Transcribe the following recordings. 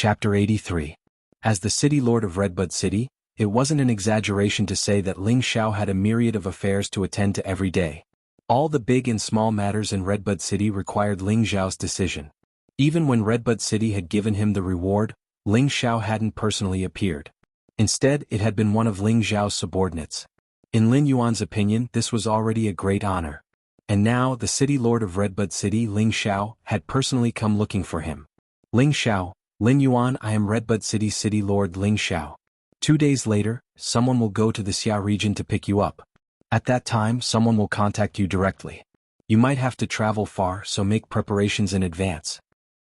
Chapter 83. As the city lord of Redbud City, it wasn't an exaggeration to say that Ling Xiao had a myriad of affairs to attend to every day. All the big and small matters in Redbud City required Ling Xiao's decision. Even when Redbud City had given him the reward, Ling Xiao hadn't personally appeared. Instead, it had been one of Ling Xiao's subordinates. In Lin Yuan's opinion, this was already a great honor. And now, the city lord of Redbud City, Ling Xiao, had personally come looking for him. Ling Xiao, Lin Yuan, I am Redbud City's city lord Ling Xiao. 2 days later, someone will go to the Xia region to pick you up. At that time, someone will contact you directly. You might have to travel far, so make preparations in advance.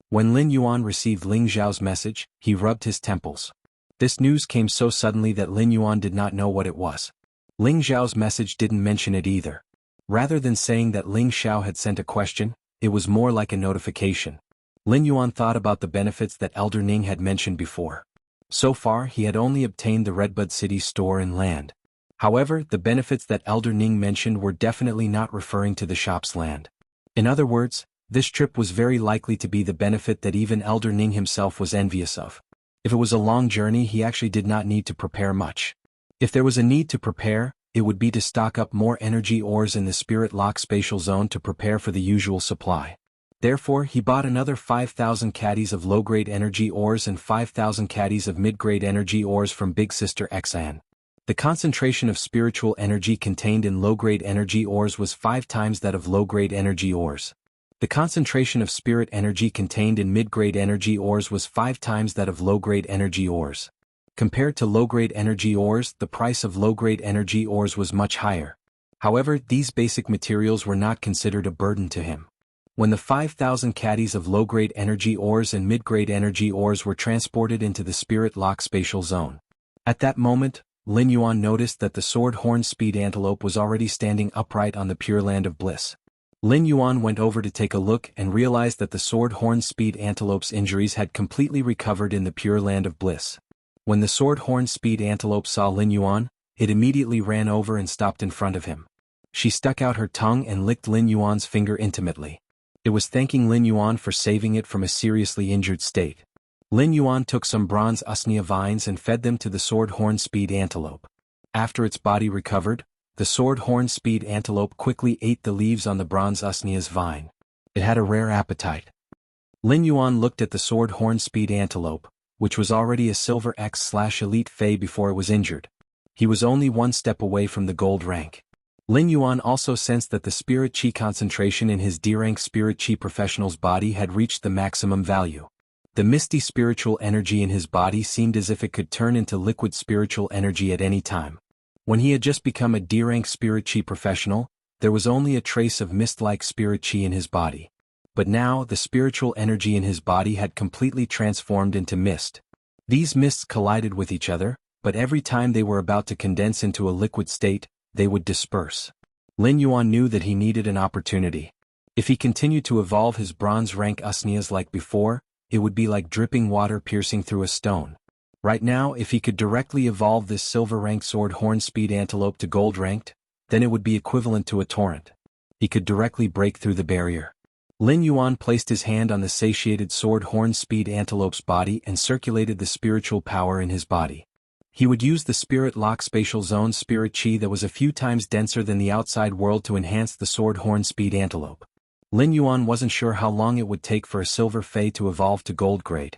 When Lin Yuan received Ling Xiao's message, he rubbed his temples. This news came so suddenly that Lin Yuan did not know what it was. Ling Xiao's message didn't mention it either. Rather than saying that Ling Xiao had sent a question, it was more like a notification. Lin Yuan thought about the benefits that Elder Ning had mentioned before. So far, he had only obtained the Redbud City store and land. However, the benefits that Elder Ning mentioned were definitely not referring to the shop's land. In other words, this trip was very likely to be the benefit that even Elder Ning himself was envious of. If it was a long journey, he actually did not need to prepare much. If there was a need to prepare, it would be to stock up more energy ores in the Spirit Lock spatial zone to prepare for the usual supply. Therefore, he bought another 5,000 caddies of low-grade energy ores and 5,000 caddies of mid-grade energy ores from Big Sister Xan. The concentration of spiritual energy contained in low-grade energy ores was 5 times that of low-grade energy ores. The concentration of spirit energy contained in mid-grade energy ores was 5 times that of low-grade energy ores. Compared to low-grade energy ores, the price of low-grade energy ores was much higher. However, these basic materials were not considered a burden to him. When the 5,000 caddies of low-grade energy ores and mid-grade energy ores were transported into the Spirit Lock spatial zone. At that moment, Lin Yuan noticed that the Sword Horn Speed Antelope was already standing upright on the Pure Land of Bliss. Lin Yuan went over to take a look and realized that the Sword Horn Speed Antelope's injuries had completely recovered in the Pure Land of Bliss. When the Sword Horn Speed Antelope saw Lin Yuan, it immediately ran over and stopped in front of him. She stuck out her tongue and licked Lin Yuan's finger intimately. It was thanking Lin Yuan for saving it from a seriously injured state. Lin Yuan took some bronze usnea vines and fed them to the Sword Horn Speed Antelope. After its body recovered, the Sword Horn Speed Antelope quickly ate the leaves on the bronze usnea's vine. It had a rare appetite. Lin Yuan looked at the Sword Horn Speed Antelope, which was already a Silver X/Elite Fey before it was injured. He was only 1 step away from the gold rank. Lin Yuan also sensed that the Spirit Chi concentration in his D-rank Spirit Chi professional's body had reached the maximum value. The misty spiritual energy in his body seemed as if it could turn into liquid spiritual energy at any time. When he had just become a D-rank Spirit Chi professional, there was only a trace of mist-like Spirit Chi in his body. But now, the spiritual energy in his body had completely transformed into mist. These mists collided with each other, but every time they were about to condense into a liquid state, they would disperse. Lin Yuan knew that he needed an opportunity. If he continued to evolve his bronze rank usneas like before, it would be like dripping water piercing through a stone. Right now, if he could directly evolve this silver rank Sword Horn Speed Antelope to gold ranked, then it would be equivalent to a torrent. He could directly break through the barrier. Lin Yuan placed his hand on the satiated Sword Horn Speed Antelope's body and circulated the spiritual power in his body. He would use the Spirit Lock spatial zone Spirit Chi that was a few times denser than the outside world to enhance the Sword Horn Speed Antelope. Lin Yuan wasn't sure how long it would take for a Silver Fey to evolve to gold grade.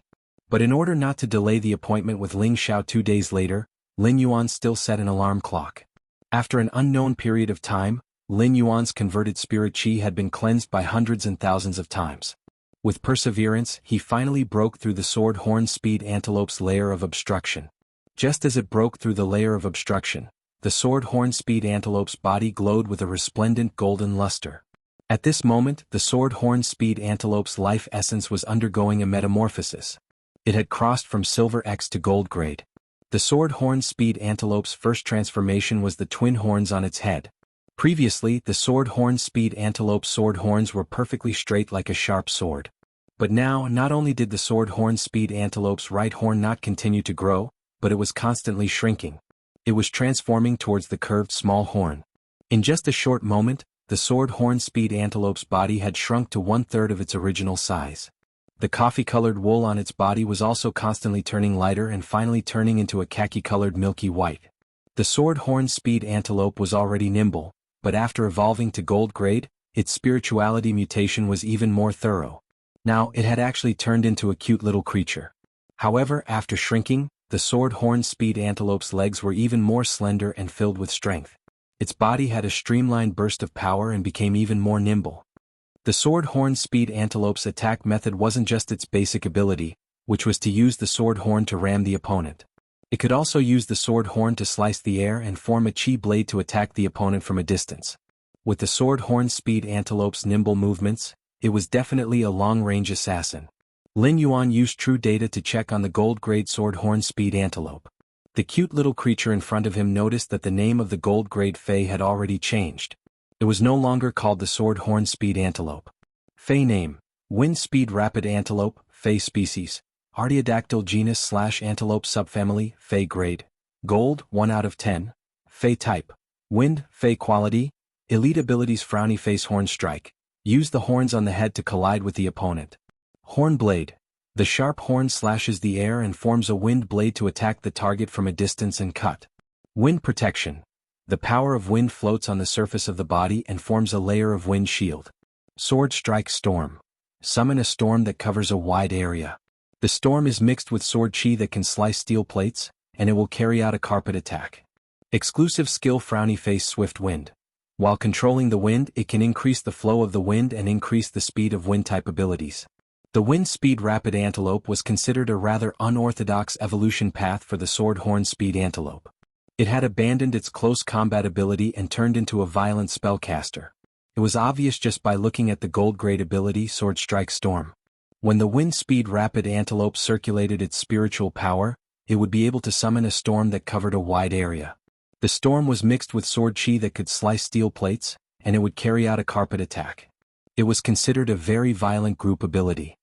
But in order not to delay the appointment with Ling Xiao 2 days later, Lin Yuan still set an alarm clock. After an unknown period of time, Lin Yuan's converted Spirit Chi had been cleansed by hundreds and thousands of times. With perseverance, he finally broke through the Sword Horn Speed Antelope's layer of obstruction. Just as it broke through the layer of obstruction, the Sword Horn Speed Antelope's body glowed with a resplendent golden luster. At this moment, the Sword Horn Speed Antelope's life essence was undergoing a metamorphosis. It had crossed from Silver X to gold grade. The Sword Horn Speed Antelope's first transformation was the twin horns on its head. Previously, the Sword Horn Speed Antelope's sword horns were perfectly straight like a sharp sword. But now, not only did the Sword Horn Speed Antelope's right horn not continue to grow, but it was constantly shrinking. It was transforming towards the curved small horn. In just a short moment, the Sword Horn Speed Antelope's body had shrunk to 1/3 of its original size. The coffee-colored wool on its body was also constantly turning lighter and finally turning into a khaki-colored milky white. The sword-horn speed antelope was already nimble, but after evolving to gold grade, its spirituality mutation was even more thorough. Now it had actually turned into a cute little creature. However, after shrinking, the sword-horn speed antelope's legs were even more slender and filled with strength. Its body had a streamlined burst of power and became even more nimble. The sword-horn speed antelope's attack method wasn't just its basic ability, which was to use the sword horn to ram the opponent. It could also use the sword horn to slice the air and form a chi blade to attack the opponent from a distance. With the sword horn speed antelope's nimble movements, it was definitely a long-range assassin. Lin Yuan used true data to check on the gold-grade sword horn speed antelope. The cute little creature in front of him noticed that the name of the gold-grade Fei had already changed. It was no longer called the sword horn speed antelope. Fei name: Wind speed rapid antelope, Fei species, Artiodactyl genus/antelope subfamily, Fei grade, gold, 1 out of 10, Fei type, wind, Fei quality, elite abilities frowny face horn strike, use the horns on the head to collide with the opponent. Horn blade: the sharp horn slashes the air and forms a wind blade to attack the target from a distance and cut. Wind protection: the power of wind floats on the surface of the body and forms a layer of wind shield. Sword strike storm: summon a storm that covers a wide area. The storm is mixed with sword chi that can slice steel plates, and it will carry out a carpet attack. Exclusive skill frowny face swift wind: while controlling the wind, it can increase the flow of the wind and increase the speed of wind type abilities. The wind speed rapid antelope was considered a rather unorthodox evolution path for the sword horn speed antelope. It had abandoned its close combat ability and turned into a violent spellcaster. It was obvious just by looking at the gold grade ability Sword Strike Storm. When the wind speed rapid antelope circulated its spiritual power, it would be able to summon a storm that covered a wide area. The storm was mixed with sword chi that could slice steel plates, and it would carry out a carpet attack. It was considered a very violent group ability.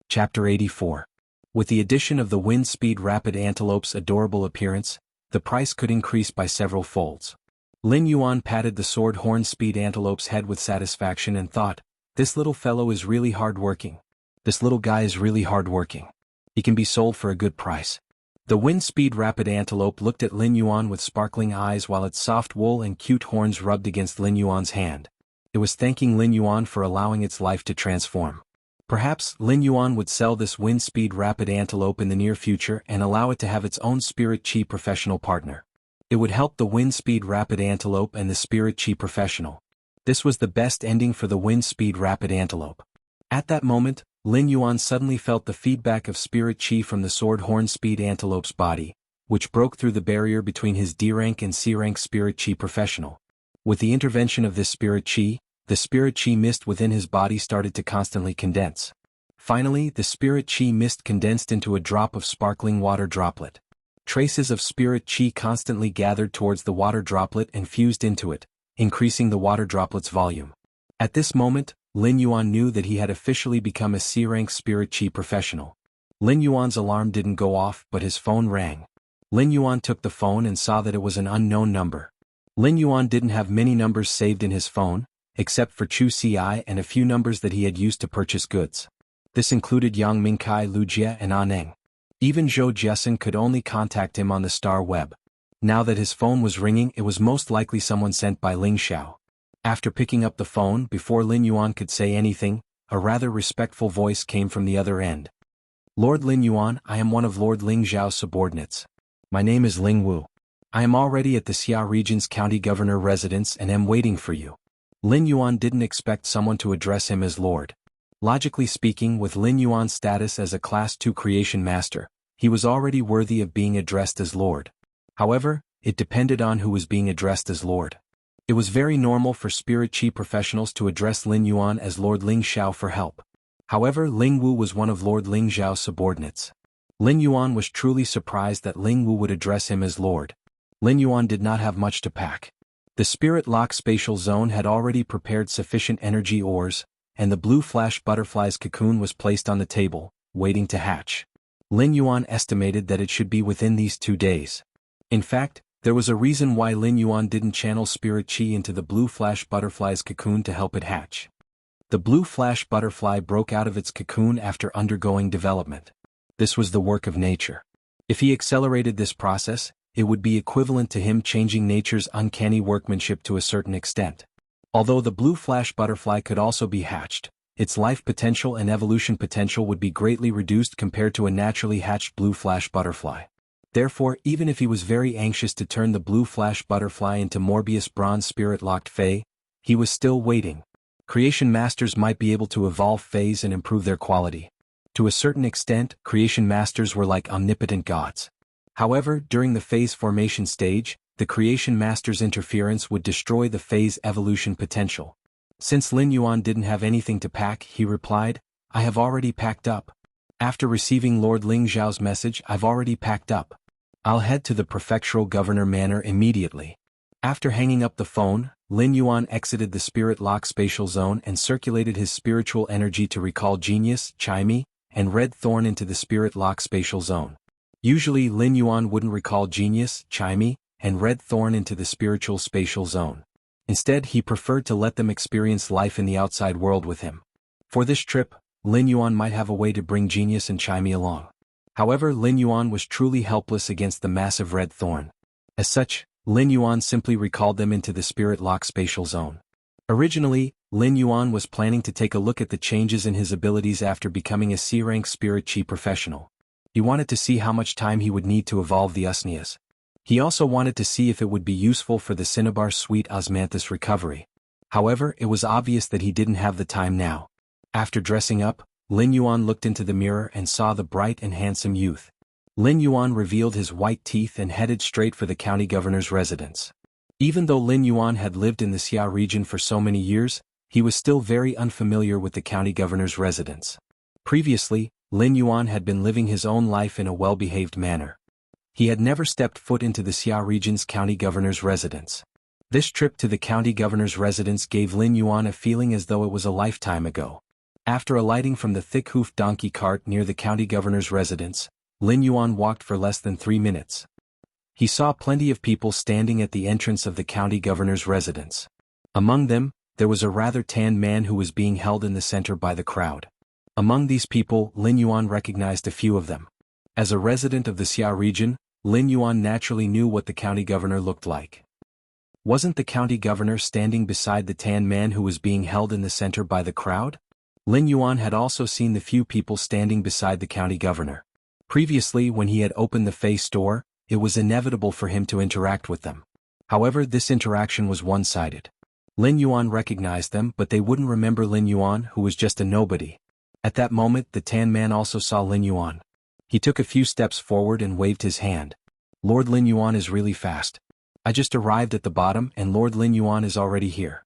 Chapter 84. With the addition of the wind speed rapid antelope's adorable appearance, the price could increase by several folds. Lin Yuan patted the sword horn speed antelope's head with satisfaction and thought, this little fellow is really hard-working. This little guy is really hard-working. He can be sold for a good price. The wind speed rapid antelope looked at Lin Yuan with sparkling eyes while its soft wool and cute horns rubbed against Lin Yuan's hand. It was thanking Lin Yuan for allowing its life to transform. Perhaps Lin Yuan would sell this wind speed rapid antelope in the near future and allow it to have its own spirit chi professional partner. It would help the wind speed rapid antelope and the spirit chi professional. This was the best ending for the wind speed rapid antelope. At that moment, Lin Yuan suddenly felt the feedback of spirit chi from the sword horn speed antelope's body, which broke through the barrier between his D rank and C rank spirit chi professional. With the intervention of this spirit chi, the spirit chi mist within his body started to constantly condense. Finally, the spirit chi mist condensed into a drop of sparkling water droplet. Traces of spirit chi constantly gathered towards the water droplet and fused into it, increasing the water droplet's volume. At this moment, Lin Yuan knew that he had officially become a C-rank spirit chi professional. Lin Yuan's alarm didn't go off, but his phone rang. Lin Yuan took the phone and saw that it was an unknown number. Lin Yuan didn't have many numbers saved in his phone, except for Chu Ci and a few numbers that he had used to purchase goods. This included Yang Mingkai, Lu Jie and Aneng. Even Zhou Jiasen could only contact him on the star web. Now that his phone was ringing, it was most likely someone sent by Ling Xiao. After picking up the phone, before Lin Yuan could say anything, a rather respectful voice came from the other end. Lord Lin Yuan, I am one of Lord Ling Zhao's subordinates. My name is Ling Wu. I am already at the Xia Region's county governor residence and am waiting for you. Lin Yuan didn't expect someone to address him as Lord. Logically speaking, with Lin Yuan's status as a Class 2 creation master, he was already worthy of being addressed as Lord. However, it depended on who was being addressed as Lord. It was very normal for spirit chi professionals to address Lin Yuan as Lord Ling Xiao for help. However, Ling Wu was one of Lord Ling Zhao's subordinates. Lin Yuan was truly surprised that Ling Wu would address him as Lord. Lin Yuan did not have much to pack. The Spirit Lock spatial zone had already prepared sufficient energy ores, and the blue flash butterfly's cocoon was placed on the table, waiting to hatch. Lin Yuan estimated that it should be within these 2 days. In fact, there was a reason why Lin Yuan didn't channel spirit chi into the blue flash butterfly's cocoon to help it hatch. The blue flash butterfly broke out of its cocoon after undergoing development. This was the work of nature. If he accelerated this process, it would be equivalent to him changing nature's uncanny workmanship to a certain extent. Although the blue flash butterfly could also be hatched, its life potential and evolution potential would be greatly reduced compared to a naturally hatched blue flash butterfly. Therefore, even if he was very anxious to turn the blue flash butterfly into Morbius bronze spirit-locked Fae, he was still waiting. Creation masters might be able to evolve Faes and improve their quality. To a certain extent, creation masters were like omnipotent gods. However, during the Fae's formation stage, the creation master's interference would destroy the Fae's evolution potential. Since Lin Yuan didn't have anything to pack, he replied, "I have already packed up. After receiving Lord Ling Zhao's message, I've already packed up. I'll head to the prefectural governor manor immediately." After hanging up the phone, Lin Yuan exited the spirit lock spatial zone and circulated his spiritual energy to recall Genius, Chimey, and Red Thorn into the spirit lock spatial zone. Usually Lin Yuan wouldn't recall Genius, Chimey, and Red Thorn into the spiritual spatial zone. Instead, he preferred to let them experience life in the outside world with him. For this trip, Lin Yuan might have a way to bring Genius and Chimey along. However, Lin Yuan was truly helpless against the massive Red Thorn. As such, Lin Yuan simply recalled them into the spirit lock spatial zone. Originally, Lin Yuan was planning to take a look at the changes in his abilities after becoming a C-rank spirit chi professional. He wanted to see how much time he would need to evolve the Usnias. He also wanted to see if it would be useful for the Cinnabar Sweet Osmanthus recovery. However, it was obvious that he didn't have the time now. After dressing up, Lin Yuan looked into the mirror and saw the bright and handsome youth. Lin Yuan revealed his white teeth and headed straight for the county governor's residence. Even though Lin Yuan had lived in the Xia region for so many years, he was still very unfamiliar with the county governor's residence. Previously, Lin Yuan had been living his own life in a well-behaved manner. He had never stepped foot into the Xia region's county governor's residence. This trip to the county governor's residence gave Lin Yuan a feeling as though it was a lifetime ago. After alighting from the thick-hoofed donkey cart near the county governor's residence, Lin Yuan walked for less than 3 minutes. He saw plenty of people standing at the entrance of the county governor's residence. Among them, there was a rather tanned man who was being held in the center by the crowd. Among these people, Lin Yuan recognized a few of them. As a resident of the Xia region, Lin Yuan naturally knew what the county governor looked like. Wasn't the county governor standing beside the tan man who was being held in the center by the crowd? Lin Yuan had also seen the few people standing beside the county governor. Previously, when he had opened the Fei store, it was inevitable for him to interact with them. However, this interaction was one-sided. Lin Yuan recognized them, but they wouldn't remember Lin Yuan, who was just a nobody. At that moment, the tan man also saw Lin Yuan. He took a few steps forward and waved his hand. "Lord Lin Yuan is really fast. I just arrived at the bottom and Lord Lin Yuan is already here."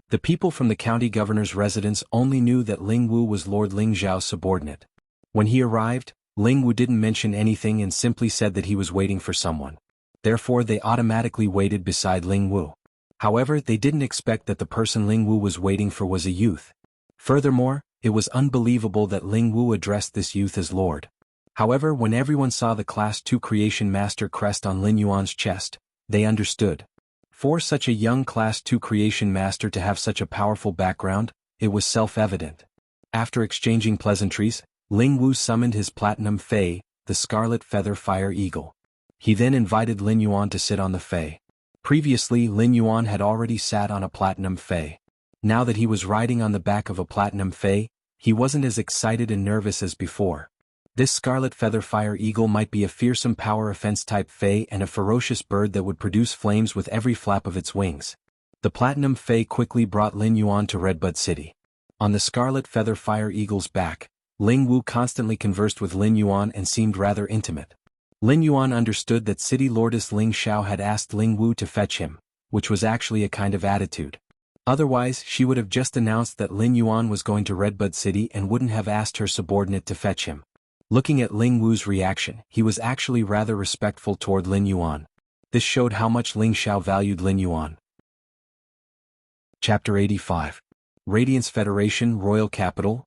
The people from the county governor's residence only knew that Ling Wu was Lord Ling Zhao's subordinate. When he arrived, Ling Wu didn't mention anything and simply said that he was waiting for someone. Therefore, they automatically waited beside Ling Wu. However, they didn't expect that the person Ling Wu was waiting for was a youth. Furthermore, it was unbelievable that Ling Wu addressed this youth as Lord. However, when everyone saw the Class 2 Creation Master crest on Lin Yuan's chest, they understood. For such a young Class 2 Creation Master to have such a powerful background, it was self-evident. After exchanging pleasantries, Ling Wu summoned his Platinum Fei, the Scarlet Feather Fire Eagle. He then invited Lin Yuan to sit on the Fei. Previously, Lin Yuan had already sat on a Platinum Fei. Now that he was riding on the back of a Platinum Fei, he wasn't as excited and nervous as before. This Scarlet Feather Fire Eagle might be a fearsome power offense type Fei and a ferocious bird that would produce flames with every flap of its wings. The Platinum Fei quickly brought Lin Yuan to Redbud City. On the Scarlet Feather Fire Eagle's back, Ling Wu constantly conversed with Lin Yuan and seemed rather intimate. Lin Yuan understood that City Lordess Ling Xiao had asked Ling Wu to fetch him, which was actually a kind of attitude. Otherwise, she would have just announced that Lin Yuan was going to Redbud City and wouldn't have asked her subordinate to fetch him. Looking at Ling Wu's reaction, he was actually rather respectful toward Lin Yuan. This showed how much Ling Xiao valued Lin Yuan. Chapter 85. Radiance Federation Royal Capital.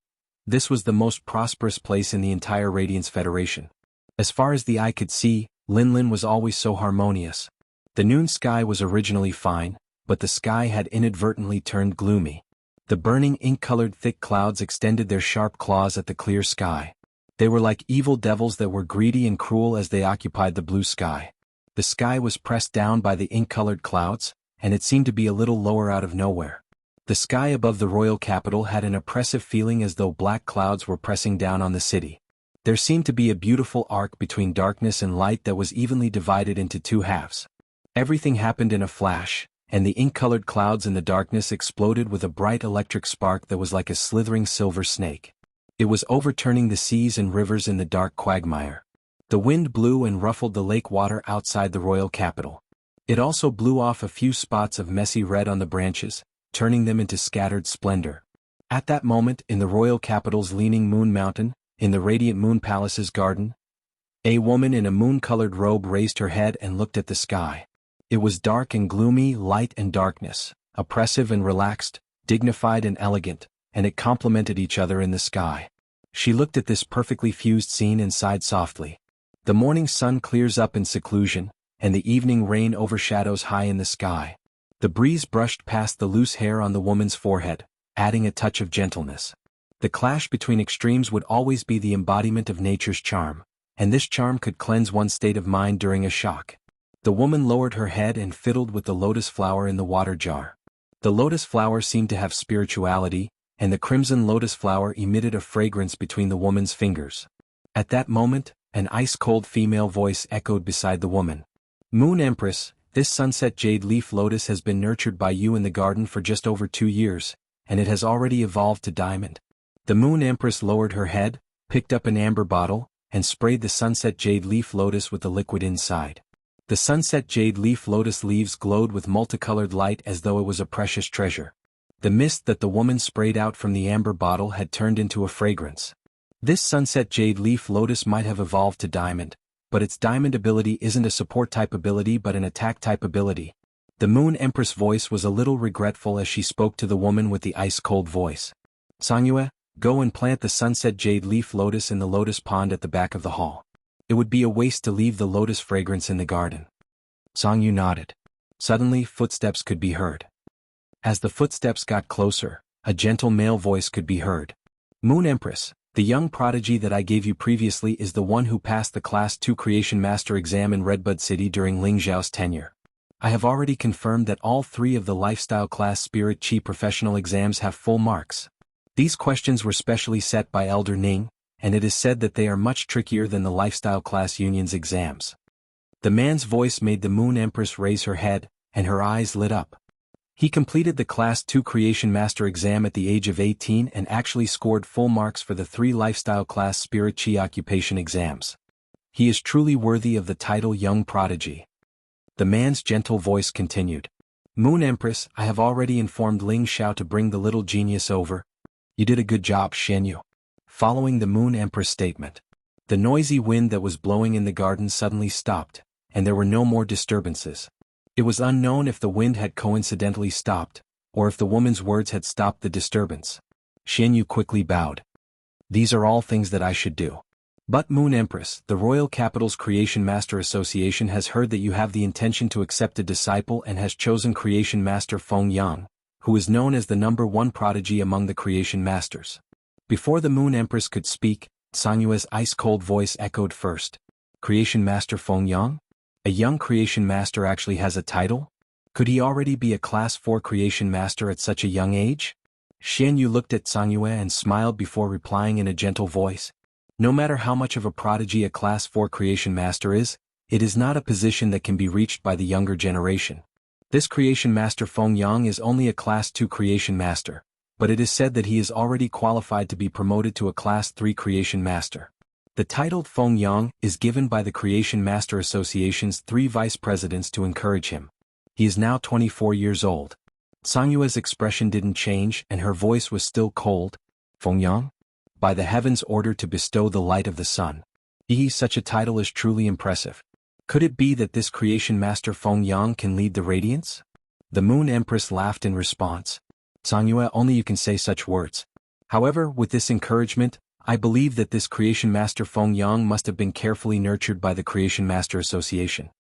This was the most prosperous place in the entire Radiance Federation. As far as the eye could see, Linlin was always so harmonious. The noon sky was originally fine, but the sky had inadvertently turned gloomy. The burning ink-colored thick clouds extended their sharp claws at the clear sky. They were like evil devils that were greedy and cruel as they occupied the blue sky. The sky was pressed down by the ink-colored clouds, and it seemed to be a little lower out of nowhere. The sky above the royal capital had an oppressive feeling as though black clouds were pressing down on the city. There seemed to be a beautiful arc between darkness and light that was evenly divided into two halves. Everything happened in a flash, and the ink-colored clouds in the darkness exploded with a bright electric spark that was like a slithering silver snake. It was overturning the seas and rivers in the dark quagmire. The wind blew and ruffled the lake water outside the royal capital. It also blew off a few spots of messy red on the branches, turning them into scattered splendor. At that moment, in the royal capital's leaning moon mountain, in the radiant moon palace's garden, a woman in a moon-colored robe raised her head and looked at the sky. It was dark and gloomy, light and darkness, oppressive and relaxed, dignified and elegant, and it complemented each other in the sky. She looked at this perfectly fused scene and sighed softly. The morning sun clears up in seclusion, and the evening rain overshadows high in the sky. The breeze brushed past the loose hair on the woman's forehead, adding a touch of gentleness. The clash between extremes would always be the embodiment of nature's charm, and this charm could cleanse one's state of mind during a shock. The woman lowered her head and fiddled with the lotus flower in the water jar. The lotus flower seemed to have spirituality, and the crimson lotus flower emitted a fragrance between the woman's fingers. At that moment, an ice-cold female voice echoed beside the woman. "Moon Empress, this sunset jade leaf lotus has been nurtured by you in the garden for just over 2 years, and it has already evolved to diamond." The Moon Empress lowered her head, picked up an amber bottle, and sprayed the sunset jade leaf lotus with the liquid inside. The sunset jade leaf lotus leaves glowed with multicolored light as though it was a precious treasure. The mist that the woman sprayed out from the amber bottle had turned into a fragrance. This sunset jade leaf lotus might have evolved to diamond, but its diamond ability isn't a support type ability but an attack type ability. The Moon Empress' voice was a little regretful as she spoke to the woman with the ice-cold voice. "Songyue, go and plant the sunset jade leaf lotus in the lotus pond at the back of the hall. It would be a waste to leave the lotus fragrance in the garden." Songyue nodded. Suddenly, footsteps could be heard. As the footsteps got closer, a gentle male voice could be heard. "Moon Empress, the young prodigy that I gave you previously is the one who passed the Class 2 Creation Master exam in Redbud City during Ling Zhao's tenure. I have already confirmed that all 3 of the Lifestyle Class Spirit Chi professional exams have full marks. These questions were specially set by Elder Ning, and it is said that they are much trickier than the Lifestyle Class Union's exams." The man's voice made the Moon Empress raise her head, and her eyes lit up. He completed the Class 2 Creation Master exam at the age of 18 and actually scored full marks for the 3 Lifestyle Class Spirit Chi occupation exams. He is truly worthy of the title Young Prodigy. The man's gentle voice continued. "Moon Empress, I have already informed Ling Xiao to bring the little genius over. You did a good job, Shenyu." Following the Moon Empress' statement, the noisy wind that was blowing in the garden suddenly stopped, and there were no more disturbances. It was unknown if the wind had coincidentally stopped, or if the woman's words had stopped the disturbance. Shenyu quickly bowed. "These are all things that I should do. But Moon Empress, the Royal Capital's Creation Master Association has heard that you have the intention to accept a disciple and has chosen Creation Master Feng Yang, who is known as the #1 prodigy among the Creation Masters." Before the Moon Empress could speak, Songyue's ice-cold voice echoed first. "Creation Master Feng Yang? A young Creation Master actually has a title? Could he already be a Class 4 Creation Master at such a young age?" Shenyu looked at Songyue and smiled before replying in a gentle voice. "No matter how much of a prodigy a Class 4 Creation Master is, it is not a position that can be reached by the younger generation. This Creation Master Feng Yang is only a Class 2 Creation Master, but it is said that he is already qualified to be promoted to a Class 3 Creation Master. The title Feng Yang is given by the Creation Master Association's 3 vice presidents to encourage him. He is now 24 years old." Songyue's expression didn't change and her voice was still cold. "Feng Yang? By the heavens' order to bestow the light of the sun. Such a title is truly impressive. Could it be that this Creation Master Feng Yang can lead the Radiance?" The Moon Empress laughed in response. "Songyue, only you can say such words. However, with this encouragement, I believe that this Creation Master Feng Yang must have been carefully nurtured by the Creation Master Association."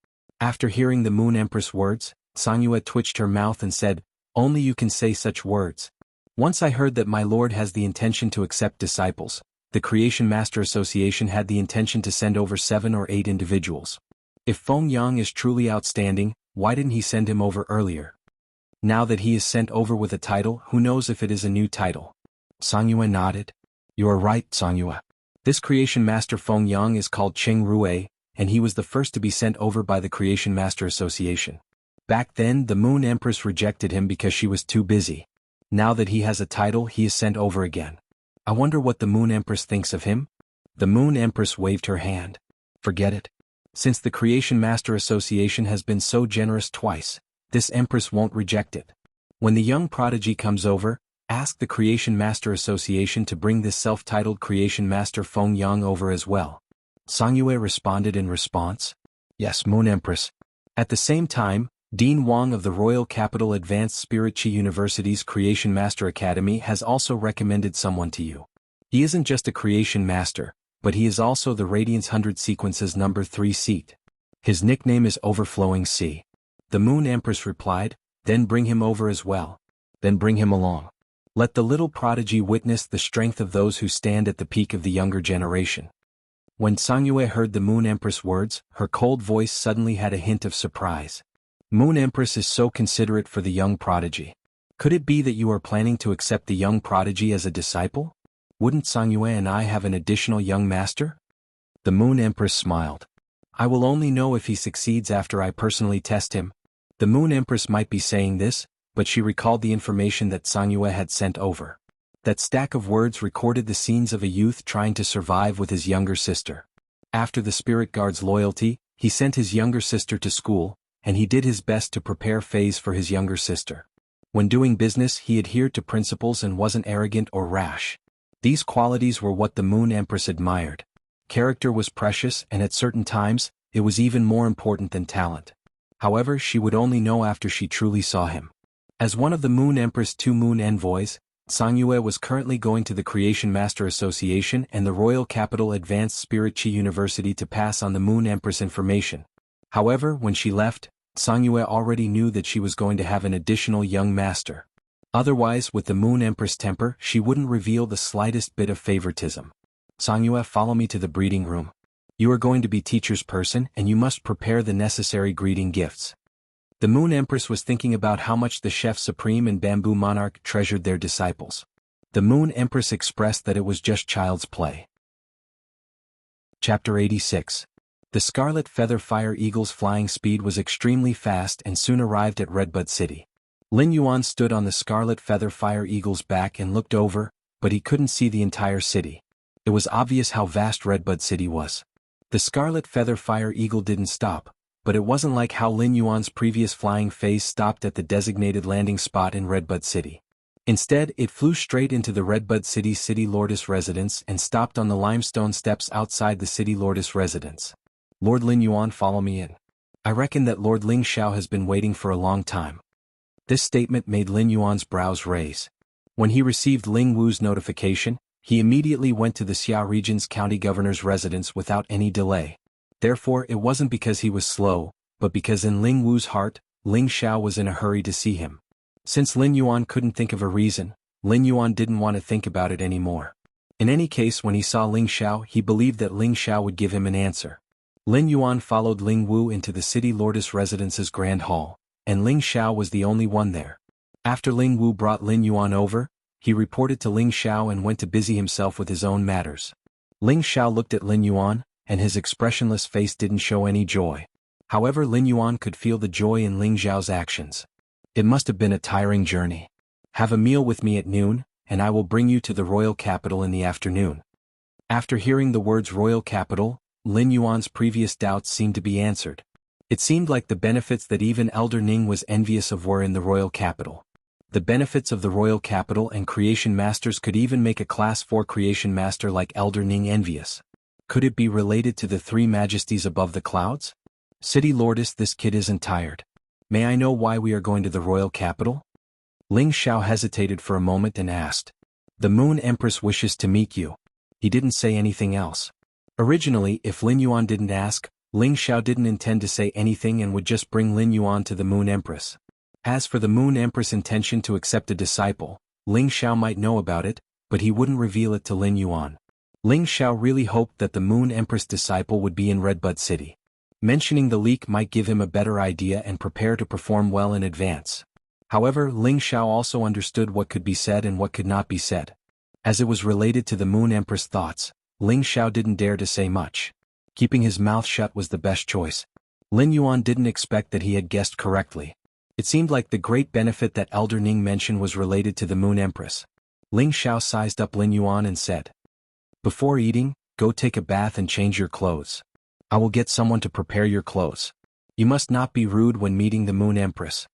After hearing the Moon Empress' words, Songyue twitched her mouth and said, "Only you can say such words. Once I heard that my lord has the intention to accept disciples. The Creation Master Association had the intention to send over 7 or 8 individuals. If Feng Yang is truly outstanding, why didn't he send him over earlier? Now that he is sent over with a title, who knows if it is a new title? Songyue nodded. You are right, Songyue. This Creation Master Feng Yang is called Cheng Rue, and he was the first to be sent over by the Creation Master Association. Back then, the Moon Empress rejected him because she was too busy. Now that he has a title, he is sent over again. I wonder what the Moon Empress thinks of him? The Moon Empress waved her hand. Forget it. Since the Creation Master Association has been so generous twice, this Empress won't reject it. When the young prodigy comes over, ask the Creation Master Association to bring this self-titled Creation Master Feng Yang over as well. Songyue responded in response. Yes, Moon Empress. At the same time, Dean Wang of the Royal Capital Advanced Spirit Chi University's Creation Master Academy has also recommended someone to you. He isn't just a Creation Master, but he is also the Radiance 100 Sequence's number 3 seat. His nickname is Overflowing Sea. The Moon Empress replied, then bring him over as well. Then bring him along. Let the little prodigy witness the strength of those who stand at the peak of the younger generation. When Songyue heard the Moon Empress' words, her cold voice suddenly had a hint of surprise. Moon Empress is so considerate for the young prodigy. Could it be that you are planning to accept the young prodigy as a disciple? Wouldn't Songyue and I have an additional young master? The Moon Empress smiled. I will only know if he succeeds after I personally test him. The Moon Empress might be saying this, but she recalled the information that Songyue had sent over. That stack of words recorded the scenes of a youth trying to survive with his younger sister. After the Spirit Guard's loyalty, he sent his younger sister to school, and he did his best to prepare Phase for his younger sister. When doing business, he adhered to principles and wasn't arrogant or rash. These qualities were what the Moon Empress admired. Character was precious, and at certain times, it was even more important than talent. However, she would only know after she truly saw him. As one of the Moon Empress' 2 Moon Envoys, Songyue was currently going to the Creation Master Association and the Royal Capital Advanced Spirit Chi University to pass on the Moon Empress information. However, when she left, Songyue already knew that she was going to have an additional young master. Otherwise, with the Moon Empress' temper, she wouldn't reveal the slightest bit of favoritism. Songyue, follow me to the breeding room. You are going to be teacher's person and you must prepare the necessary greeting gifts. The Moon Empress was thinking about how much the Chef Supreme and Bamboo Monarch treasured their disciples. The Moon Empress expressed that it was just child's play. Chapter 86. The Scarlet Feather Fire Eagle's flying speed was extremely fast and soon arrived at Redbud City. Lin Yuan stood on the Scarlet Feather Fire Eagle's back and looked over, but he couldn't see the entire city. It was obvious how vast Redbud City was. The Scarlet Feather Fire Eagle didn't stop, but it wasn't like how Lin Yuan's previous flying phase stopped at the designated landing spot in Redbud City. Instead, it flew straight into the Redbud City City Lordess residence and stopped on the limestone steps outside the City Lordess residence. Lord Lin Yuan, follow me in. I reckon that Lord Ling Xiao has been waiting for a long time. This statement made Lin Yuan's brows raise. When he received Ling Wu's notification, he immediately went to the Xia Region's county governor's residence without any delay. Therefore, it wasn't because he was slow, but because in Ling Wu's heart, Ling Xiao was in a hurry to see him. Since Lin Yuan couldn't think of a reason, Lin Yuan didn't want to think about it anymore. In any case, when he saw Ling Xiao, he believed that Ling Xiao would give him an answer. Lin Yuan followed Ling Wu into the City Lordess Residence's Grand Hall, and Ling Xiao was the only one there. After Ling Wu brought Lin Yuan over, he reported to Ling Xiao and went to busy himself with his own matters. Ling Xiao looked at Lin Yuan, and his expressionless face didn't show any joy. However, Lin Yuan could feel the joy in Ling Xiao's actions. It must have been a tiring journey. Have a meal with me at noon, and I will bring you to the royal capital in the afternoon. After hearing the words royal capital, Lin Yuan's previous doubts seemed to be answered. It seemed like the benefits that even Elder Ning was envious of were in the royal capital. The benefits of the royal capital and creation masters could even make a class 4 creation master like Elder Ning envious. Could it be related to the 3 majesties above the clouds? City Lordess, this kid isn't tired. May I know why we are going to the royal capital? Ling Xiao hesitated for a moment and asked. The Moon Empress wishes to meet you. He didn't say anything else. Originally, if Lin Yuan didn't ask, Ling Xiao didn't intend to say anything and would just bring Lin Yuan to the Moon Empress. As for the Moon Empress' intention to accept a disciple, Ling Xiao might know about it, but he wouldn't reveal it to Lin Yuan. Ling Xiao really hoped that the Moon Empress disciple would be in Redbud City. Mentioning the leak might give him a better idea and prepare to perform well in advance. However, Ling Xiao also understood what could be said and what could not be said. As it was related to the Moon Empress thoughts, Ling Xiao didn't dare to say much. Keeping his mouth shut was the best choice. Lin Yuan didn't expect that he had guessed correctly. It seemed like the great benefit that Elder Ning mentioned was related to the Moon Empress. Ling Xiao sized up Lin Yuan and said, "Before eating, go take a bath and change your clothes. I will get someone to prepare your clothes. You must not be rude when meeting the Moon Empress."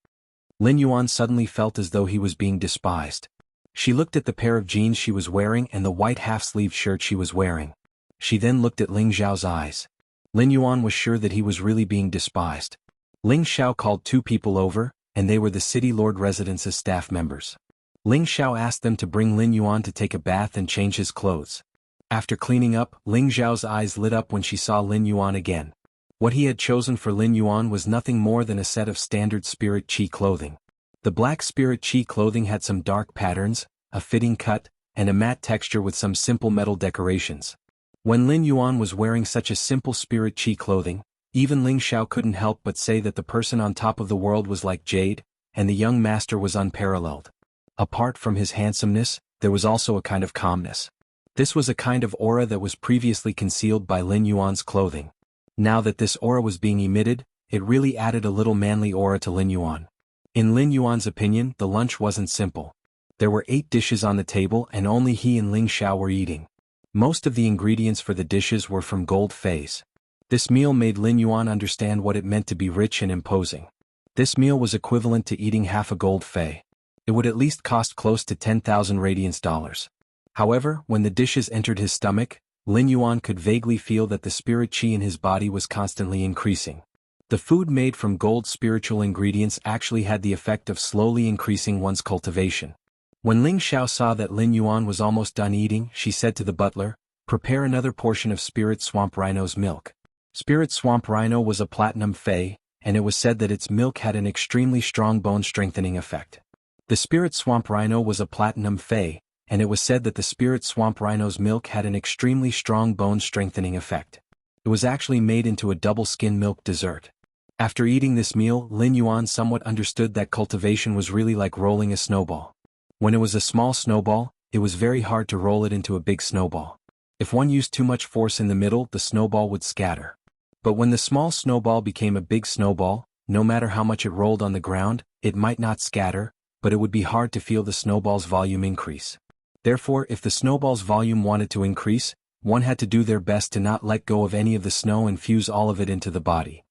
Lin Yuan suddenly felt as though he was being despised. She looked at the pair of jeans she was wearing and the white half-sleeved shirt she was wearing. She then looked at Ling Xiao's eyes. Lin Yuan was sure that he was really being despised. Ling Xiao called two people over, and they were the City Lord Residence's staff members. Ling Xiao asked them to bring Lin Yuan to take a bath and change his clothes. After cleaning up, Ling Xiao's eyes lit up when she saw Lin Yuan again. What he had chosen for Lin Yuan was nothing more than a set of standard Spirit Qi clothing. The black Spirit Qi clothing had some dark patterns, a fitting cut, and a matte texture with some simple metal decorations. When Lin Yuan was wearing such a simple Spirit Qi clothing, even Ling Xiao couldn't help but say that the person on top of the world was like jade, and the young master was unparalleled. Apart from his handsomeness, there was also a kind of calmness. This was a kind of aura that was previously concealed by Lin Yuan's clothing. Now that this aura was being emitted, it really added a little manly aura to Lin Yuan. In Lin Yuan's opinion, the lunch wasn't simple. There were 8 dishes on the table and only he and Ling Xiao were eating. Most of the ingredients for the dishes were from gold phase. This meal made Lin Yuan understand what it meant to be rich and imposing. This meal was equivalent to eating half a gold fei. It would at least cost close to 10,000 radiance dollars. However, when the dishes entered his stomach, Lin Yuan could vaguely feel that the spirit qi in his body was constantly increasing. The food made from gold spiritual ingredients actually had the effect of slowly increasing one's cultivation. When Ling Xiao saw that Lin Yuan was almost done eating, she said to the butler, "Prepare another portion of Spirit Swamp Rhino's milk." Spirit Swamp Rhino was a platinum fei, and it was said that its milk had an extremely strong bone-strengthening effect. The Spirit Swamp Rhino was a platinum fei, and it was said that the Spirit Swamp Rhino's milk had an extremely strong bone-strengthening effect. It was actually made into a double-skin milk dessert. After eating this meal, Lin Yuan somewhat understood that cultivation was really like rolling a snowball. When it was a small snowball, it was very hard to roll it into a big snowball. If one used too much force in the middle, the snowball would scatter. But when the small snowball became a big snowball, no matter how much it rolled on the ground, it might not scatter, but it would be hard to feel the snowball's volume increase. Therefore, if the snowball's volume wanted to increase, one had to do their best to not let go of any of the snow and fuse all of it into the body.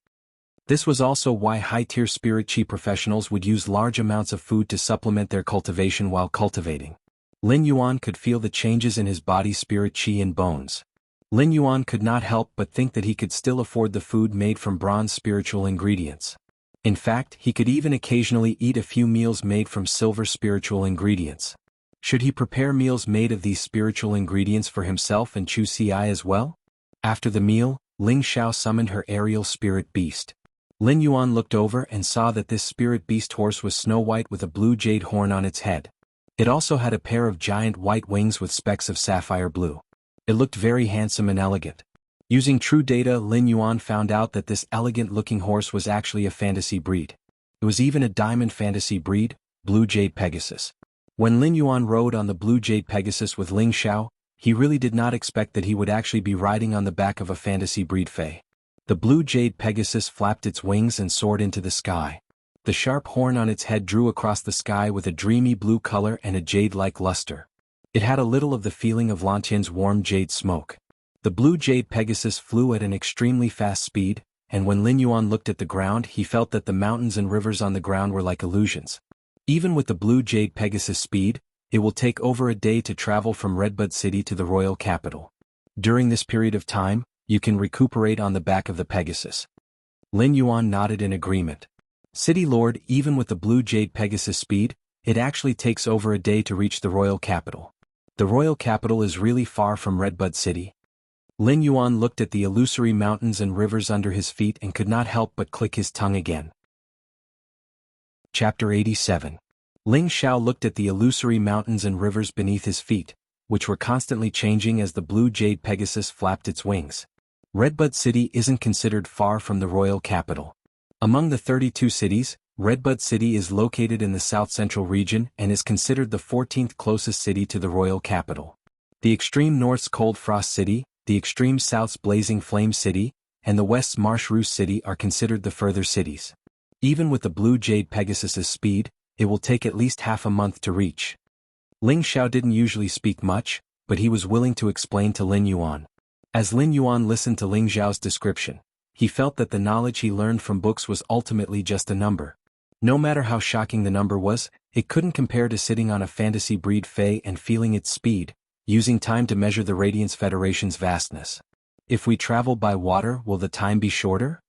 This was also why high-tier spirit qi professionals would use large amounts of food to supplement their cultivation while cultivating. Lin Yuan could feel the changes in his body's spirit qi and bones. Lin Yuan could not help but think that he could still afford the food made from bronze spiritual ingredients. In fact, he could even occasionally eat a few meals made from silver spiritual ingredients. Should he prepare meals made of these spiritual ingredients for himself and Chu Ci as well? After the meal, Ling Xiao summoned her aerial spirit beast. Lin Yuan looked over and saw that this spirit beast horse was snow white with a blue jade horn on its head. It also had a pair of giant white wings with specks of sapphire blue. It looked very handsome and elegant. Using true data, Lin Yuan found out that this elegant-looking horse was actually a fantasy breed. It was even a diamond fantasy breed, Blue Jade Pegasus. When Lin Yuan rode on the Blue Jade Pegasus with Ling Xiao, he really did not expect that he would actually be riding on the back of a fantasy breed fei. The Blue Jade Pegasus flapped its wings and soared into the sky. The sharp horn on its head drew across the sky with a dreamy blue color and a jade-like luster. It had a little of the feeling of Lantian's warm jade smoke. The Blue Jade Pegasus flew at an extremely fast speed, and when Lin Yuan looked at the ground, he felt that the mountains and rivers on the ground were like illusions. Even with the Blue Jade Pegasus speed, it will take over a day to travel from Redbud City to the royal capital. During this period of time, you can recuperate on the back of the Pegasus. Lin Yuan nodded in agreement. City Lord, even with the Blue Jade Pegasus speed, it actually takes over a day to reach the royal capital. The royal capital is really far from Redbud City. Lin Yuan looked at the illusory mountains and rivers under his feet and could not help but click his tongue again. Chapter 87. Ling Xiao looked at the illusory mountains and rivers beneath his feet, which were constantly changing as the blue jade Pegasus flapped its wings. Redbud City isn't considered far from the royal capital. Among the 32 cities, Redbud City is located in the south-central region and is considered the 14th closest city to the royal capital. The extreme north's Cold Frost City, the extreme south's Blazing Flame City, and the west's Marsh Roost City are considered the further cities. Even with the blue jade Pegasus's speed, it will take at least half a month to reach. Ling Xiao didn't usually speak much, but he was willing to explain to Lin Yuan. As Lin Yuan listened to Ling Xiao's description, he felt that the knowledge he learned from books was ultimately just a number. No matter how shocking the number was, it couldn't compare to sitting on a fantasy breed Fae and feeling its speed, using time to measure the Radiance Federation's vastness. If we travel by water, will the time be shorter?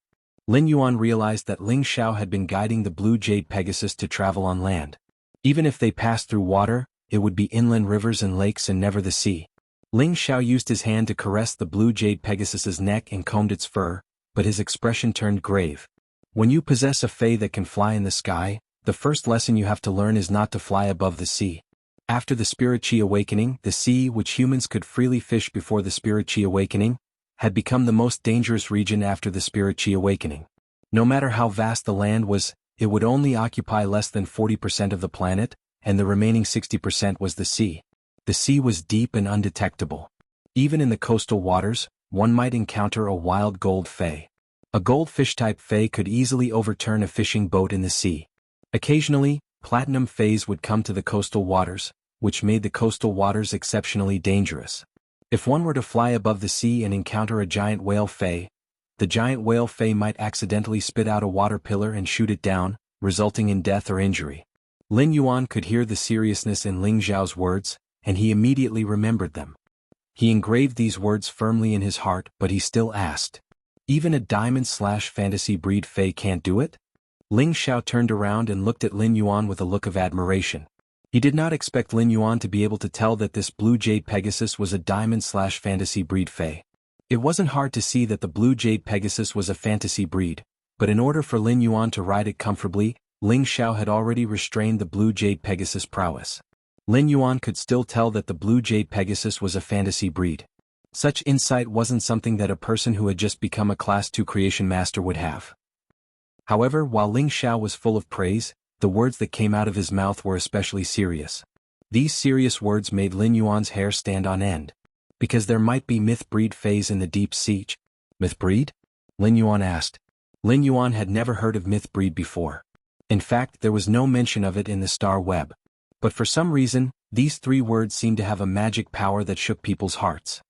Lin Yuan realized that Ling Xiao had been guiding the blue jade Pegasus to travel on land. Even if they passed through water, it would be inland rivers and lakes and never the sea. Ling Xiao used his hand to caress the blue jade Pegasus's neck and combed its fur, but his expression turned grave. When you possess a Fae that can fly in the sky, the first lesson you have to learn is not to fly above the sea. After the Spirit Chi awakening, the sea, which humans could freely fish before the Spirit Chi awakening, had become the most dangerous region after the Spirit Chi awakening. No matter how vast the land was, it would only occupy less than 40% of the planet, and the remaining 60% was the sea. The sea was deep and undetectable. Even in the coastal waters, one might encounter a wild gold Fae. A goldfish-type Fae could easily overturn a fishing boat in the sea. Occasionally, platinum Faes would come to the coastal waters, which made the coastal waters exceptionally dangerous. If one were to fly above the sea and encounter a giant whale Fae, the giant whale Fae might accidentally spit out a water pillar and shoot it down, resulting in death or injury. Lin Yuan could hear the seriousness in Ling Xiao's words, and he immediately remembered them. He engraved these words firmly in his heart, but he still asked, "Even a diamond/fantasy breed Fae can't do it?" Ling Xiao turned around and looked at Lin Yuan with a look of admiration. He did not expect Lin Yuan to be able to tell that this blue jade Pegasus was a diamond/fantasy breed Fae. It wasn't hard to see that the blue jade Pegasus was a fantasy breed, but in order for Lin Yuan to ride it comfortably, Ling Xiao had already restrained the blue jade Pegasus' prowess. Lin Yuan could still tell that the blue jade Pegasus was a fantasy breed. Such insight wasn't something that a person who had just become a Class 2 creation master would have. However, while Ling Xiao was full of praise, the words that came out of his mouth were especially serious. These serious words made Lin Yuan's hair stand on end. Because there might be myth breed Faes in the deep sea. Myth breed? Lin Yuan asked. Lin Yuan had never heard of myth breed before. In fact, there was no mention of it in the star web. But for some reason, these three words seemed to have a magic power that shook people's hearts.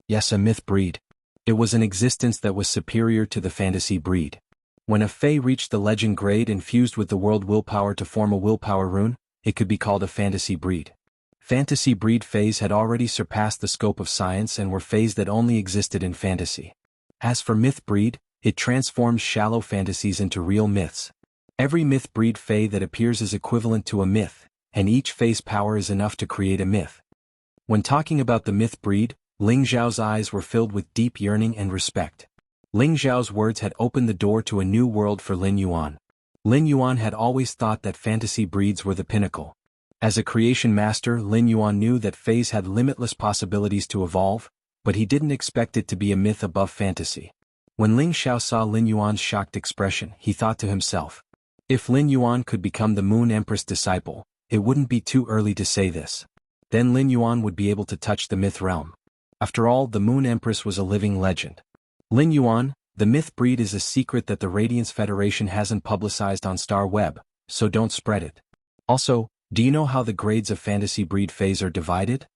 Yes, a myth breed. It was an existence that was superior to the fantasy breed. When a Fae reached the legend grade and fused with the world willpower to form a willpower rune, it could be called a fantasy breed. Fantasy breed Faes had already surpassed the scope of science and were Faes that only existed in fantasy. As for myth breed, it transforms shallow fantasies into real myths. Every myth breed Fae that appears is equivalent to a myth, and each Fae's power is enough to create a myth. When talking about the myth breed, Ling Xiao's eyes were filled with deep yearning and respect. Ling Xiao's words had opened the door to a new world for Lin Yuan. Lin Yuan had always thought that fantasy breeds were the pinnacle. As a creation master, Lin Yuan knew that Faes had limitless possibilities to evolve, but he didn't expect it to be a myth above fantasy. When Ling Xiao saw Lin Yuan's shocked expression, he thought to himself, if Lin Yuan could become the Moon Empress disciple, it wouldn't be too early to say this. Then Lin Yuan would be able to touch the myth realm. After all, the Moon Empress was a living legend. Lin Yuan, the myth breed is a secret that the Radiance Federation hasn't publicized on Star Web, so don't spread it. Also, do you know how the grades of fantasy breed Faes are divided?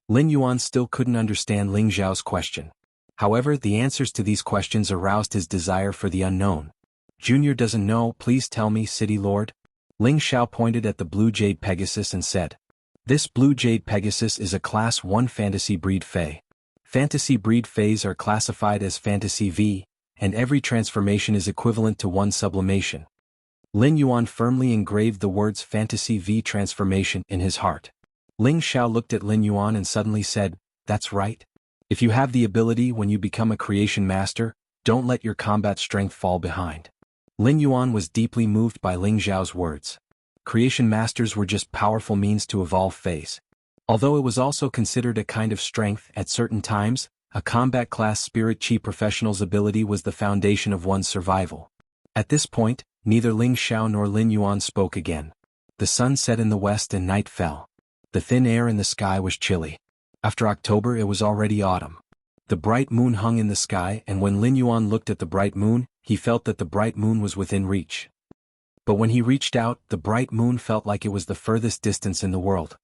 Lin Yuan still couldn't understand Ling Xiao's question. However, the answers to these questions aroused his desire for the unknown. Junior doesn't know, please tell me, City Lord. Ling Xiao pointed at the blue jade Pegasus and said, "This blue jade Pegasus is a Class 1 fantasy breed Fae. Fantasy breed Faes are classified as Fantasy V, and every transformation is equivalent to one sublimation." Lin Yuan firmly engraved the words Fantasy V transformation in his heart. Ling Xiao looked at Lin Yuan and suddenly said, "That's right. If you have the ability when you become a creation master, don't let your combat strength fall behind." Lin Yuan was deeply moved by Ling Xiao's words. Creation masters were just powerful means to evolve phase. Although it was also considered a kind of strength at certain times, a combat-class spirit chi professional's ability was the foundation of one's survival. At this point, neither Ling Xiao nor Lin Yuan spoke again. The sun set in the west and night fell. The thin air in the sky was chilly. After October it was already autumn. The bright moon hung in the sky, and when Lin Yuan looked at the bright moon, he felt that the bright moon was within reach. But when he reached out, the bright moon felt like it was the furthest distance in the world.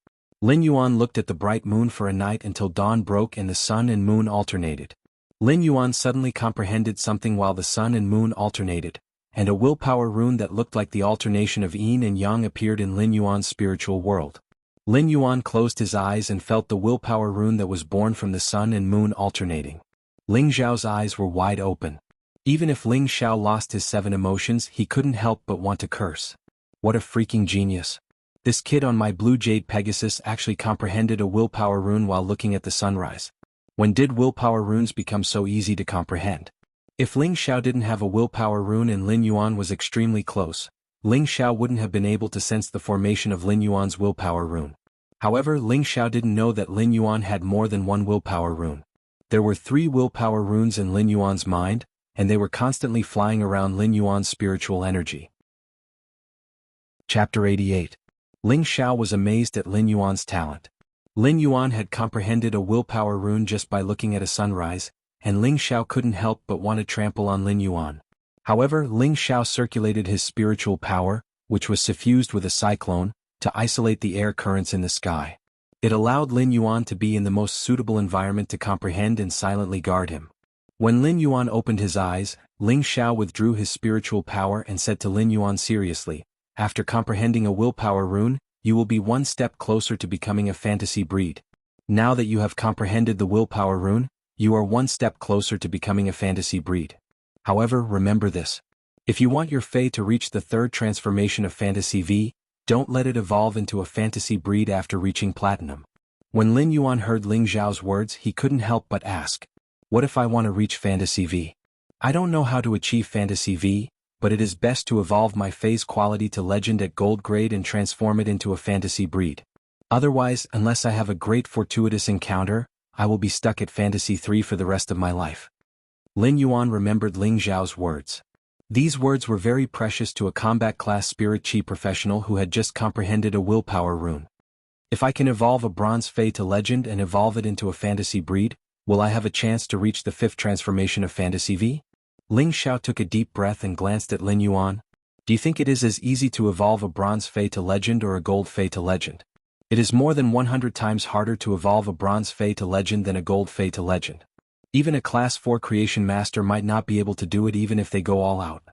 Lin Yuan looked at the bright moon for a night until dawn broke and the sun and moon alternated. Lin Yuan suddenly comprehended something while the sun and moon alternated, and a willpower rune that looked like the alternation of yin and yang appeared in Lin Yuan's spiritual world. Lin Yuan closed his eyes and felt the willpower rune that was born from the sun and moon alternating. Ling Xiao's eyes were wide open. Even if Ling Xiao lost his 7 emotions, he couldn't help but want to curse. What a freaking genius. This kid on my blue jade Pegasus actually comprehended a willpower rune while looking at the sunrise. When did willpower runes become so easy to comprehend? If Ling Xiao didn't have a willpower rune and Lin Yuan was extremely close, Ling Xiao wouldn't have been able to sense the formation of Lin Yuan's willpower rune. However, Ling Xiao didn't know that Lin Yuan had more than one willpower rune. There were 3 willpower runes in Lin Yuan's mind, and they were constantly flying around Lin Yuan's spiritual energy. Chapter 88. Ling Xiao was amazed at Lin Yuan's talent. Lin Yuan had comprehended a willpower rune just by looking at a sunrise, and Ling Xiao couldn't help but want to trample on Lin Yuan. However, Ling Xiao circulated his spiritual power, which was suffused with a cyclone, to isolate the air currents in the sky. It allowed Lin Yuan to be in the most suitable environment to comprehend and silently guard him. When Lin Yuan opened his eyes, Ling Xiao withdrew his spiritual power and said to Lin Yuan seriously, "After comprehending a willpower rune, you will be one step closer to becoming a fantasy breed. Now that you have comprehended the willpower rune, you are one step closer to becoming a fantasy breed. However, remember this. If you want your Fae to reach the 3rd transformation of Fantasy V, don't let it evolve into a fantasy breed after reaching platinum." When Lin Yuan heard Ling Xiao's words, he couldn't help but ask, "What if I want to reach Fantasy V? I don't know how to achieve Fantasy V, but it is best to evolve my phase quality to legend at gold grade and transform it into a fantasy breed. Otherwise, unless I have a great fortuitous encounter, I will be stuck at Fantasy 3 for the rest of my life." Lin Yuan remembered Ling Xiao's words. These words were very precious to a combat-class spirit chi professional who had just comprehended a willpower rune. If I can evolve a bronze Fae to legend and evolve it into a fantasy breed, will I have a chance to reach the 5th transformation of Fantasy V? Ling Xiao took a deep breath and glanced at Lin Yuan. "Do you think it is as easy to evolve a bronze Fae to legend or a gold Fae to legend?" "It is more than 100 times harder to evolve a bronze Fae to legend than a gold Fae to legend. Even a class 4 creation master might not be able to do it even if they go all out.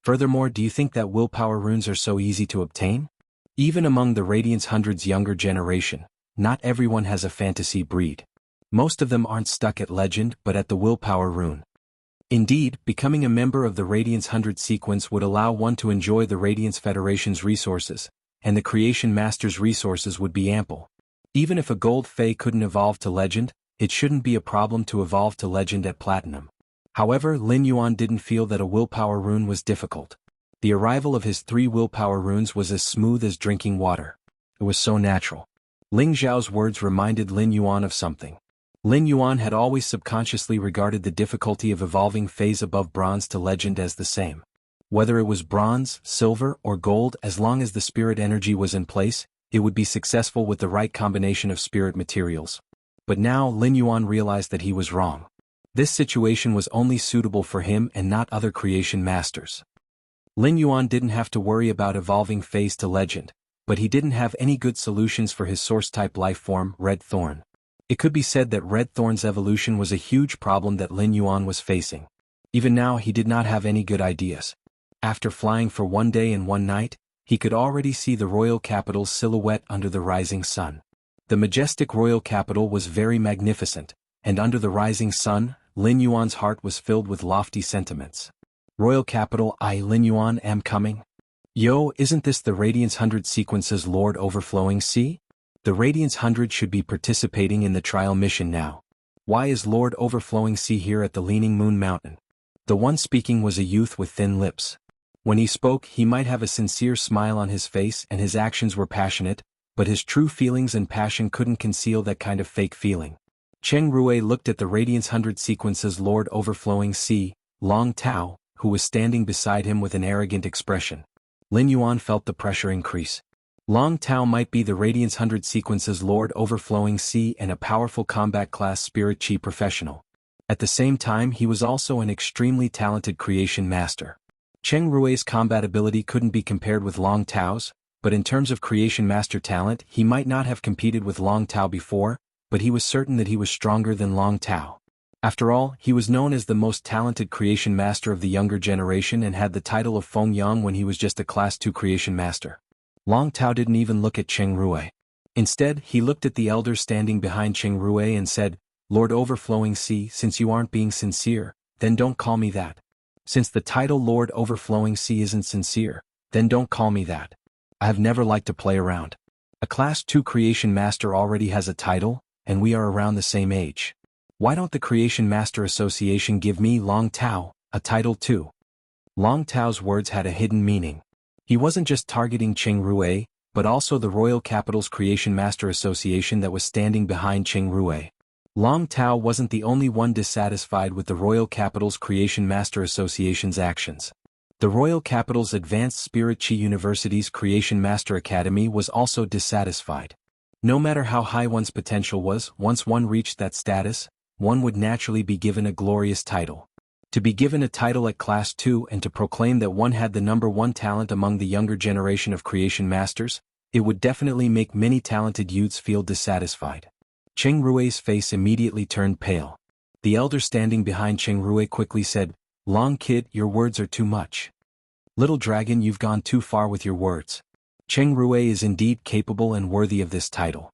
Furthermore, do you think that willpower runes are so easy to obtain? Even among the Radiance 100's younger generation, not everyone has a fantasy breed. Most of them aren't stuck at legend but at the willpower rune. Indeed, becoming a member of the Radiance 100 sequence would allow one to enjoy the Radiance Federation's resources, and the Creation Master's resources would be ample. Even if a gold Fae couldn't evolve to legend, it shouldn't be a problem to evolve to legend at platinum." However, Lin Yuan didn't feel that a willpower rune was difficult. The arrival of his 3 willpower runes was as smooth as drinking water. It was so natural. Ling Xiao's words reminded Lin Yuan of something. Lin Yuan had always subconsciously regarded the difficulty of evolving phase above bronze to legend as the same. Whether it was bronze, silver, or gold, as long as the spirit energy was in place, it would be successful with the right combination of spirit materials. But now Lin Yuan realized that he was wrong. This situation was only suitable for him and not other creation masters. Lin Yuan didn't have to worry about evolving phase to legend, but he didn't have any good solutions for his source-type life form, Red Thorn. It could be said that Red Thorn's evolution was a huge problem that Lin Yuan was facing. Even now he did not have any good ideas. After flying for 1 day and 1 night, he could already see the royal capital's silhouette under the rising sun. The majestic royal capital was very magnificent, and under the rising sun, Lin Yuan's heart was filled with lofty sentiments. "Royal capital, I, Lin Yuan, am coming. Yo, isn't this the Radiance 100 sequence's Lord Overflowing Sea? The Radiance 100 should be participating in the trial mission now. Why is Lord Overflowing Sea here at the Leaning Moon Mountain?" The one speaking was a youth with thin lips. When he spoke, he might have a sincere smile on his face and his actions were passionate, but his true feelings and passion couldn't conceal that kind of fake feeling. Cheng Rui looked at the Radiance 100 Sequence's Lord Overflowing Sea, Long Tao, who was standing beside him with an arrogant expression. Lin Yuan felt the pressure increase. Long Tao might be the Radiance 100 Sequence's Lord Overflowing Sea and a powerful combat class spirit chi professional. At the same time, he was also an extremely talented creation master. Cheng Rui's combat ability couldn't be compared with Long Tao's, but in terms of creation master talent, he might not have competed with Long Tao before, but he was certain that he was stronger than Long Tao. After all, he was known as the most talented creation master of the younger generation and had the title of Feng Yang when he was just a Class 2 creation master. Long Tao didn't even look at Cheng Rui. Instead, he looked at the elder standing behind Cheng Rui and said, "Lord Overflowing Sea, since you aren't being sincere, then don't call me that. Since the title Lord Overflowing Sea isn't sincere, then don't call me that. I have never liked to play around. A Class 2 creation master already has a title, and we are around the same age. Why don't the Creation Master Association give me, Long Tao, a title too?" Long Tao's words had a hidden meaning. He wasn't just targeting Cheng Rui, but also the Royal Capital's Creation Master Association that was standing behind Cheng Rui. Long Tao wasn't the only one dissatisfied with the Royal Capital's Creation Master Association's actions. The Royal Capital's Advanced Spirit Chi University's Creation Master Academy was also dissatisfied. No matter how high one's potential was, once one reached that status, one would naturally be given a glorious title. To be given a title at Class 2 and to proclaim that one had the #1 talent among the younger generation of creation masters, it would definitely make many talented youths feel dissatisfied. Cheng Rui's face immediately turned pale. The elder standing behind Cheng Rui quickly said, "Long kid, your words are too much. Little dragon, you've gone too far with your words. Cheng Rui is indeed capable and worthy of this title."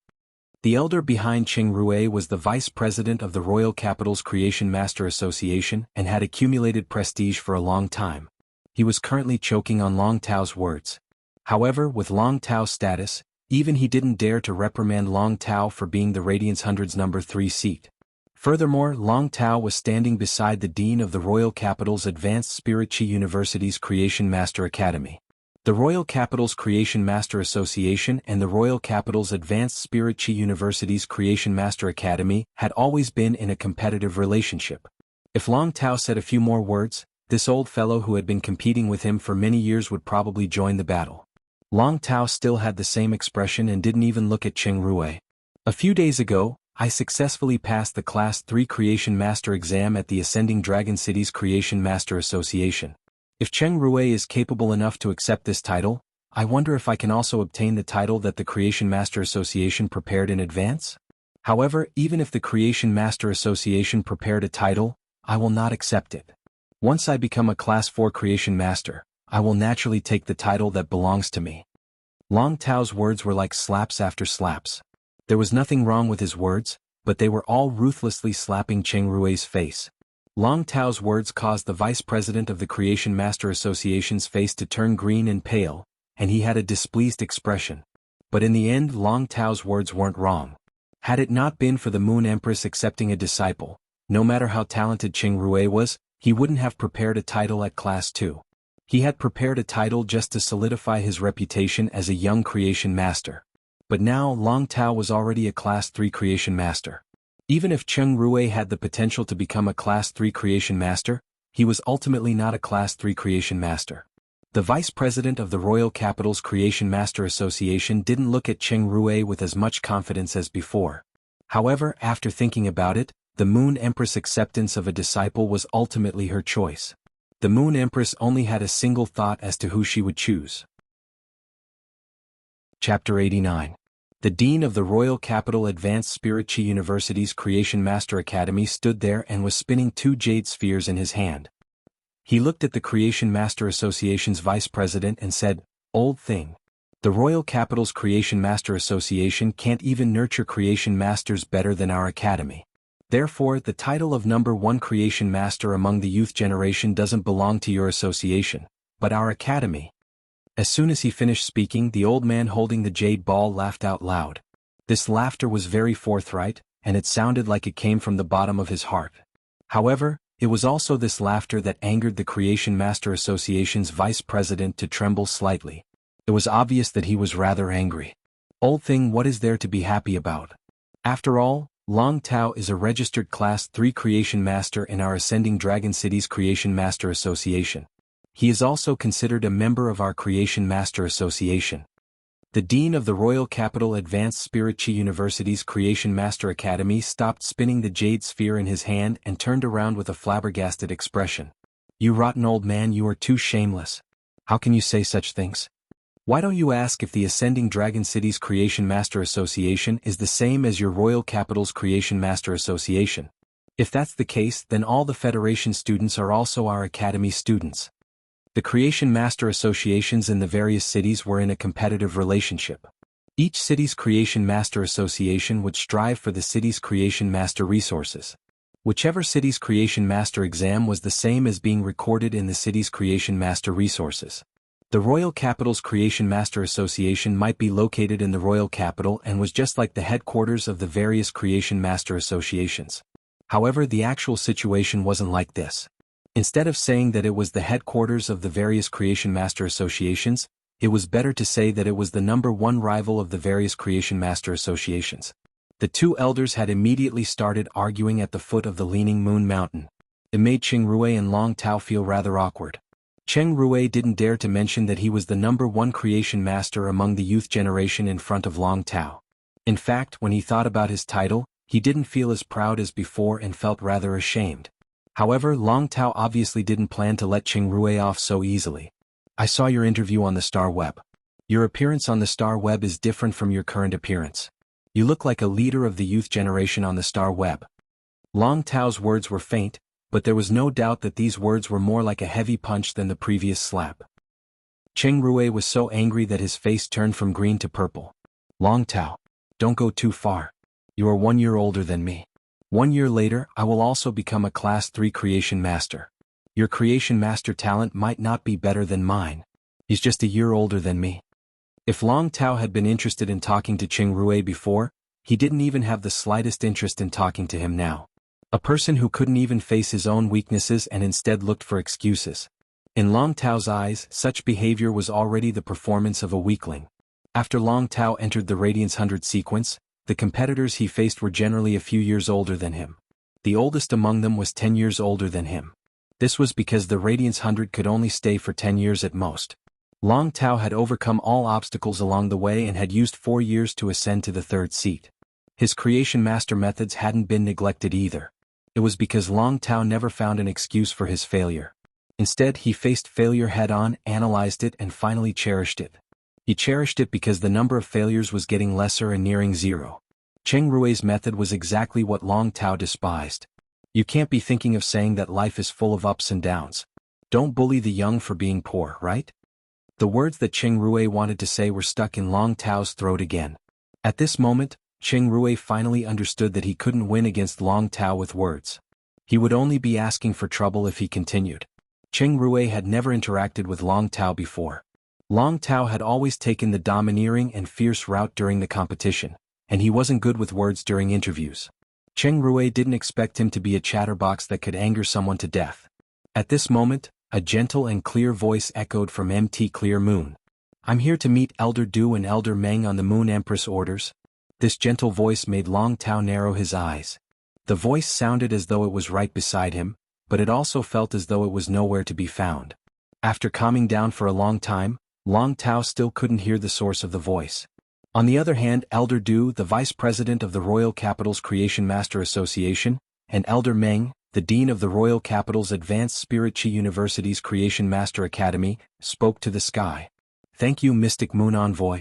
The elder behind Cheng Rui was the vice president of the Royal Capital's Creation Master Association and had accumulated prestige for a long time. He was currently choking on Long Tao's words. However, with Long Tao's status, even he didn't dare to reprimand Long Tao for being the Radiance 100's #3 seat. Furthermore, Long Tao was standing beside the dean of the Royal Capital's Advanced Spirit Chi University's Creation Master Academy. The Royal Capital's Creation Master Association and the Royal Capital's Advanced Spirit Chi University's Creation Master Academy had always been in a competitive relationship. If Long Tao said a few more words, this old fellow who had been competing with him for many years would probably join the battle. Long Tao still had the same expression and didn't even look at Cheng Rui. "A few days ago, I successfully passed the Class 3 Creation Master exam at the Ascending Dragon City's Creation Master Association. If Cheng Rui is capable enough to accept this title, I wonder if I can also obtain the title that the Creation Master Association prepared in advance? However, even if the Creation Master Association prepared a title, I will not accept it. Once I become a Class 4 Creation Master, I will naturally take the title that belongs to me." Long Tao's words were like slaps after slaps. There was nothing wrong with his words, but they were all ruthlessly slapping Cheng Rui's face. Long Tao's words caused the vice president of the Creation Master Association's face to turn green and pale, and he had a displeased expression. But in the end, Long Tao's words weren't wrong. Had it not been for the Moon Empress accepting a disciple, no matter how talented Cheng Rui was, he wouldn't have prepared a title at Class 2. He had prepared a title just to solidify his reputation as a young creation master. But now Long Tao was already a Class 3 creation master. Even if Cheng Rui had the potential to become a Class 3 creation master, he was ultimately not a Class 3 creation master. The vice president of the Royal Capital's Creation Master Association didn't look at Cheng Rui with as much confidence as before. However, after thinking about it, the Moon Empress' acceptance of a disciple was ultimately her choice. The Moon Empress only had a single thought as to who she would choose. Chapter 89. The dean of the Royal Capital Advanced Spirit Chi University's Creation Master Academy stood there and was spinning 2 jade spheres in his hand. He looked at the Creation Master Association's vice president and said, "Old thing. The Royal Capital's Creation Master Association can't even nurture creation masters better than our academy. Therefore, the title of #1 creation master among the youth generation doesn't belong to your association, but our academy." As soon as he finished speaking, the old man holding the jade ball laughed out loud. This laughter was very forthright, and it sounded like it came from the bottom of his heart. However, It was also this laughter that angered the Creation Master Association's vice president to tremble slightly. It was obvious that he was rather angry. Old thing, what is there to be happy about? After all, Long Tao is a registered Class 3 Creation Master in our Ascending Dragon City's Creation Master Association. He is also considered a member of our Creation Master Association. The Dean of the Royal Capital Advanced Spirit Chi University's Creation Master Academy stopped spinning the jade sphere in his hand and turned around with a flabbergasted expression. You rotten old man, you are too shameless. How can you say such things? Why don't you ask if the Ascending Dragon City's Creation Master Association is the same as your Royal Capital's Creation Master Association? If that's the case, then all the Federation students are also our Academy students. The Creation Master Associations in the various cities were in a competitive relationship. Each city's Creation Master Association would strive for the city's Creation Master resources. Whichever city's Creation Master exam was the same as being recorded in the city's Creation Master resources. The Royal Capital's Creation Master Association might be located in the Royal Capital and was just like the headquarters of the various Creation Master Associations. However, the actual situation wasn't like this. Instead of saying that it was the headquarters of the various Creation Master Associations, it was better to say that it was the #1 rival of the various Creation Master Associations. The two elders had immediately started arguing at the foot of the Leaning Moon Mountain. It made Cheng Rui and Long Tao feel rather awkward. Cheng Rui didn't dare to mention that he was the #1 Creation Master among the youth generation in front of Long Tao. In fact, when he thought about his title, he didn't feel as proud as before and felt rather ashamed. However, Long Tao obviously didn't plan to let Cheng Rui off so easily. I saw your interview on the Star Web. Your appearance on the Star Web is different from your current appearance. You look like a leader of the youth generation on the Star Web. Long Tao's words were faint, but there was no doubt that these words were more like a heavy punch than the previous slap. Cheng Rui was so angry that his face turned from green to purple. Long Tao, don't go too far. You are 1 year older than me. 1 year later, I will also become a Class 3 Creation Master. Your Creation Master talent might not be better than mine. He's just a year older than me. If Long Tao had been interested in talking to Cheng Rui before, he didn't even have the slightest interest in talking to him now. A person who couldn't even face his own weaknesses and instead looked for excuses. In Long Tao's eyes, such behavior was already the performance of a weakling. After Long Tao entered the Radiance 100 sequence, the competitors he faced were generally a few years older than him. The oldest among them was 10 years older than him. This was because the Radiance 100 could only stay for 10 years at most. Long Tao had overcome all obstacles along the way and had used 4 years to ascend to the 3rd seat. His Creation Master methods hadn't been neglected either. It was because Long Tao never found an excuse for his failure. Instead, he faced failure head-on, analyzed it, and finally cherished it. He cherished it because the number of failures was getting lesser and nearing zero. Cheng Rui's method was exactly what Long Tao despised. You can't be thinking of saying that life is full of ups and downs. Don't bully the young for being poor, right? The words that Cheng Rui wanted to say were stuck in Long Tao's throat again. At this moment, Cheng Rui finally understood that he couldn't win against Long Tao with words. He would only be asking for trouble if he continued. Cheng Rui had never interacted with Long Tao before. Long Tao had always taken the domineering and fierce route during the competition, and he wasn't good with words during interviews. Cheng Rui didn't expect him to be a chatterbox that could anger someone to death. At this moment, a gentle and clear voice echoed from MT Clear Moon. I'm here to meet Elder Du and Elder Meng on the Moon Empress orders. This gentle voice made Long Tao narrow his eyes. The voice sounded as though it was right beside him, but it also felt as though it was nowhere to be found. After calming down for a long time, Long Tao still couldn't hear the source of the voice. On the other hand, Elder Du, the Vice President of the Royal Capital's Creation Master Association, and Elder Meng, the Dean of the Royal Capital's Advanced Spirit Chi University's Creation Master Academy, spoke to the sky. Thank you, Mystic Moon Envoy.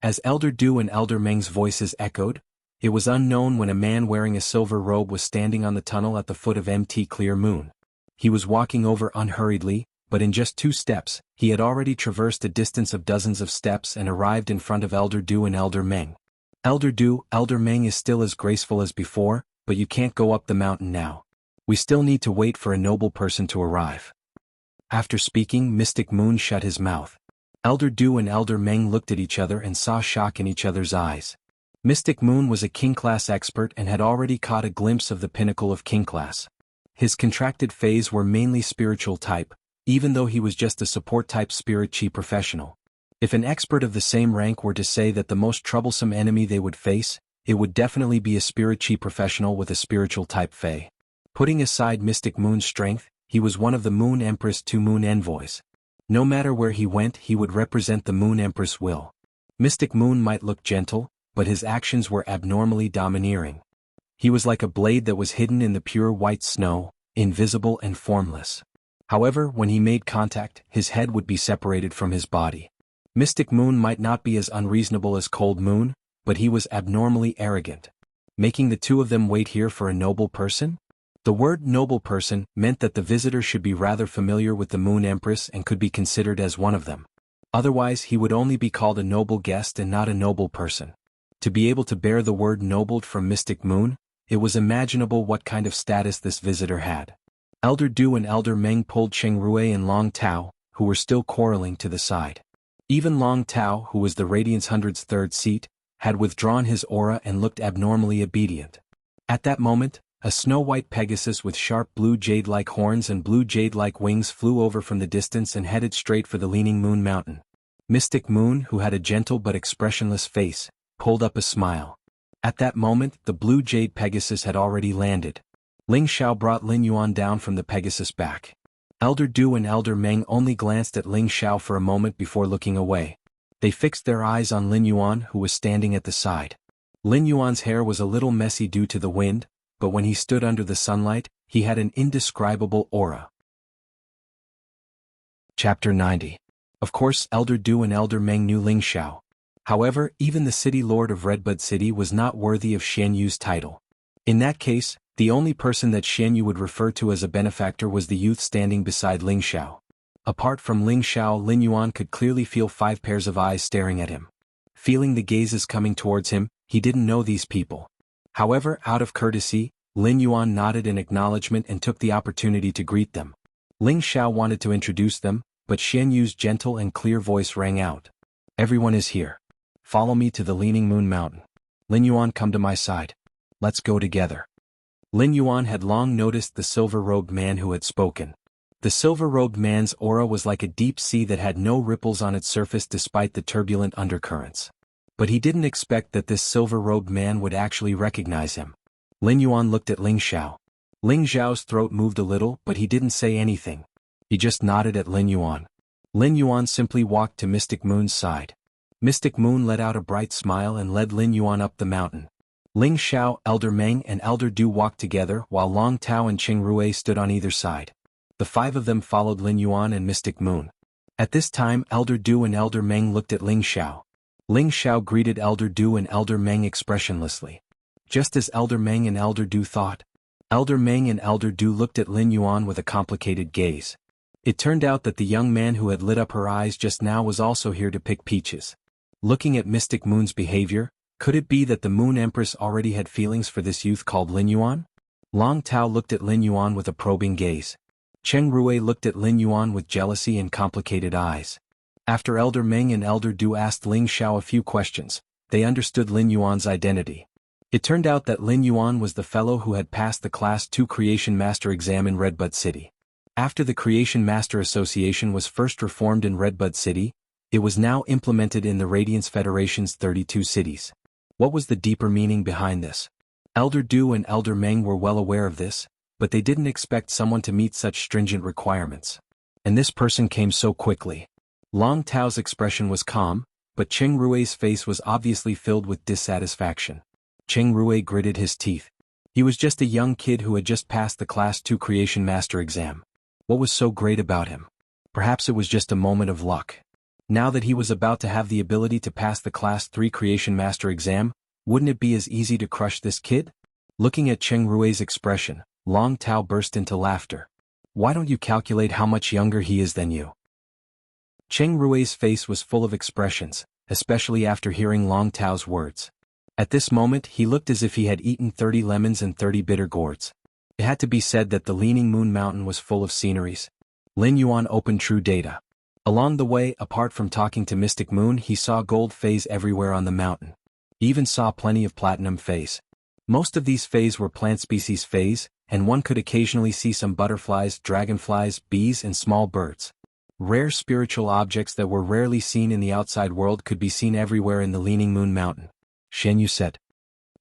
As Elder Du and Elder Meng's voices echoed, it was unknown when a man wearing a silver robe was standing on the tunnel at the foot of MT Clear Moon. He was walking over unhurriedly, but in just 2 steps, he had already traversed a distance of dozens of steps and arrived in front of Elder Du and Elder Meng. Elder Du, Elder Meng is still as graceful as before, but you can't go up the mountain now. We still need to wait for a noble person to arrive. After speaking, Mystic Moon shut his mouth. Elder Du and Elder Meng looked at each other and saw shock in each other's eyes. Mystic Moon was a King Class expert and had already caught a glimpse of the pinnacle of King Class. His contracted phase were mainly spiritual type, even though he was just a support type spirit chi professional. If an expert of the same rank were to say that the most troublesome enemy they would face, it would definitely be a spirit chi professional with a spiritual type Fey. Putting aside Mystic Moon's strength, he was one of the Moon Empress' 2 Moon Envoys. No matter where he went, he would represent the Moon Empress' will. Mystic Moon might look gentle, but his actions were abnormally domineering. He was like a blade that was hidden in the pure white snow, invisible and formless. However, when he made contact, his head would be separated from his body. Mystic Moon might not be as unreasonable as Cold Moon, but he was abnormally arrogant. Making the two of them wait here for a noble person? The word noble person meant that the visitor should be rather familiar with the Moon Empress and could be considered as one of them. Otherwise he would only be called a noble guest and not a noble person. To be able to bear the word nobled from Mystic Moon, it was imaginable what kind of status this visitor had. Elder Du and Elder Meng pulled Cheng Rui and Long Tao, who were still quarreling, to the side. Even Long Tao, who was the Radiance 100's third seat, had withdrawn his aura and looked abnormally obedient. At that moment, a snow-white Pegasus with sharp blue jade-like horns and blue jade-like wings flew over from the distance and headed straight for the Leaning Moon Mountain. Mystic Moon, who had a gentle but expressionless face, pulled up a smile. At that moment, the blue jade Pegasus had already landed. Ling Xiao brought Lin Yuan down from the Pegasus back. Elder Du and Elder Meng only glanced at Ling Xiao for a moment before looking away. They fixed their eyes on Lin Yuan, who was standing at the side. Lin Yuan's hair was a little messy due to the wind, but when he stood under the sunlight, he had an indescribable aura. Chapter 90. Of course, Elder Du and Elder Meng knew Ling Xiao. However, even the city lord of Redbud City was not worthy of Xian Yu's title. In that case, the only person that Xian Yu would refer to as a benefactor was the youth standing beside Ling Xiao. Apart from Ling Xiao, Lin Yuan could clearly feel 5 pairs of eyes staring at him. Feeling the gazes coming towards him, he didn't know these people. However, out of courtesy, Lin Yuan nodded in acknowledgement and took the opportunity to greet them. Ling Xiao wanted to introduce them, but Xian Yu's gentle and clear voice rang out. "Everyone is here. Follow me to the Leaning Moon Mountain. Lin Yuan, come to my side. Let's go together." Lin Yuan had long noticed the silver-robed man who had spoken. The silver-robed man's aura was like a deep sea that had no ripples on its surface despite the turbulent undercurrents. But he didn't expect that this silver-robed man would actually recognize him. Lin Yuan looked at Ling Xiao. Ling Xiao's throat moved a little, but he didn't say anything. He just nodded at Lin Yuan. Lin Yuan simply walked to Mystic Moon's side. Mystic Moon let out a bright smile and led Lin Yuan up the mountain. Ling Xiao, Elder Meng and Elder Du walked together while Long Tao and Cheng Rui stood on either side. The 5 of them followed Lin Yuan and Mystic Moon. At this time, Elder Du and Elder Meng looked at Ling Xiao. Ling Xiao greeted Elder Du and Elder Meng expressionlessly. Just as Elder Meng and Elder Du thought. Elder Meng and Elder Du looked at Lin Yuan with a complicated gaze. It turned out that the young man who had lit up her eyes just now was also here to pick peaches. Looking at Mystic Moon's behavior, could it be that the Moon Empress already had feelings for this youth called Lin Yuan? Long Tao looked at Lin Yuan with a probing gaze. Cheng Rui looked at Lin Yuan with jealousy and complicated eyes. After Elder Meng and Elder Du asked Ling Xiao a few questions, they understood Lin Yuan's identity. It turned out that Lin Yuan was the fellow who had passed the Class 2 Creation Master exam in Redbud City. After the Creation Master Association was first reformed in Redbud City, it was now implemented in the Radiance Federation's 32 cities. What was the deeper meaning behind this? Elder Du and Elder Meng were well aware of this, but they didn't expect someone to meet such stringent requirements. And this person came so quickly. Long Tao's expression was calm, but Cheng Rui's face was obviously filled with dissatisfaction. Cheng Rui gritted his teeth. He was just a young kid who had just passed the Class 2 Creation Master exam. What was so great about him? Perhaps it was just a moment of luck. Now that he was about to have the ability to pass the Class 3 Creation Master exam, wouldn't it be as easy to crush this kid? Looking at Cheng Rui's expression, Long Tao burst into laughter. Why don't you calculate how much younger he is than you? Cheng Rui's face was full of expressions, especially after hearing Long Tao's words. At this moment he looked as if he had eaten 30 lemons and 30 bitter gourds. It had to be said that the Leaning Moon Mountain was full of sceneries. Lin Yuan opened true data. Along the way, apart from talking to Mystic Moon, he saw gold phase everywhere on the mountain. He even saw plenty of platinum phase. Most of these phase were plant species phase, and one could occasionally see some butterflies, dragonflies, bees and small birds. Rare spiritual objects that were rarely seen in the outside world could be seen everywhere in the Leaning Moon Mountain. Xian Yu said.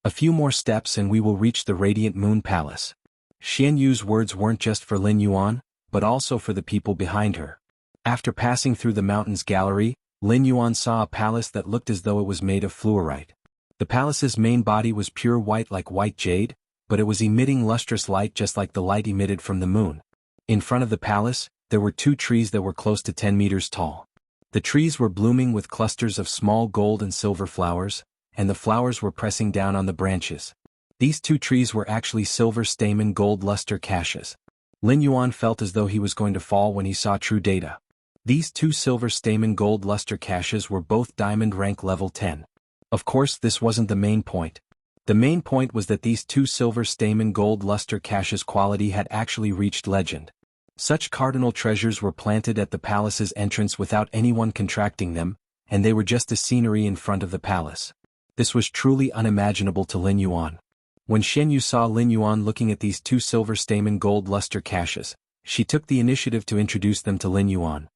A few more steps and we will reach the Radiant Moon Palace. Xian Yu's words weren't just for Lin Yuan, but also for the people behind her. After passing through the mountain's gallery, Lin Yuan saw a palace that looked as though it was made of fluorite. The palace's main body was pure white like white jade, but it was emitting lustrous light just like the light emitted from the moon. In front of the palace, there were 2 trees that were close to 10 meters tall. The trees were blooming with clusters of small gold and silver flowers, and the flowers were pressing down on the branches. These 2 trees were actually silver stamen gold luster caches. Lin Yuan felt as though he was going to fall when he saw true data. These 2 silver stamen gold luster caches were both diamond rank level 10. Of course, this wasn't the main point. The main point was that these 2 silver stamen gold luster caches' quality had actually reached legend. Such cardinal treasures were planted at the palace's entrance without anyone contracting them, and they were just a scenery in front of the palace. This was truly unimaginable to Lin Yuan. When Xian Yu saw Lin Yuan looking at these 2 silver stamen gold luster caches, she took the initiative to introduce them to Lin Yuan.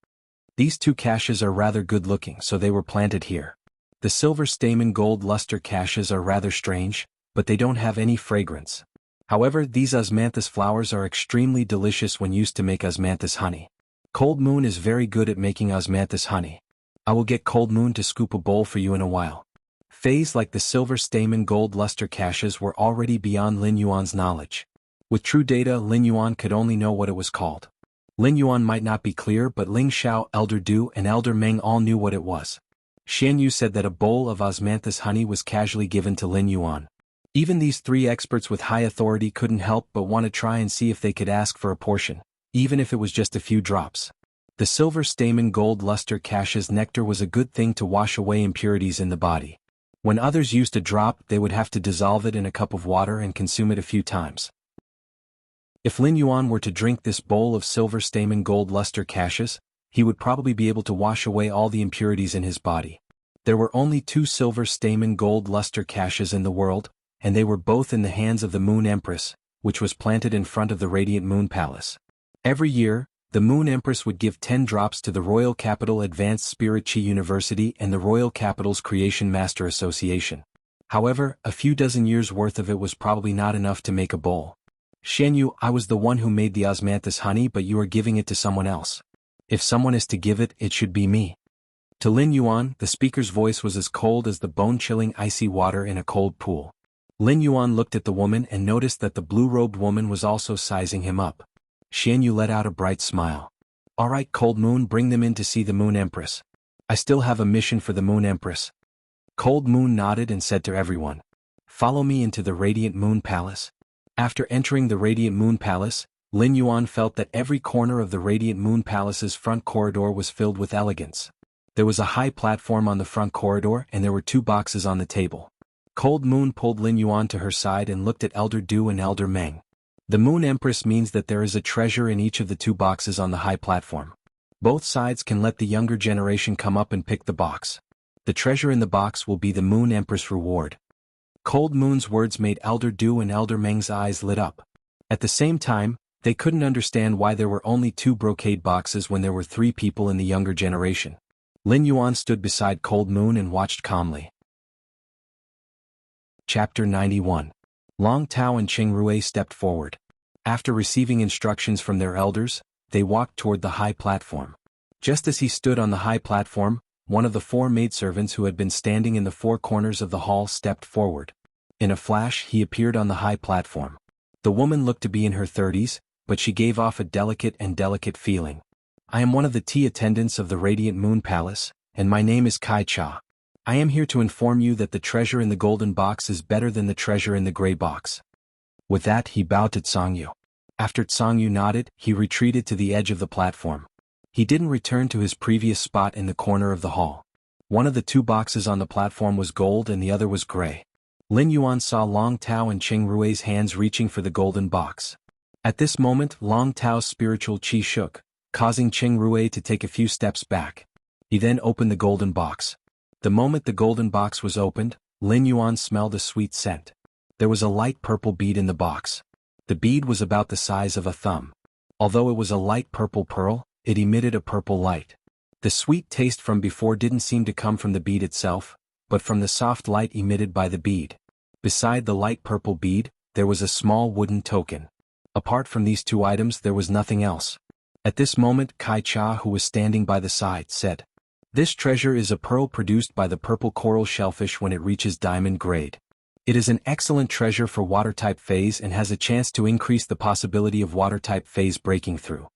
These 2 caches are rather good looking, so they were planted here. The silver stamen gold luster caches are rather strange, but they don't have any fragrance. However, these osmanthus flowers are extremely delicious when used to make osmanthus honey. Cold Moon is very good at making osmanthus honey. I will get Cold Moon to scoop a bowl for you in a while. Phase like the silver stamen gold luster caches were already beyond Lin Yuan's knowledge. With true data, Lin Yuan could only know what it was called. Lin Yuan might not be clear, but Ling Xiao, Elder Du and Elder Meng all knew what it was. Xian Yu said that a bowl of osmanthus honey was casually given to Lin Yuan. Even these 3 experts with high authority couldn't help but want to try and see if they could ask for a portion, even if it was just a few drops. The silver stamen gold luster cache's nectar was a good thing to wash away impurities in the body. When others used a drop, they would have to dissolve it in a cup of water and consume it a few times. If Lin Yuan were to drink this bowl of silver stamen gold luster caches, he would probably be able to wash away all the impurities in his body. There were only 2 silver stamen gold luster caches in the world, and they were both in the hands of the Moon Empress, which was planted in front of the Radiant Moon Palace. Every year, the Moon Empress would give 10 drops to the Royal Capital Advanced Spirit Chi University and the Royal Capital's Creation Master Association. However, a few dozen years' worth of it was probably not enough to make a bowl. Xian Yu, I was the one who made the osmanthus honey, but you are giving it to someone else. If someone is to give it, it should be me. To Lin Yuan, the speaker's voice was as cold as the bone-chilling icy water in a cold pool. Lin Yuan looked at the woman and noticed that the blue-robed woman was also sizing him up. Xian Yu let out a bright smile. All right, Cold Moon, bring them in to see the Moon Empress. I still have a mission for the Moon Empress. Cold Moon nodded and said to everyone, follow me into the Radiant Moon Palace. After entering the Radiant Moon Palace, Lin Yuan felt that every corner of the Radiant Moon Palace's front corridor was filled with elegance. There was a high platform on the front corridor and there were 2 boxes on the table. Cold Moon pulled Lin Yuan to her side and looked at Elder Du and Elder Meng. The Moon Empress means that there is a treasure in each of the 2 boxes on the high platform. Both sides can let the younger generation come up and pick the box. The treasure in the box will be the Moon Empress reward. Cold Moon's words made Elder Du and Elder Meng's eyes lit up. At the same time, they couldn't understand why there were only 2 brocade boxes when there were 3 people in the younger generation. Lin Yuan stood beside Cold Moon and watched calmly. Chapter 91. Long Tao and Cheng Rui stepped forward. After receiving instructions from their elders, they walked toward the high platform. Just as he stood on the high platform, one of the 4 maidservants who had been standing in the 4 corners of the hall stepped forward. In a flash, he appeared on the high platform. The woman looked to be in her 30s, but she gave off a delicate feeling. I am one of the tea attendants of the Radiant Moon Palace, and my name is Kai Cha. I am here to inform you that the treasure in the golden box is better than the treasure in the gray box. With that, he bowed to Tsangyu. After Tsangyu nodded, he retreated to the edge of the platform. He didn't return to his previous spot in the corner of the hall. One of the 2 boxes on the platform was gold and the other was gray. Lin Yuan saw Long Tao and Cheng Rui's hands reaching for the golden box. At this moment, Long Tao's spiritual chi shook, causing Cheng Rui to take a few steps back. He then opened the golden box. The moment the golden box was opened, Lin Yuan smelled a sweet scent. There was a light purple bead in the box. The bead was about the size of a thumb. Although it was a light purple pearl, it emitted a purple light. The sweet taste from before didn't seem to come from the bead itself, but from the soft light emitted by the bead. Beside the light purple bead, there was a small wooden token. Apart from these two items there was nothing else. At this moment Kai Cha, who was standing by the side, said, "This treasure is a pearl produced by the purple coral shellfish when it reaches diamond grade. It is an excellent treasure for water-type phase and has a chance to increase the possibility of water-type phase breaking through."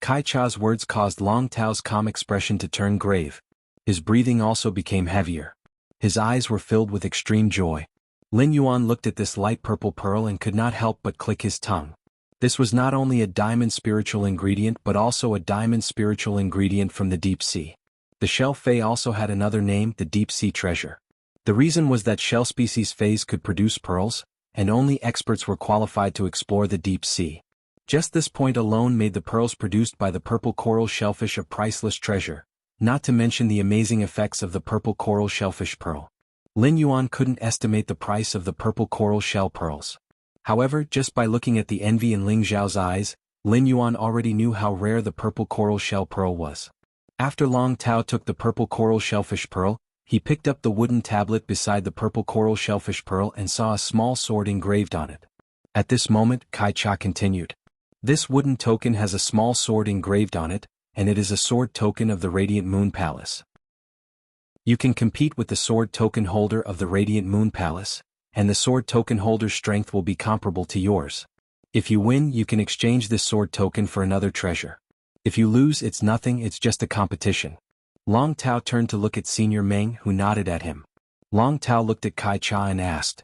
Kai Cha's words caused Long Tao's calm expression to turn grave. His breathing also became heavier. His eyes were filled with extreme joy. Lin Yuan looked at this light purple pearl and could not help but click his tongue. This was not only a diamond spiritual ingredient but also a diamond spiritual ingredient from the deep sea. The shell fei also had another name, the deep sea treasure. The reason was that shell species phase could produce pearls, and only experts were qualified to explore the deep sea. Just this point alone made the pearls produced by the purple coral shellfish a priceless treasure, not to mention the amazing effects of the purple coral shellfish pearl. Lin Yuan couldn't estimate the price of the purple coral shell pearls. However, just by looking at the envy in Ling Zhao's eyes, Lin Yuan already knew how rare the purple coral shell pearl was. After Long Tao took the purple coral shellfish pearl, he picked up the wooden tablet beside the purple coral shellfish pearl and saw a small sword engraved on it. At this moment, Kai Cha continued, "This wooden token has a small sword engraved on it, and it is a sword token of the Radiant Moon Palace. You can compete with the sword token holder of the Radiant Moon Palace, and the sword token holder's strength will be comparable to yours. If you win, you can exchange this sword token for another treasure. If you lose, it's nothing, it's just a competition." Long Tao turned to look at Senior Meng, who nodded at him. Long Tao looked at Kai Cha and asked,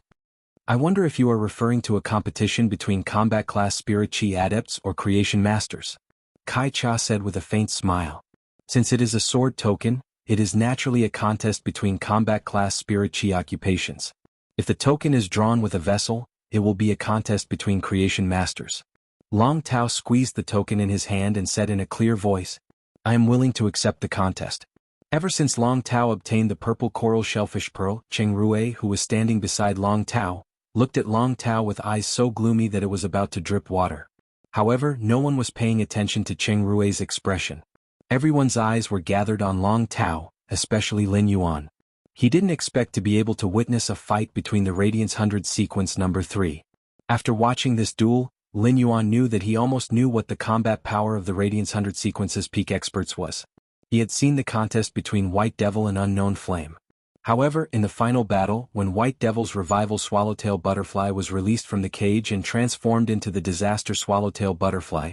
"I wonder if you are referring to a competition between combat class spirit chi adepts or creation masters?" Kai Cha said with a faint smile. "Since it is a sword token, it is naturally a contest between combat class spirit chi occupations. If the token is drawn with a vessel, it will be a contest between creation masters." Long Tao squeezed the token in his hand and said in a clear voice, "I am willing to accept the contest." Ever since Long Tao obtained the purple coral shellfish pearl, Cheng Rui, who was standing beside Long Tao, looked at Long Tao with eyes so gloomy that it was about to drip water. However, no one was paying attention to Cheng Rui's expression. Everyone's eyes were gathered on Long Tao, especially Lin Yuan. He didn't expect to be able to witness a fight between the Radiance 100 sequence number 3. After watching this duel, Lin Yuan knew that he almost knew what the combat power of the Radiance 100 sequence's peak experts was. He had seen the contest between White Devil and Unknown Flame. However, in the final battle, when White Devil's rival Swallowtail Butterfly was released from the cage and transformed into the disaster Swallowtail Butterfly,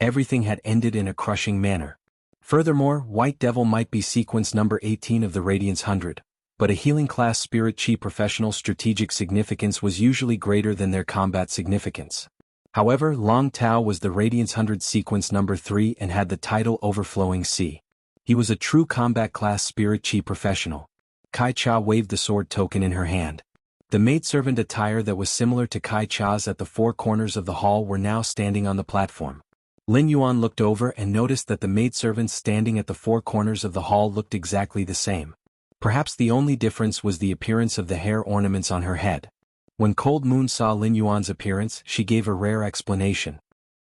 everything had ended in a crushing manner. Furthermore, White Devil might be sequence number 18 of the Radiance 100, but a healing class spirit chi professional's strategic significance was usually greater than their combat significance. However, Long Tao was the Radiance 100 sequence number 3 and had the title Overflowing Sea. He was a true combat class spirit chi professional. Kai Cha waved the sword token in her hand. The maidservant attire that was similar to Kai Cha's at the four corners of the hall were now standing on the platform. Lin Yuan looked over and noticed that the maidservants standing at the four corners of the hall looked exactly the same. Perhaps the only difference was the appearance of the hair ornaments on her head. When Cold Moon saw Lin Yuan's appearance, she gave a rare explanation.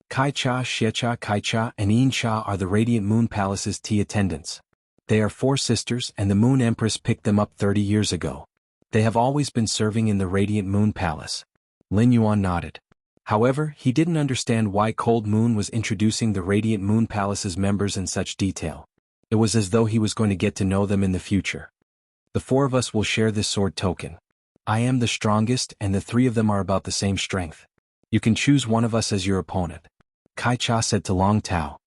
"Kai Cha, Xie Kai Cha, and Yin Cha are the Radiant Moon Palace's tea attendants. They are four sisters and the Moon Empress picked them up 30 years ago. They have always been serving in the Radiant Moon Palace." Lin Yuan nodded. However, he didn't understand why Cold Moon was introducing the Radiant Moon Palace's members in such detail. It was as though he was going to get to know them in the future. "The four of us will share this sword token. I am the strongest and the three of them are about the same strength. You can choose one of us as your opponent," Kai Cha said to Long Tao.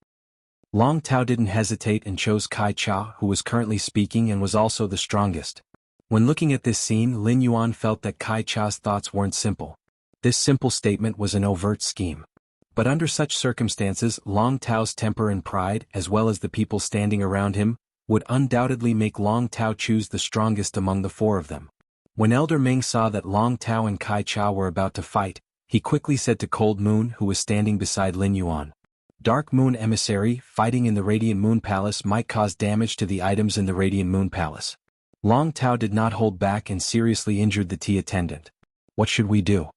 Long Tao didn't hesitate and chose Kai Cha, who was currently speaking and was also the strongest. When looking at this scene, Lin Yuan felt that Kai Cha's thoughts weren't simple. This simple statement was an overt scheme. But under such circumstances, Long Tao's temper and pride, as well as the people standing around him, would undoubtedly make Long Tao choose the strongest among the four of them. When Elder Meng saw that Long Tao and Kai Cha were about to fight, he quickly said to Cold Moon, who was standing beside Lin Yuan, "Dark Moon Emissary, fighting in the Radiant Moon Palace might cause damage to the items in the Radiant Moon Palace." Long Tao did not hold back and seriously injured the tea attendant. "What should we do?"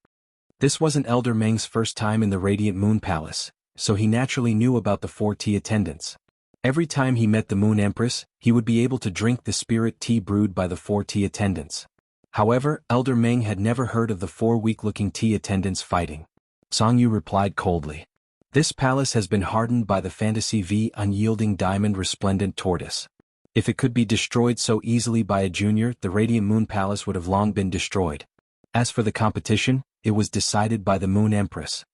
This wasn't Elder Meng's first time in the Radiant Moon Palace, so he naturally knew about the 4 tea attendants. Every time he met the Moon Empress, he would be able to drink the spirit tea brewed by the 4 tea attendants. However, Elder Meng had never heard of the 4 weak-looking tea attendants fighting. Song Yu replied coldly. This palace has been hardened by the Fantasy V unyielding diamond resplendent tortoise. If it could be destroyed so easily by a junior, the Radiant Moon Palace would have long been destroyed. As for the competition, it was decided by the Moon Empress.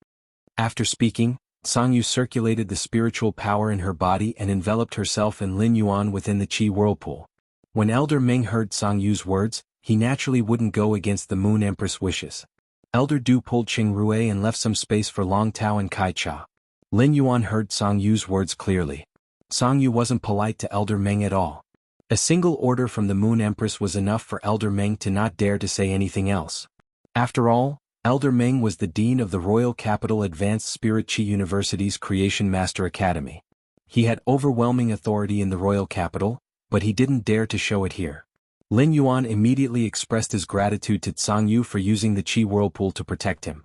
After speaking, Song Yu circulated the spiritual power in her body and enveloped herself and Lin Yuan within the Qi whirlpool. When Elder Meng heard Song Yu's words, he naturally wouldn't go against the Moon Empress' wishes. Elder Du pulled Qing Rue and left some space for Long Tao and Kai Cha. Lin Yuan heard Song Yu's words clearly. Song Yu wasn't polite to Elder Meng at all. A single order from the Moon Empress was enough for Elder Meng to not dare to say anything else. After all, Elder Meng was the Dean of the Royal Capital Advanced Spirit Qi University's Creation Master Academy. He had overwhelming authority in the Royal Capital, but he didn't dare to show it here. Lin Yuan immediately expressed his gratitude to Song Yu for using the Qi Whirlpool to protect him.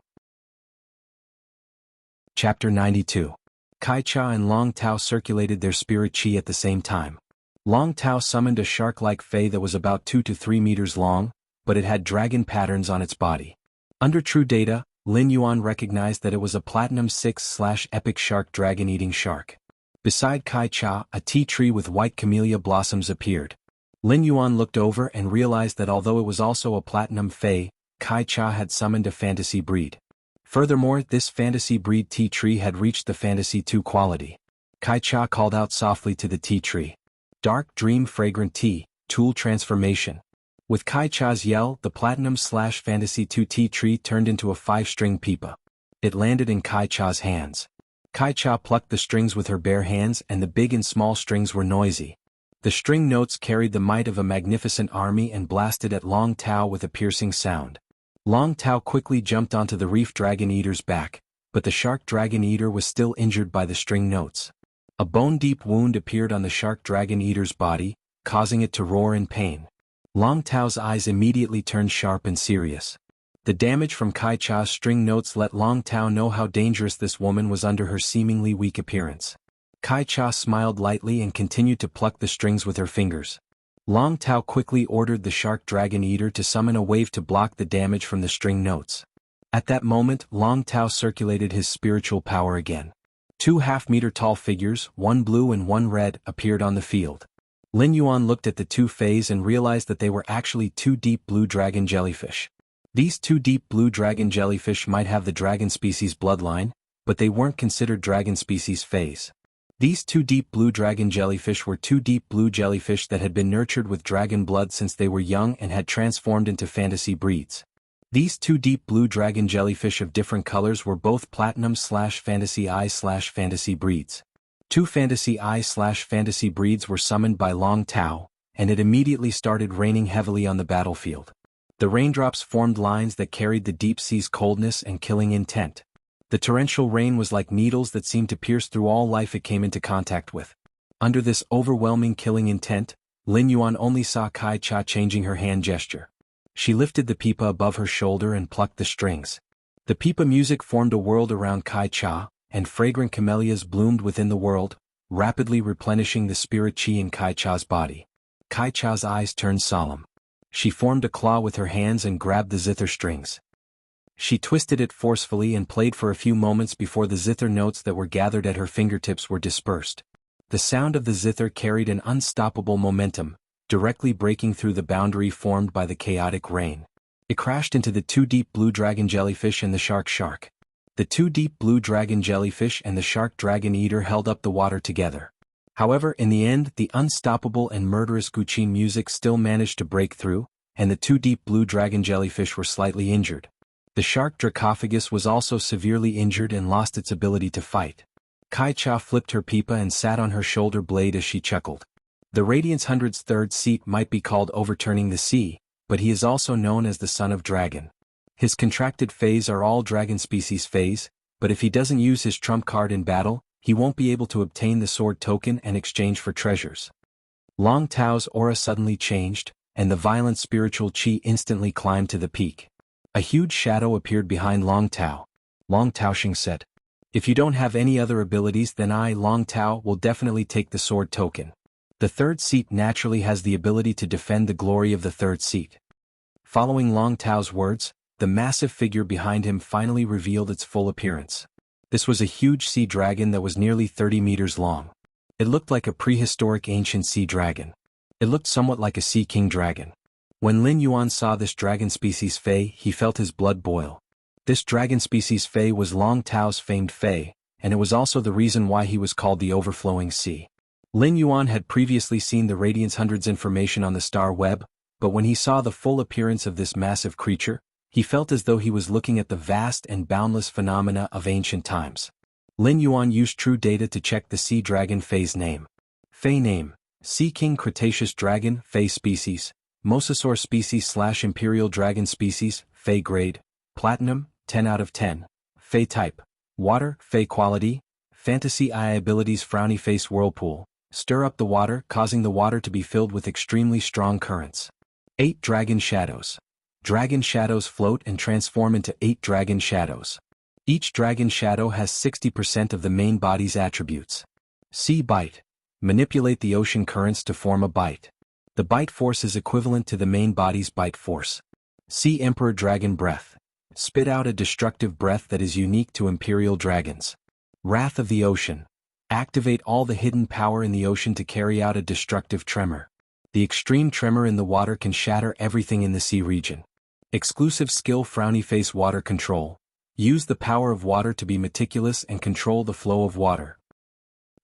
Chapter 92. Kai Cha and Long Tao circulated their spirit Qi at the same time. Long Tao summoned a shark-like fei that was about 2 to 3 meters long, but it had dragon patterns on its body. Under true data, Lin Yuan recognized that it was a Platinum 6/Epic Shark dragon-eating shark. Beside Kai Cha, a tea tree with white camellia blossoms appeared. Lin Yuan looked over and realized that although it was also a Platinum fei, Kai Cha had summoned a fantasy breed. Furthermore, this fantasy breed tea tree had reached the Fantasy 2 quality. Kai Cha called out softly to the tea tree. Dark Dream Fragrant Tea, Tool Transformation. With Kai Cha's yell, the Platinum/Fantasy 2 tea tree turned into a 5-string pipa. It landed in Kai Cha's hands. Kai Cha plucked the strings with her bare hands and the big and small strings were noisy. The string notes carried the might of a magnificent army and blasted at Long Tao with a piercing sound. Long Tao quickly jumped onto the reef dragon eater's back, but the shark dragon eater was still injured by the string notes. A bone-deep wound appeared on the shark dragon eater's body, causing it to roar in pain. Long Tao's eyes immediately turned sharp and serious. The damage from Kai Cha's string notes let Long Tao know how dangerous this woman was under her seemingly weak appearance. Kai Cha smiled lightly and continued to pluck the strings with her fingers. Long Tao quickly ordered the shark dragon eater to summon a wave to block the damage from the string notes. At that moment, Long Tao circulated his spiritual power again. 2 half-meter-tall figures, one blue and one red, appeared on the field. Lin Yuan looked at the 2 feis and realized that they were actually 2 deep blue dragon jellyfish. These 2 deep blue dragon jellyfish might have the dragon species bloodline, but they weren't considered dragon species feis. These 2 deep blue dragon jellyfish were 2 deep blue jellyfish that had been nurtured with dragon blood since they were young and had transformed into fantasy breeds. These 2 deep blue dragon jellyfish of different colors were both Platinum/Fantasy I/Fantasy breeds. 2 Fantasy I/Fantasy breeds were summoned by Long Tao, and it immediately started raining heavily on the battlefield. The raindrops formed lines that carried the deep sea's coldness and killing intent. The torrential rain was like needles that seemed to pierce through all life it came into contact with. Under this overwhelming killing intent, Lin Yuan only saw Kai Cha changing her hand gesture. She lifted the pipa above her shoulder and plucked the strings. The pipa music formed a world around Kai Cha, and fragrant camellias bloomed within the world, rapidly replenishing the spirit qi in Kai Cha's body. Kai Cha's eyes turned solemn. She formed a claw with her hands and grabbed the zither strings. She twisted it forcefully and played for a few moments before the zither notes that were gathered at her fingertips were dispersed. The sound of the zither carried an unstoppable momentum, directly breaking through the boundary formed by the chaotic rain. It crashed into the 2 deep blue dragon jellyfish and the shark. The 2 deep blue dragon jellyfish and the shark dragon eater held up the water together. However, in the end, the unstoppable and murderous Guqin music still managed to break through, and the 2 deep blue dragon jellyfish were slightly injured. The shark Dracophagus was also severely injured and lost its ability to fight. Kai Cha flipped her pipa and sat on her shoulder blade as she chuckled. The Radiance 100's third seat might be called Overturning the Sea, but he is also known as the Son of Dragon. His contracted phase are all dragon species phase, but if he doesn't use his trump card in battle, he won't be able to obtain the sword token and exchange for treasures. Long Tao's aura suddenly changed, and the violent spiritual qi instantly climbed to the peak. A huge shadow appeared behind Long Tao. Long Taoxing said, "If you don't have any other abilities, then I, Long Tao, will definitely take the sword token. The third seat naturally has the ability to defend the glory of the third seat." Following Long Tao's words, the massive figure behind him finally revealed its full appearance. This was a huge sea dragon that was nearly 30 meters long. It looked like a prehistoric ancient sea dragon. It looked somewhat like a sea king dragon. When Lin Yuan saw this dragon species Fei, he felt his blood boil. This dragon species Fei was Long Tao's famed Fei, and it was also the reason why he was called the Overflowing Sea. Lin Yuan had previously seen the Radiance Hundred's information on the star web, but when he saw the full appearance of this massive creature, he felt as though he was looking at the vast and boundless phenomena of ancient times. Lin Yuan used true data to check the sea dragon Fei's name. Fei name: Sea King Cretaceous Dragon, Fei species, Mosasaur species / Imperial Dragon species, Fei grade, Platinum, 10 out of 10, Fei type, Water, Fei quality, Fantasy AI abilities Frowny Face Whirlpool, stir up the water causing the water to be filled with extremely strong currents. 8 Dragon Shadows. Dragon shadows float and transform into 8 dragon shadows. Each dragon shadow has 60% of the main body's attributes. Sea Bite. Manipulate the ocean currents to form a bite. The bite force is equivalent to the main body's bite force. Sea Emperor Dragon Breath. Spit out a destructive breath that is unique to Imperial dragons. Wrath of the Ocean. Activate all the hidden power in the ocean to carry out a destructive tremor. The extreme tremor in the water can shatter everything in the sea region. Exclusive skill Frowny Face Water Control. Use the power of water to be meticulous and control the flow of water.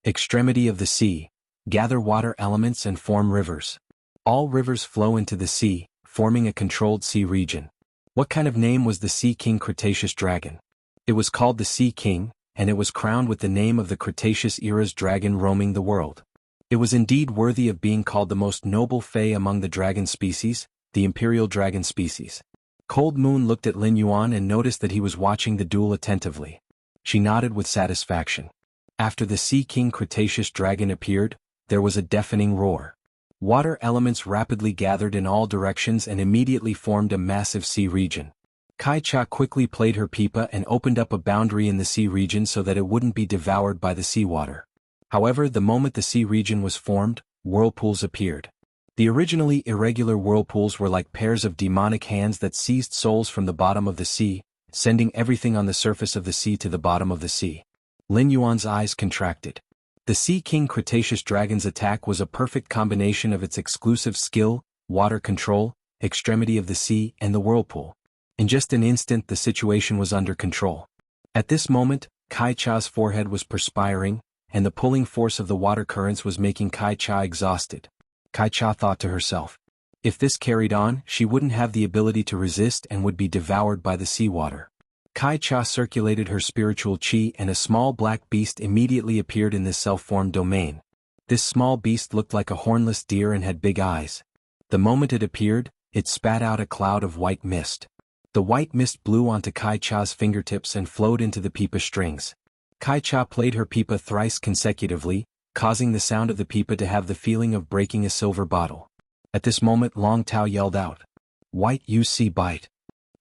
Extremity of the Sea. Gather water elements and form rivers. All rivers flow into the sea, forming a controlled sea region. What kind of name was the Sea King Cretaceous Dragon? It was called the Sea King, and it was crowned with the name of the Cretaceous era's dragon roaming the world. It was indeed worthy of being called the most noble Fei among the dragon species, the Imperial Dragon species. Cold Moon looked at Lin Yuan and noticed that he was watching the duel attentively. She nodded with satisfaction. After the Sea King Cretaceous Dragon appeared, there was a deafening roar. Water elements rapidly gathered in all directions and immediately formed a massive sea region. Kai Cha quickly played her pipa and opened up a boundary in the sea region so that it wouldn't be devoured by the seawater. However, the moment the sea region was formed, whirlpools appeared. The originally irregular whirlpools were like pairs of demonic hands that seized souls from the bottom of the sea, sending everything on the surface of the sea to the bottom of the sea. Lin Yuan's eyes contracted. The Sea King Cretaceous Dragon's attack was a perfect combination of its exclusive skill, water control, extremity of the sea, and the whirlpool. In just an instant the situation was under control. At this moment, Kai Cha's forehead was perspiring, and the pulling force of the water currents was making Kai Cha exhausted. Kai Cha thought to herself, if this carried on, she wouldn't have the ability to resist and would be devoured by the seawater. Kai Cha circulated her spiritual chi and a small black beast immediately appeared in this self-formed domain. This small beast looked like a hornless deer and had big eyes. The moment it appeared, it spat out a cloud of white mist. The white mist blew onto Kai Cha's fingertips and flowed into the pipa strings. Kai Cha played her pipa thrice consecutively, causing the sound of the pipa to have the feeling of breaking a silver bottle. At this moment Long Tao yelled out, "White use sea bite."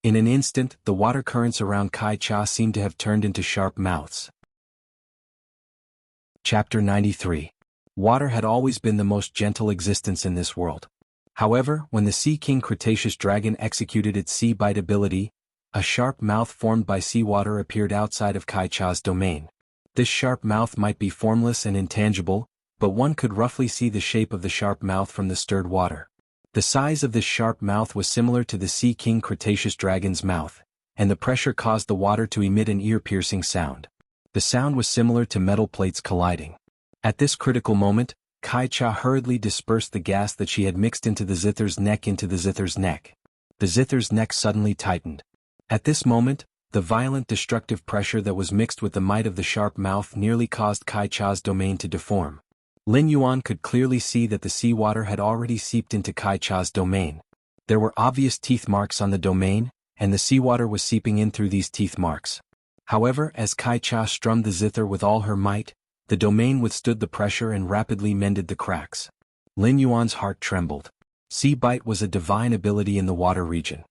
In an instant, the water currents around Kai Cha seemed to have turned into sharp mouths. Chapter 93. Water had always been the most gentle existence in this world. However, when the Sea King Cretaceous Dragon executed its sea bite ability, a sharp mouth formed by seawater appeared outside of Kai Cha's domain. This sharp mouth might be formless and intangible, but one could roughly see the shape of the sharp mouth from the stirred water. The size of this sharp mouth was similar to the Sea King Cretaceous Dragon's mouth, and the pressure caused the water to emit an ear-piercing sound. The sound was similar to metal plates colliding. At this critical moment, Kai Cha hurriedly dispersed the gas that she had mixed into the zither's neck into the zither's neck. The zither's neck suddenly tightened. At this moment, the violent destructive pressure that was mixed with the might of the sharp mouth nearly caused Kai Cha's domain to deform. Lin Yuan could clearly see that the seawater had already seeped into Kai Cha's domain. There were obvious teeth marks on the domain, and the seawater was seeping in through these teeth marks. However, as Kai Cha strummed the zither with all her might, the domain withstood the pressure and rapidly mended the cracks. Lin Yuan's heart trembled. Sea bite was a divine ability in the water region.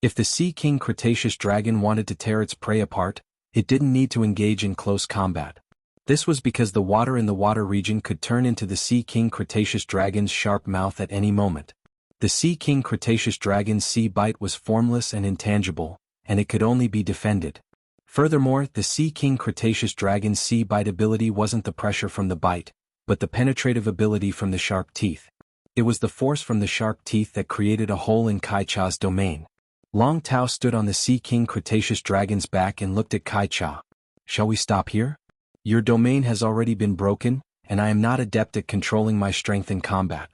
If the Sea King Cretaceous dragon wanted to tear its prey apart, it didn't need to engage in close combat. This was because the water in the water region could turn into the Sea King Cretaceous dragon's sharp mouth at any moment. The Sea King Cretaceous dragon's sea bite was formless and intangible, and it could only be defended. Furthermore, the Sea King Cretaceous dragon's sea bite ability wasn't the pressure from the bite, but the penetrative ability from the sharp teeth. It was the force from the sharp teeth that created a hole in Kaicha's domain. Long Tao stood on the Sea King Cretaceous dragon's back and looked at Kaicha. "Shall we stop here? Your domain has already been broken, and I am not adept at controlling my strength in combat."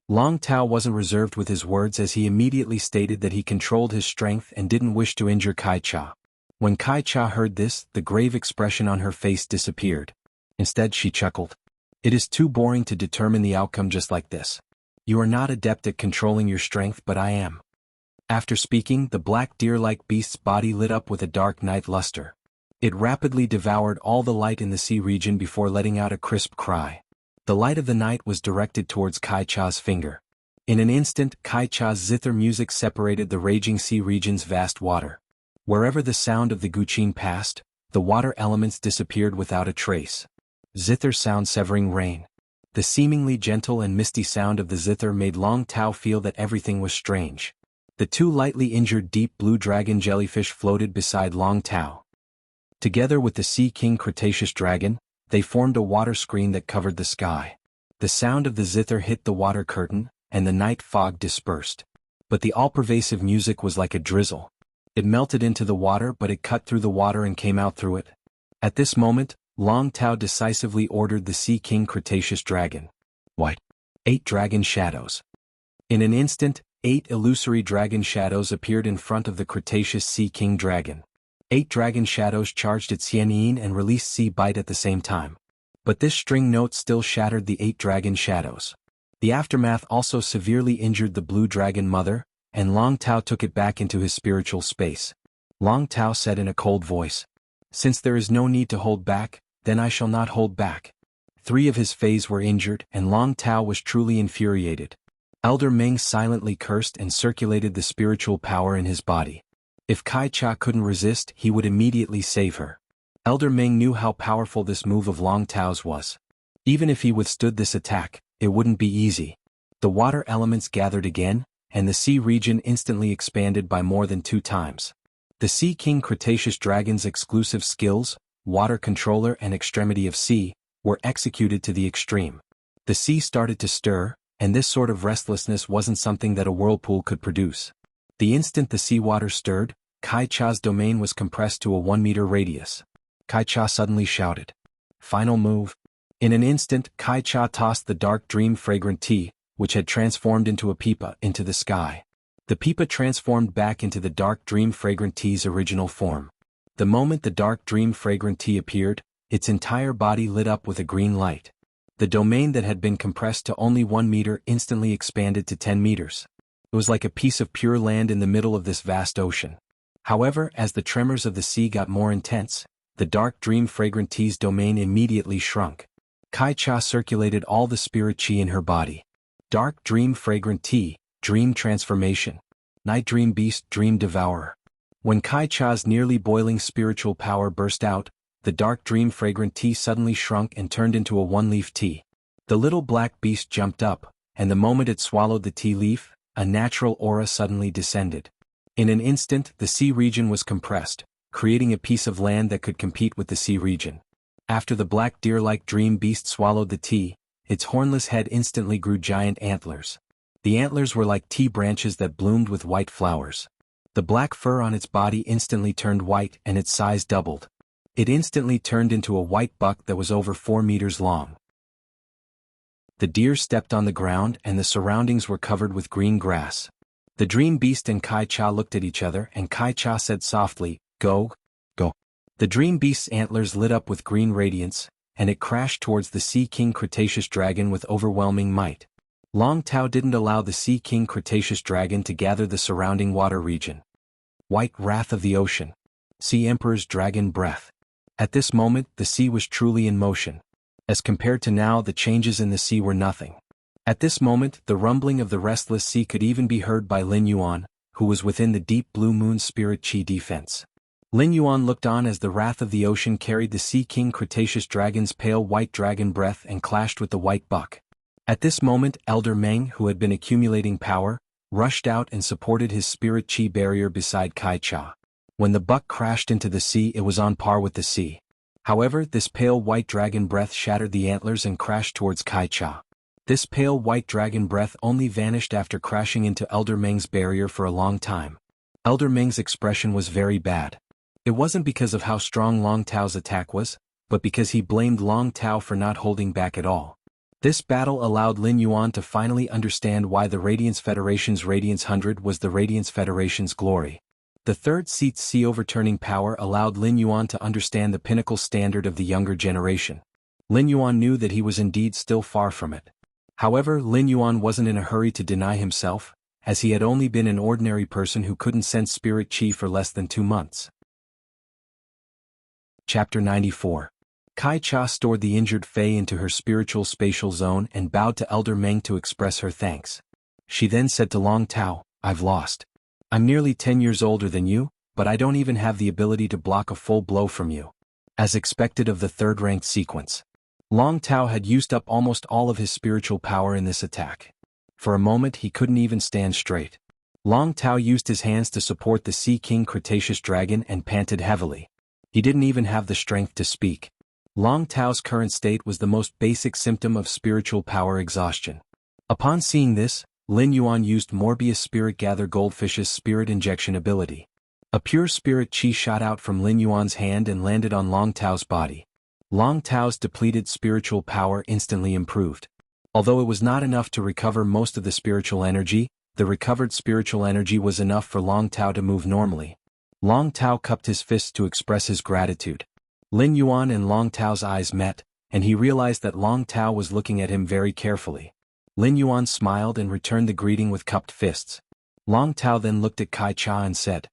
Long Tao wasn't reserved with his words as he immediately stated that he controlled his strength and didn't wish to injure Kaicha. When Kaicha heard this, the grave expression on her face disappeared. Instead, she chuckled. "It is too boring to determine the outcome just like this. You are not adept at controlling your strength, but I am." After speaking, the black deer-like beast's body lit up with a dark night luster. It rapidly devoured all the light in the sea region before letting out a crisp cry. The light of the night was directed towards Kaicha's finger. In an instant, Kaicha's zither music separated the raging sea region's vast water. Wherever the sound of the guqin passed, the water elements disappeared without a trace. Zither sound severing rain. The seemingly gentle and misty sound of the zither made Long Tao feel that everything was strange. The two lightly injured deep blue dragon jellyfish floated beside Long Tao. Together with the Sea King Cretaceous dragon, they formed a water screen that covered the sky. The sound of the zither hit the water curtain, and the night fog dispersed. But the all-pervasive music was like a drizzle. It melted into the water, but it cut through the water and came out through it. At this moment, Long Tao decisively ordered the Sea King Cretaceous dragon. "What?" 8 dragon shadows. In an instant, 8 illusory dragon shadows appeared in front of the Cretaceous Sea King dragon. 8 dragon shadows charged its Xianyin and released Sea Bite at the same time. But this string note still shattered the 8 dragon shadows. The aftermath also severely injured the blue dragon mother, and Long Tao took it back into his spiritual space. Long Tao said in a cold voice, "Since there is no need to hold back, then I shall not hold back." 3 of his fays were injured, and Long Tao was truly infuriated. Elder Meng silently cursed and circulated the spiritual power in his body. If Kaicha couldn't resist, he would immediately save her. Elder Meng knew how powerful this move of Long Tao's was. Even if he withstood this attack, it wouldn't be easy. The water elements gathered again, and the sea region instantly expanded by more than 2 times. The Sea King Cretaceous dragon's exclusive skills, water controller and extremity of sea, were executed to the extreme. The sea started to stir, and this sort of restlessness wasn't something that a whirlpool could produce. The instant the seawater stirred, Kaicha's domain was compressed to a 1-meter radius. Kaicha suddenly shouted, "Final move." In an instant, Kaicha tossed the dark dream fragrant tea, which had transformed into a pipa, into the sky. The pipa transformed back into the dark dream fragrant tea's original form. The moment the dark dream fragrant tea appeared, its entire body lit up with a green light. The domain that had been compressed to only 1 meter instantly expanded to 10 meters. It was like a piece of pure land in the middle of this vast ocean. However, as the tremors of the sea got more intense, the dark dream fragrant tea's domain immediately shrunk. Kaicha circulated all the spirit chi in her body. Dark dream fragrant tea, dream transformation. Night dream beast, dream devourer. When Kaicha's nearly boiling spiritual power burst out, the dark dream fragrant tea suddenly shrunk and turned into a 1-leaf tea. The little black beast jumped up, and the moment it swallowed the tea leaf, a natural aura suddenly descended. In an instant, the sea region was compressed, creating a piece of land that could compete with the sea region. After the black deer-like dream beast swallowed the tea, its hornless head instantly grew giant antlers. The antlers were like tea branches that bloomed with white flowers. The black fur on its body instantly turned white and its size doubled. It instantly turned into a white buck that was over 4 meters long. The deer stepped on the ground and the surroundings were covered with green grass. The dream beast and Kaicha looked at each other and Kaicha said softly, "Go, go." The dream beast's antlers lit up with green radiance, and it crashed towards the Sea King Cretaceous dragon with overwhelming might. Long Tao didn't allow the Sea King Cretaceous dragon to gather the surrounding water region. White wrath of the ocean. Sea Emperor's dragon breath. At this moment, the sea was truly in motion. As compared to now, the changes in the sea were nothing. At this moment, the rumbling of the restless sea could even be heard by Lin Yuan, who was within the deep blue moon's spirit chi defense. Lin Yuan looked on as the wrath of the ocean carried the Sea King Cretaceous Dragon's pale white dragon breath and clashed with the white buck. At this moment, Elder Meng, who had been accumulating power, rushed out and supported his spirit chi barrier beside Kai Cha. When the buck crashed into the sea, it was on par with the sea. However, this pale white dragon breath shattered the antlers and crashed towards Kai Cha. This pale white dragon breath only vanished after crashing into Elder Meng's barrier for a long time. Elder Meng's expression was very bad. It wasn't because of how strong Long Tao's attack was, but because he blamed Long Tao for not holding back at all. This battle allowed Lin Yuan to finally understand why the Radiance Federation's Radiance 100 was the Radiance Federation's glory. The third seat's sea overturning power allowed Lin Yuan to understand the pinnacle standard of the younger generation. Lin Yuan knew that he was indeed still far from it. However, Lin Yuan wasn't in a hurry to deny himself, as he had only been an ordinary person who couldn't sense spirit chi for less than 2 months. Chapter 94. Kai Cha stored the injured Fae into her spiritual spatial zone and bowed to Elder Meng to express her thanks. She then said to Long Tao, "I've lost. I'm nearly 10 years older than you, but I don't even have the ability to block a full blow from you." As expected of the third-ranked sequence, Long Tao had used up almost all of his spiritual power in this attack. For a moment he couldn't even stand straight. Long Tao used his hands to support the Sea King Cretaceous Dragon and panted heavily. He didn't even have the strength to speak. Long Tao's current state was the most basic symptom of spiritual power exhaustion. Upon seeing this, Lin Yuan used Morbius Spirit Gather Goldfish's spirit injection ability. A pure spirit chi shot out from Lin Yuan's hand and landed on Long Tao's body. Long Tao's depleted spiritual power instantly improved. Although it was not enough to recover most of the spiritual energy, the recovered spiritual energy was enough for Long Tao to move normally. Long Tao cupped his fists to express his gratitude. Lin Yuan and Long Tao's eyes met, and he realized that Long Tao was looking at him very carefully. Lin Yuan smiled and returned the greeting with cupped fists. Long Tao then looked at Kai Cha and said,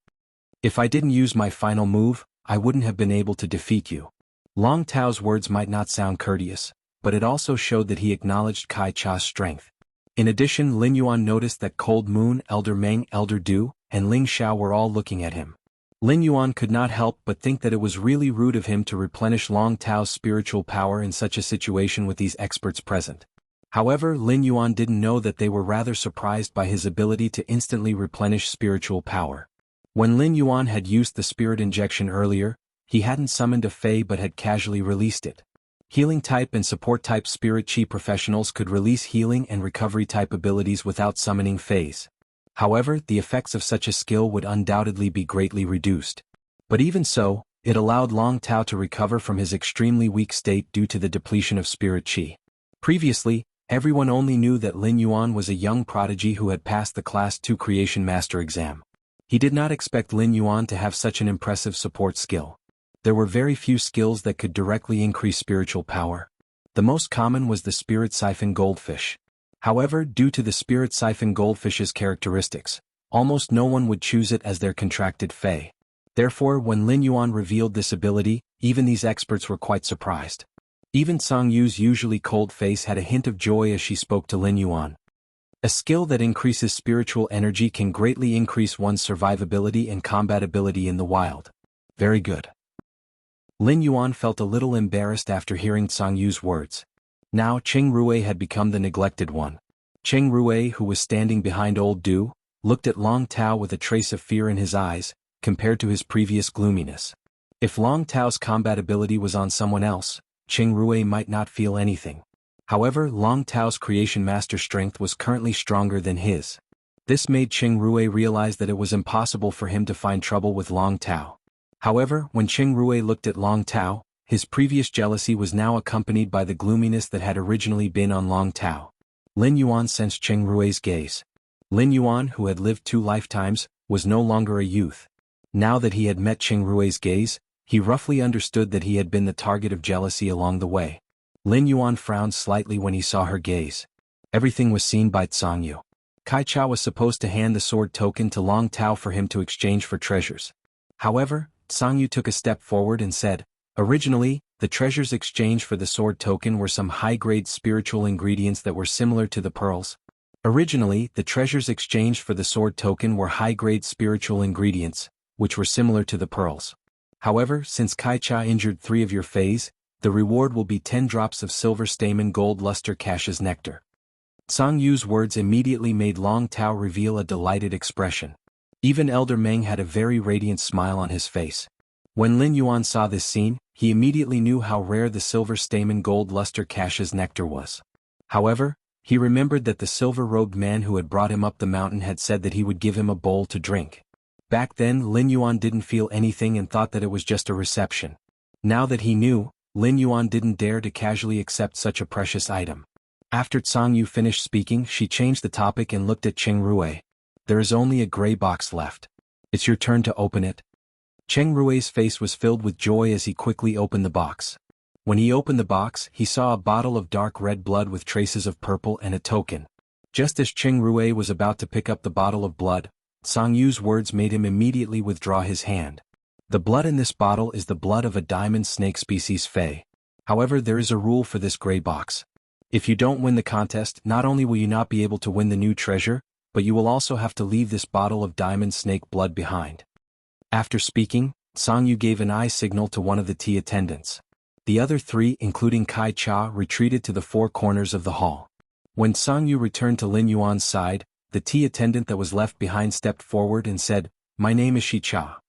"If I didn't use my final move, I wouldn't have been able to defeat you." Long Tao's words might not sound courteous, but it also showed that he acknowledged Kai Cha's strength. In addition, Lin Yuan noticed that Cold Moon, Elder Meng, Elder Du, and Ling Xiao were all looking at him. Lin Yuan could not help but think that it was really rude of him to replenish Long Tao's spiritual power in such a situation with these experts present. However, Lin Yuan didn't know that they were rather surprised by his ability to instantly replenish spiritual power. When Lin Yuan had used the spirit injection earlier, he hadn't summoned a Fae but had casually released it. Healing type and support type spirit chi professionals could release healing and recovery type abilities without summoning Faes. However, the effects of such a skill would undoubtedly be greatly reduced. But even so, it allowed Long Tao to recover from his extremely weak state due to the depletion of spirit chi. Previously, everyone only knew that Lin Yuan was a young prodigy who had passed the Class 2 Creation Master exam. He did not expect Lin Yuan to have such an impressive support skill. There were very few skills that could directly increase spiritual power. The most common was the Spirit Siphon Goldfish. However, due to the Spirit Siphon Goldfish's characteristics, almost no one would choose it as their contracted Fae. Therefore, when Lin Yuan revealed this ability, even these experts were quite surprised. Even Song Yu's usually cold face had a hint of joy as she spoke to Lin Yuan. A skill that increases spiritual energy can greatly increase one's survivability and combatability in the wild. Very good. Lin Yuan felt a little embarrassed after hearing Song Yu's words. Now Cheng Rui had become the neglected one. Cheng Rui, who was standing behind old Du, looked at Long Tao with a trace of fear in his eyes, compared to his previous gloominess. If Long Tao's combat ability was on someone else, Cheng Rui might not feel anything. However, Long Tao's creation master strength was currently stronger than his. This made Cheng Rui realize that it was impossible for him to find trouble with Long Tao. However, when Cheng Rui looked at Long Tao, his previous jealousy was now accompanied by the gloominess that had originally been on Long Tao. Lin Yuan sensed Cheng Rui's gaze. Lin Yuan, who had lived 2 lifetimes, was no longer a youth. Now that he had met Cheng Rui's gaze, he roughly understood that he had been the target of jealousy along the way. Lin Yuan frowned slightly when he saw her gaze. Everything was seen by Song Yu. Kai Cha was supposed to hand the sword token to Long Tao for him to exchange for treasures. However, Song Yu took a step forward and said, "Originally, the treasures exchanged for the sword token were some high-grade spiritual ingredients that were similar to the pearls. Originally, the treasures exchanged for the sword token were high-grade spiritual ingredients, which were similar to the pearls. However, since Kai Cha injured 3 of your fays, the reward will be 10 drops of silver stamen gold luster Cash's nectar. Song Yu's words immediately made Long Tao reveal a delighted expression. Even Elder Meng had a very radiant smile on his face. When Lin Yuan saw this scene, he immediately knew how rare the silver stamen gold luster Cash's nectar was. However, he remembered that the silver-robed man who had brought him up the mountain had said that he would give him a bowl to drink. Back then Lin Yuan didn't feel anything and thought that it was just a reception. Now that he knew, Lin Yuan didn't dare to casually accept such a precious item. After Song Yu finished speaking, she changed the topic and looked at Cheng Rui. There is only a gray box left. It's your turn to open it. Cheng Rui's face was filled with joy as he quickly opened the box. When he opened the box, he saw a bottle of dark red blood with traces of purple and a token. Just as Cheng Rui was about to pick up the bottle of blood, Song Yu's words made him immediately withdraw his hand. The blood in this bottle is the blood of a diamond snake species Fey. However, there is a rule for this gray box. If you don't win the contest, not only will you not be able to win the new treasure, but you will also have to leave this bottle of diamond snake blood behind. After speaking, Song Yu gave an eye signal to one of the tea attendants. The other 3, including Kai Cha, retreated to the 4 corners of the hall. When Song Yu returned to Lin Yuan's side, the tea attendant that was left behind stepped forward and said, "My name is Shi Cha.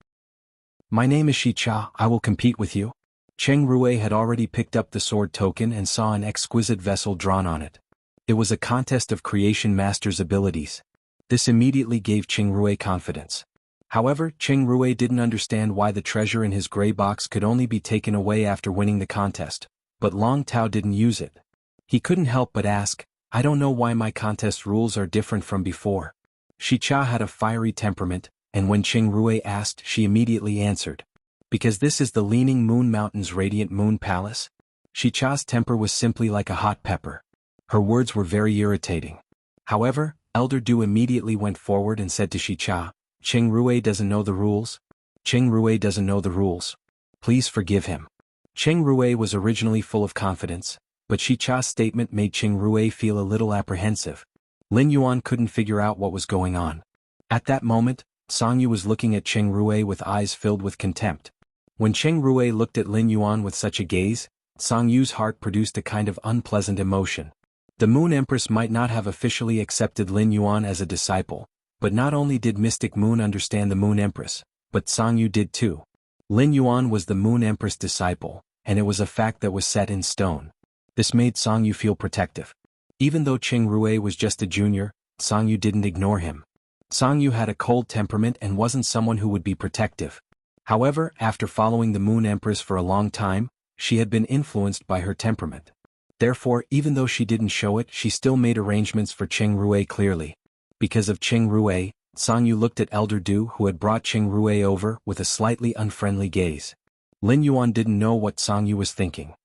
My name is Shi Cha, I will compete with you." Cheng Rui had already picked up the sword token and saw an exquisite vessel drawn on it. It was a contest of creation master's abilities. This immediately gave Cheng Rui confidence. However, Cheng Rui didn't understand why the treasure in his gray box could only be taken away after winning the contest, but Long Tao didn't use it. He couldn't help but ask, "I don't know why my contest rules are different from before." Shi Cha had a fiery temperament, and when Cheng Rui asked, she immediately answered, "Because this is the Leaning Moon Mountain's Radiant Moon Palace." Shi Cha's temper was simply like a hot pepper. Her words were very irritating. However, Elder Du immediately went forward and said to Shi Cha, "Cheng Rui doesn't know the rules? Cheng Rui doesn't know the rules. Please forgive him." Cheng Rui was originally full of confidence, but Shi Cha's statement made Cheng Rui feel a little apprehensive. Lin Yuan couldn't figure out what was going on. At that moment, Song Yu was looking at Cheng Rui with eyes filled with contempt. When Cheng Rui looked at Lin Yuan with such a gaze, Song Yu's heart produced a kind of unpleasant emotion. The Moon Empress might not have officially accepted Lin Yuan as a disciple, but not only did Mystic Moon understand the Moon Empress, but Song Yu did too. Lin Yuan was the Moon Empress disciple, and it was a fact that was set in stone. This made Song Yu feel protective. Even though Cheng Rui was just a junior, Song Yu didn't ignore him. Song Yu had a cold temperament and wasn't someone who would be protective. However, after following the Moon Empress for a long time, she had been influenced by her temperament. Therefore, even though she didn't show it, she still made arrangements for Cheng Rui clearly. Because of Cheng Rui, Song Yu looked at Elder Du who had brought Cheng Rui over with a slightly unfriendly gaze. Lin Yuan didn't know what Song Yu was thinking.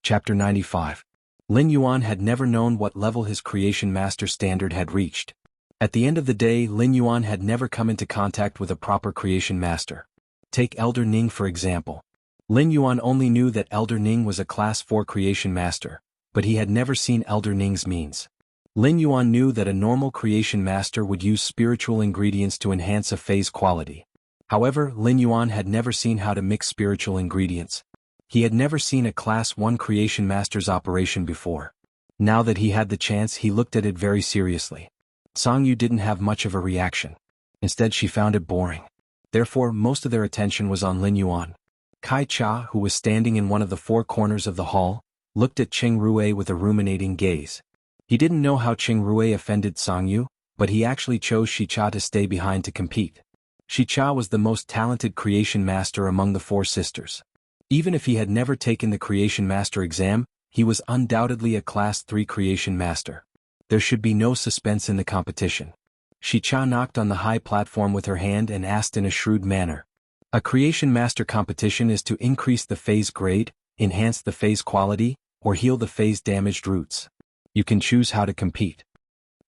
Chapter 95. Lin Yuan had never known what level his creation master standard had reached. At the end of the day, Lin Yuan had never come into contact with a proper creation master. Take Elder Ning for example. Lin Yuan only knew that Elder Ning was a Class 4 creation master, but he had never seen Elder Ning's means. Lin Yuan knew that a normal creation master would use spiritual ingredients to enhance a phase quality. However, Lin Yuan had never seen how to mix spiritual ingredients. He had never seen a Class 1 creation master's operation before. Now that he had the chance, he looked at it very seriously. Song Yu didn't have much of a reaction. Instead, she found it boring. Therefore, most of their attention was on Lin Yuan. Kai Cha, who was standing in one of the 4 corners of the hall, looked at Cheng Rui with a ruminating gaze. He didn't know how Cheng Rui offended Song Yu, but he actually chose Shi Cha to stay behind to compete. Shi Cha was the most talented creation master among the 4 sisters. Even if he had never taken the creation master exam, he was undoubtedly a Class 3 creation master. There should be no suspense in the competition. Shi Cha knocked on the high platform with her hand and asked in a shrewd manner. A creation master competition is to increase the phase grade, enhance the phase quality, or heal the phase damaged roots. You can choose how to compete.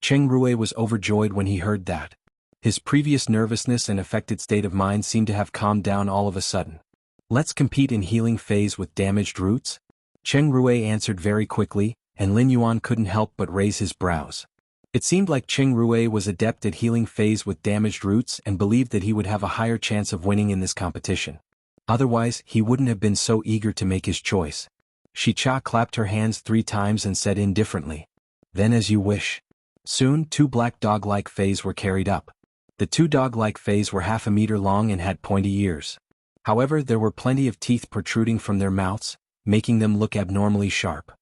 Cheng Rui was overjoyed when he heard that. His previous nervousness and affected state of mind seemed to have calmed down all of a sudden. Let's compete in healing phase with damaged roots? Cheng Rui answered very quickly, and Lin Yuan couldn't help but raise his brows. It seemed like Cheng Rui was adept at healing Fays with damaged roots and believed that he would have a higher chance of winning in this competition. Otherwise, he wouldn't have been so eager to make his choice. Shicha clapped her hands 3 times and said indifferently, "Then as you wish." Soon 2 black dog-like Fays were carried up. The 2 dog-like Fays were half a meter long and had pointy ears. However, there were plenty of teeth protruding from their mouths, making them look abnormally sharp.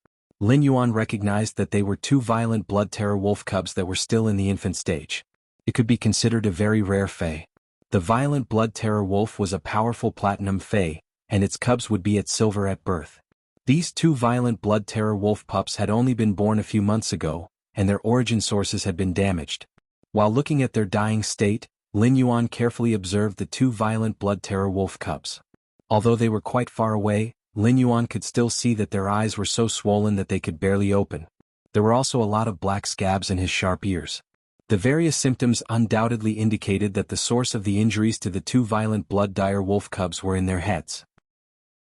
Lin Yuan recognized that they were 2 violent blood terror wolf cubs that were still in the infant stage. It could be considered a very rare Fey. The violent blood terror wolf was a powerful platinum Fey, and its cubs would be at silver at birth. These 2 violent blood terror wolf pups had only been born a few months ago, and their origin sources had been damaged. While looking at their dying state, Lin Yuan carefully observed the 2 violent blood terror wolf cubs. Although they were quite far away, Lin Yuan could still see that their eyes were so swollen that they could barely open. There were also a lot of black scabs in his sharp ears. The various symptoms undoubtedly indicated that the source of the injuries to the 2 violent blood dire wolf cubs were in their heads.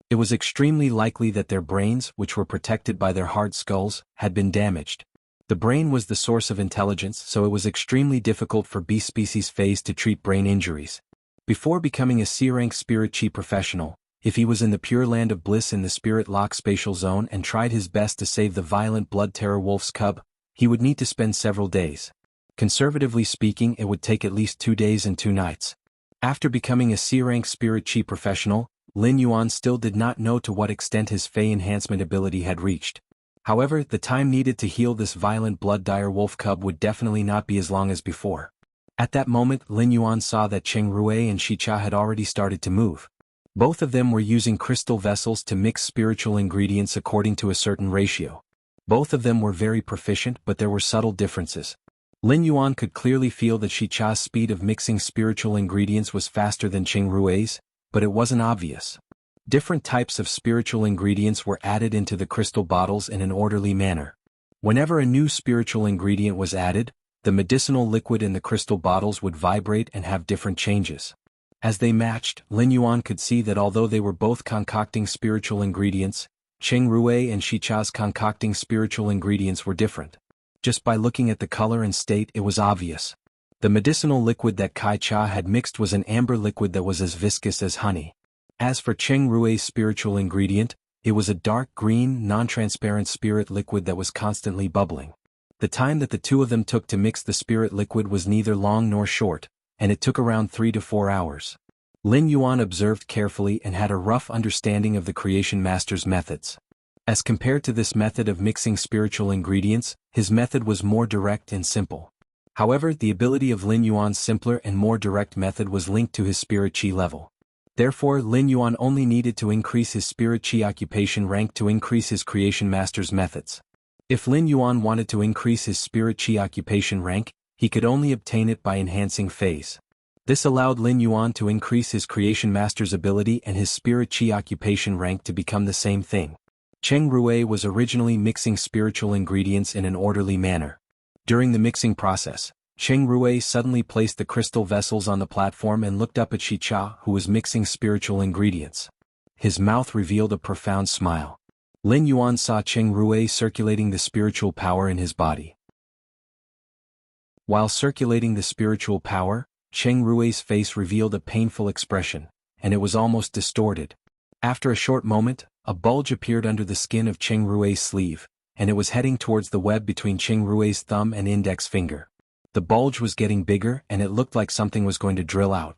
It was extremely likely that their brains, which were protected by their hard skulls, had been damaged. The brain was the source of intelligence, so it was extremely difficult for beast species Fays to treat brain injuries. Before becoming a C-rank spirit chi professional, if he was in the Pure Land of Bliss in the Spirit Lock spatial zone and tried his best to save the violent blood terror wolf's cub, he would need to spend several days. Conservatively speaking, it would take at least 2 days and 2 nights. After becoming a C-rank spirit chi professional, Lin Yuan still did not know to what extent his Fey enhancement ability had reached. However, the time needed to heal this violent blood dire wolf cub would definitely not be as long as before. At that moment, Lin Yuan saw that Cheng Rui and Shicha had already started to move. Both of them were using crystal vessels to mix spiritual ingredients according to a certain ratio. Both of them were very proficient, but there were subtle differences. Lin Yuan could clearly feel that Shicha's speed of mixing spiritual ingredients was faster than Cheng Rui's, but it wasn't obvious. Different types of spiritual ingredients were added into the crystal bottles in an orderly manner. Whenever a new spiritual ingredient was added, the medicinal liquid in the crystal bottles would vibrate and have different changes. As they matched, Lin Yuan could see that although they were both concocting spiritual ingredients, Cheng Rui and Shicha's concocting spiritual ingredients were different. Just by looking at the color and state, it was obvious. The medicinal liquid that Kai Cha had mixed was an amber liquid that was as viscous as honey. As for Cheng Rui's spiritual ingredient, it was a dark green, non-transparent spirit liquid that was constantly bubbling. The time that the 2 of them took to mix the spirit liquid was neither long nor short, and it took around 3 to 4 hours. Lin Yuan observed carefully and had a rough understanding of the Creation Master's methods. As compared to this method of mixing spiritual ingredients, his method was more direct and simple. However, the ability of Lin Yuan's simpler and more direct method was linked to his spirit chi level. Therefore, Lin Yuan only needed to increase his spirit chi occupation rank to increase his Creation Master's methods. If Lin Yuan wanted to increase his spirit chi occupation rank, he could only obtain it by enhancing Fays. This allowed Lin Yuan to increase his Creation Master's ability and his spirit chi occupation rank to become the same thing. Cheng Rui was originally mixing spiritual ingredients in an orderly manner. During the mixing process, Cheng Rui suddenly placed the crystal vessels on the platform and looked up at Shicha, who was mixing spiritual ingredients. His mouth revealed a profound smile. Lin Yuan saw Cheng Rui circulating the spiritual power in his body. While circulating the spiritual power, Cheng Rui's face revealed a painful expression, and it was almost distorted. After a short moment, a bulge appeared under the skin of Cheng Rui's sleeve, and it was heading towards the web between Cheng Rui's thumb and index finger. The bulge was getting bigger and it looked like something was going to drill out.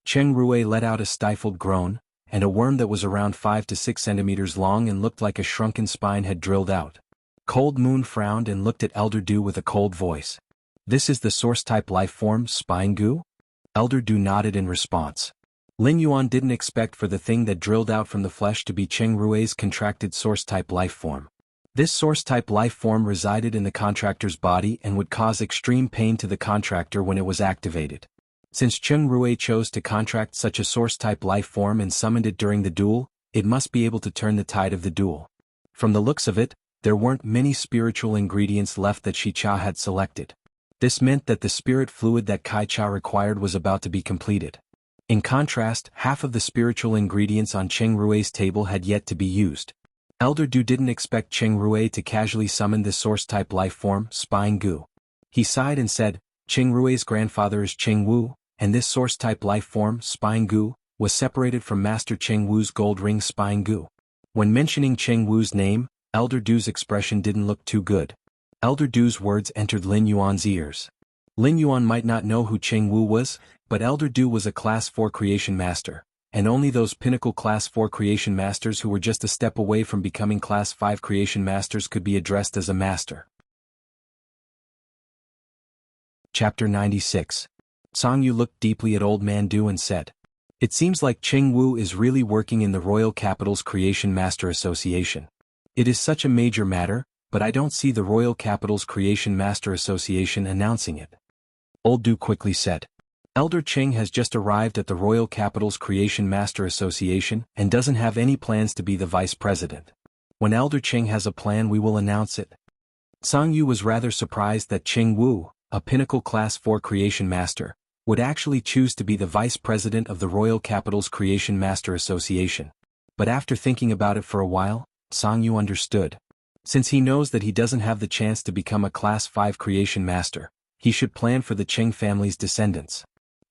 Cheng Rui let out a stifled groan, and a worm that was around 5 to 6 centimeters long and looked like a shrunken spine had drilled out. Cold Moon frowned and looked at Elder Du with a cold voice. "This is the source-type life form, Spine Goo?" Elder Du nodded in response. Lin Yuan didn't expect for the thing that drilled out from the flesh to be Cheng Rui's contracted source-type life form. This source-type life form resided in the contractor's body and would cause extreme pain to the contractor when it was activated. Since Cheng Rui chose to contract such a source-type life form and summoned it during the duel, it must be able to turn the tide of the duel. From the looks of it, there weren't many spiritual ingredients left that Shicha had selected. This meant that the spirit fluid that Kai Cha required was about to be completed. In contrast, half of the spiritual ingredients on Cheng Rui's table had yet to be used. Elder Du didn't expect Cheng Rui to casually summon this source-type life form, Spine Gu. He sighed and said, Cheng Rui's grandfather is Cheng Wu, and this source-type life form, Spine Gu, was separated from Master Cheng Wu's gold ring Spine Gu. When mentioning Cheng Wu's name, Elder Du's expression didn't look too good. Elder Du's words entered Lin Yuan's ears. Lin Yuan might not know who Cheng Wu was, but Elder Du was a Class 4 creation master, and only those pinnacle Class 4 creation masters who were just a step away from becoming Class 5 creation masters could be addressed as a master. Chapter 96. Song Yu looked deeply at Old Man Du and said, It seems like Cheng Wu is really working in the Royal Capital's Creation Master Association. It is such a major matter, but I don't see the Royal Capital's Creation Master Association announcing it. Old Du quickly said, Elder Cheng has just arrived at the Royal Capital's Creation Master Association and doesn't have any plans to be the vice president. When Elder Cheng has a plan, we will announce it. Song Yu was rather surprised that Cheng Wu, a pinnacle Class 4 creation master, would actually choose to be the vice president of the Royal Capital's Creation Master Association. But after thinking about it for a while, Song Yu understood. Since he knows that he doesn't have the chance to become a Class 5 creation master, he should plan for the Cheng family's descendants.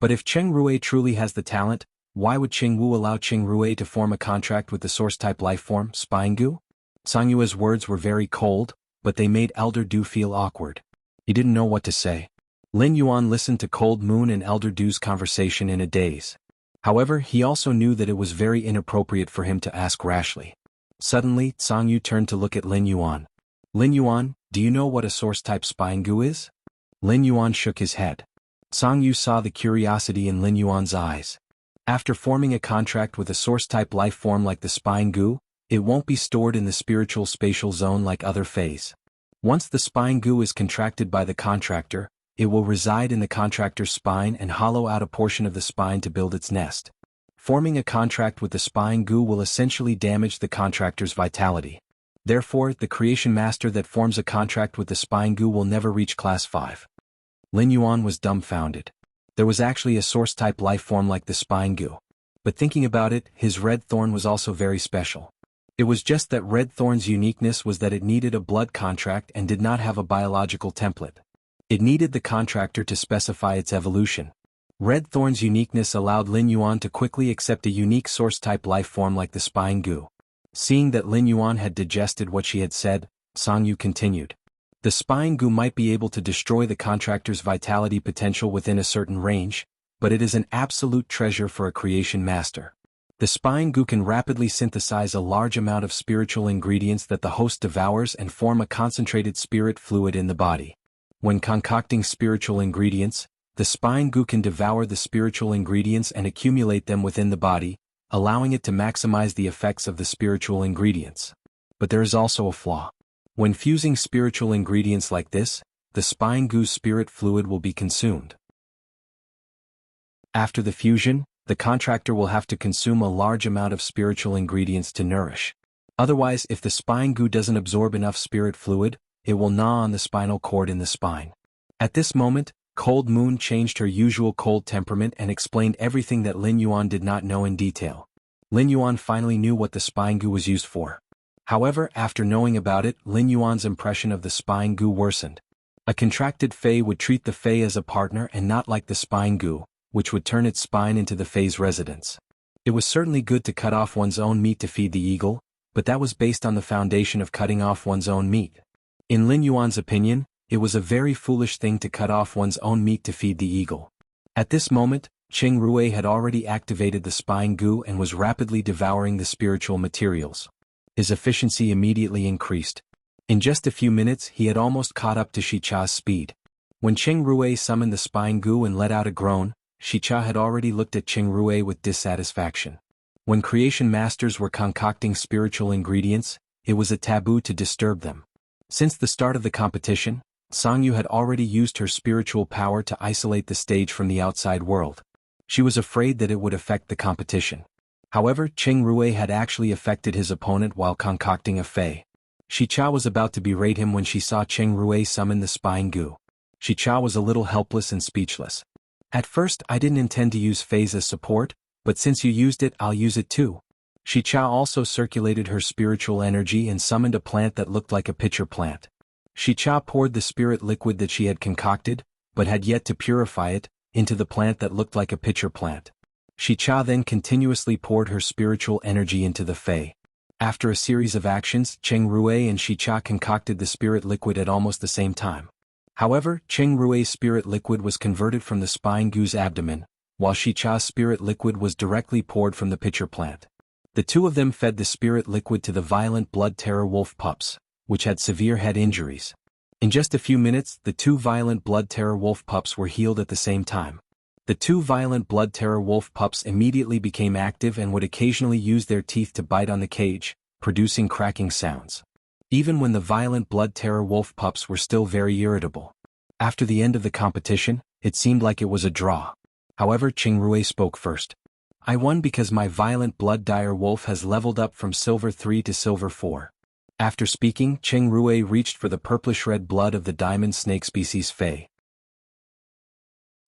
But if Cheng Rui truly has the talent, why would Cheng Wu allow Cheng Rui to form a contract with the source-type life form, Spine Gu? Song Yu's words were very cold, but they made Elder Du feel awkward. He didn't know what to say. Lin Yuan listened to Cold Moon and Elder Du's conversation in a daze. However, he also knew that it was very inappropriate for him to ask rashly. Suddenly, Song Yu turned to look at Lin Yuan. Lin Yuan, do you know what a source-type Spine Gu is? Lin Yuan shook his head. Song Yu saw the curiosity in Lin Yuan's eyes. After forming a contract with a source-type life form like the Spine Gu, it won't be stored in the spiritual spatial zone like other phase. Once the Spine Gu is contracted by the contractor, it will reside in the contractor's spine and hollow out a portion of the spine to build its nest. Forming a contract with the Spine Gu will essentially damage the contractor's vitality. Therefore, the creation master that forms a contract with the Spine Gu will never reach Class 5. Lin Yuan was dumbfounded. There was actually a source-type life form like the Spine Gu. But thinking about it, his red thorn was also very special. It was just that red thorn's uniqueness was that it needed a blood contract and did not have a biological template. It needed the contractor to specify its evolution. Red thorn's uniqueness allowed Lin Yuan to quickly accept a unique source-type life form like the Spine Gu. Seeing that Lin Yuan had digested what she had said, Song Yu continued. The Spine Gu might be able to destroy the contractor's vitality potential within a certain range, but it is an absolute treasure for a creation master. The Spine Gu can rapidly synthesize a large amount of spiritual ingredients that the host devours and form a concentrated spirit fluid in the body. When concocting spiritual ingredients, the Spine Gu can devour the spiritual ingredients and accumulate them within the body, allowing it to maximize the effects of the spiritual ingredients. But there is also a flaw. When fusing spiritual ingredients like this, the Spine Gu's spirit fluid will be consumed. After the fusion, the contractor will have to consume a large amount of spiritual ingredients to nourish. Otherwise, if the Spine Gu doesn't absorb enough spirit fluid, it will gnaw on the spinal cord in the spine. At this moment, Cold Moon changed her usual cold temperament and explained everything that Lin Yuan did not know in detail. Lin Yuan finally knew what the Spine Gu was used for. However, after knowing about it, Lin Yuan's impression of the Spine Gu worsened. A contracted Fae would treat the Fae as a partner and not like the Spine Gu, which would turn its spine into the Fae's residence. It was certainly good to cut off one's own meat to feed the eagle, but that was based on the foundation of cutting off one's own meat. In Lin Yuan's opinion, it was a very foolish thing to cut off one's own meat to feed the eagle. At this moment, Cheng Rui had already activated the Spine Gu and was rapidly devouring the spiritual materials. His efficiency immediately increased. In just a few minutes he had almost caught up to Shicha's speed. When Cheng Rui summoned the Spine Gu and let out a groan, Shicha had already looked at Cheng Rui with dissatisfaction. When creation masters were concocting spiritual ingredients, it was a taboo to disturb them. Since the start of the competition, Song Yu had already used her spiritual power to isolate the stage from the outside world. She was afraid that it would affect the competition. However, Cheng Rui had actually affected his opponent while concocting a Fae. Shicha was about to berate him when she saw Cheng Rui summon the Spine Gu. Shicha was a little helpless and speechless. At first I didn't intend to use Faes as support, but since you used it I'll use it too. Xicha also circulated her spiritual energy and summoned a plant that looked like a pitcher plant. Xicha poured the spirit liquid that she had concocted, but had yet to purify it, into the plant that looked like a pitcher plant. Xicha then continuously poured her spiritual energy into the Fey. After a series of actions, Cheng Rui and Xicha concocted the spirit liquid at almost the same time. However, Cheng Rui's spirit liquid was converted from the spine goo's abdomen, while Xicha's spirit liquid was directly poured from the pitcher plant. The two of them fed the spirit liquid to the violent blood terror wolf pups, which had severe head injuries. In just a few minutes, the two violent blood terror wolf pups were healed at the same time. The two violent blood terror wolf pups immediately became active and would occasionally use their teeth to bite on the cage, producing cracking sounds. Even when the violent blood terror wolf pups were still very irritable. After the end of the competition, it seemed like it was a draw. However, Cheng Rui spoke first. I won because my violent blood dire wolf has leveled up from Silver 3 to Silver 4. After speaking, Cheng Rui reached for the purplish-red blood of the diamond snake species Fey.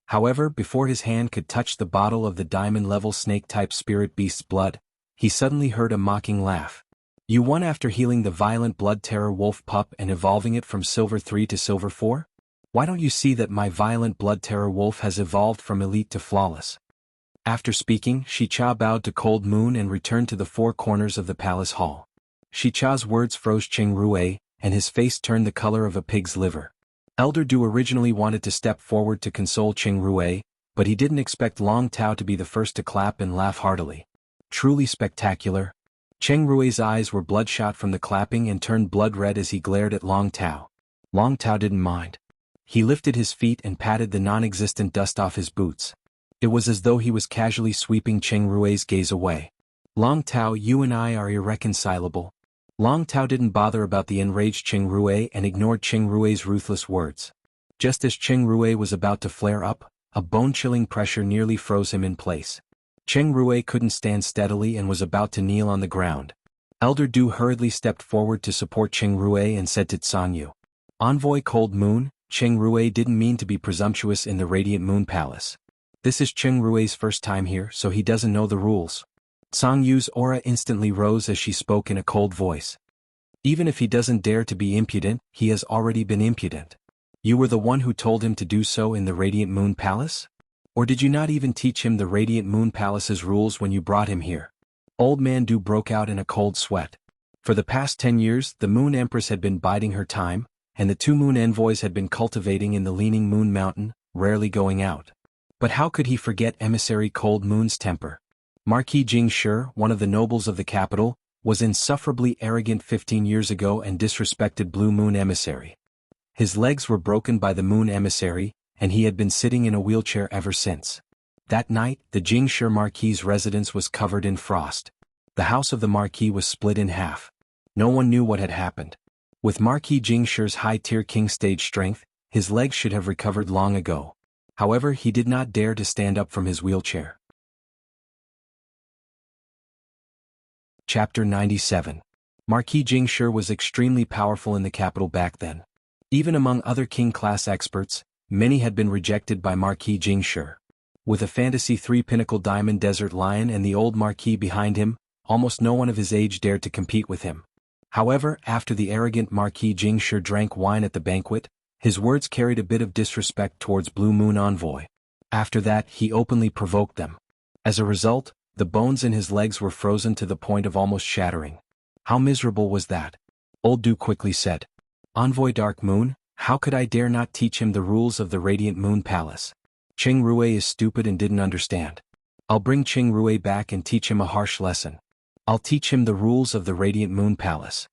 However, before his hand could touch the bottle of the diamond-level snake-type spirit beast's blood, he suddenly heard a mocking laugh. You won after healing the violent blood terror wolf pup and evolving it from Silver 3 to Silver 4? Why don't you see that my violent blood terror wolf has evolved from elite to flawless? After speaking, Xicha bowed to Cold Moon and returned to the four corners of the palace hall. Xicha's words froze Cheng Rui, and his face turned the color of a pig's liver. Elder Du originally wanted to step forward to console Cheng Rui, but he didn't expect Long Tao to be the first to clap and laugh heartily. Truly spectacular. Cheng Rui's eyes were bloodshot from the clapping and turned blood red as he glared at Long Tao. Long Tao didn't mind. He lifted his feet and patted the non-existent dust off his boots. It was as though he was casually sweeping Cheng Rui's gaze away. Long Tao, you and I are irreconcilable. Long Tao didn't bother about the enraged Cheng Rui and ignored Cheng Rui's ruthless words. Just as Cheng Rui was about to flare up, a bone-chilling pressure nearly froze him in place. Cheng Rui couldn't stand steadily and was about to kneel on the ground. Elder Du hurriedly stepped forward to support Cheng Rui and said to Tsangyu, Envoy Cold Moon, Cheng Rui didn't mean to be presumptuous in the Radiant Moon Palace. This is Cheng Rui's first time here, so he doesn't know the rules. Tsangyu's aura instantly rose as she spoke in a cold voice. Even if he doesn't dare to be impudent, he has already been impudent. You were the one who told him to do so in the Radiant Moon Palace? Or did you not even teach him the Radiant Moon Palace's rules when you brought him here? Old Man Du broke out in a cold sweat. For the past 10 years, the Moon Empress had been biding her time, and the two Moon Envoys had been cultivating in the Leaning Moon Mountain, rarely going out. But how could he forget Emissary Cold Moon's temper? Marquis Jingshi, one of the nobles of the capital, was insufferably arrogant 15 years ago and disrespected Blue Moon Emissary. His legs were broken by the Moon Emissary, and he had been sitting in a wheelchair ever since. That night, the Jingshi Marquis's residence was covered in frost. The house of the Marquis was split in half. No one knew what had happened. With Marquis Jingshi's high-tier king stage strength, his legs should have recovered long ago. However, he did not dare to stand up from his wheelchair. Chapter 97. Marquis Jingshi was extremely powerful in the capital back then. Even among other king-class experts, many had been rejected by Marquis Jingshi. With a Fantasy 3 Pinnacle Diamond Desert Lion and the old Marquis behind him, almost no one of his age dared to compete with him. However, after the arrogant Marquis Jingshi drank wine at the banquet, his words carried a bit of disrespect towards Blue Moon Envoy. After that, he openly provoked them. As a result, the bones in his legs were frozen to the point of almost shattering. How miserable was that? Old Du quickly said. Envoy Dark Moon, how could I dare not teach him the rules of the Radiant Moon Palace? Cheng Rui is stupid and didn't understand. I'll bring Cheng Rui back and teach him a harsh lesson. I'll teach him the rules of the Radiant Moon Palace.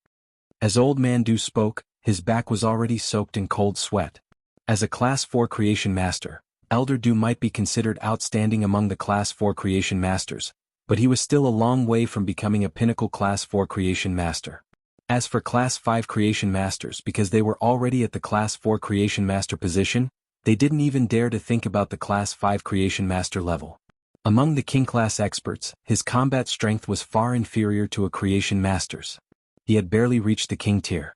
As Old Man Du spoke, his back was already soaked in cold sweat. As a Class 4 Creation Master, Elder Du might be considered outstanding among the Class 4 Creation Masters, but he was still a long way from becoming a pinnacle Class 4 Creation Master. As for Class 5 Creation Masters, because they were already at the Class 4 Creation Master position, they didn't even dare to think about the Class 5 Creation Master level. Among the King Class experts, his combat strength was far inferior to a Creation Master's. He had barely reached the King tier.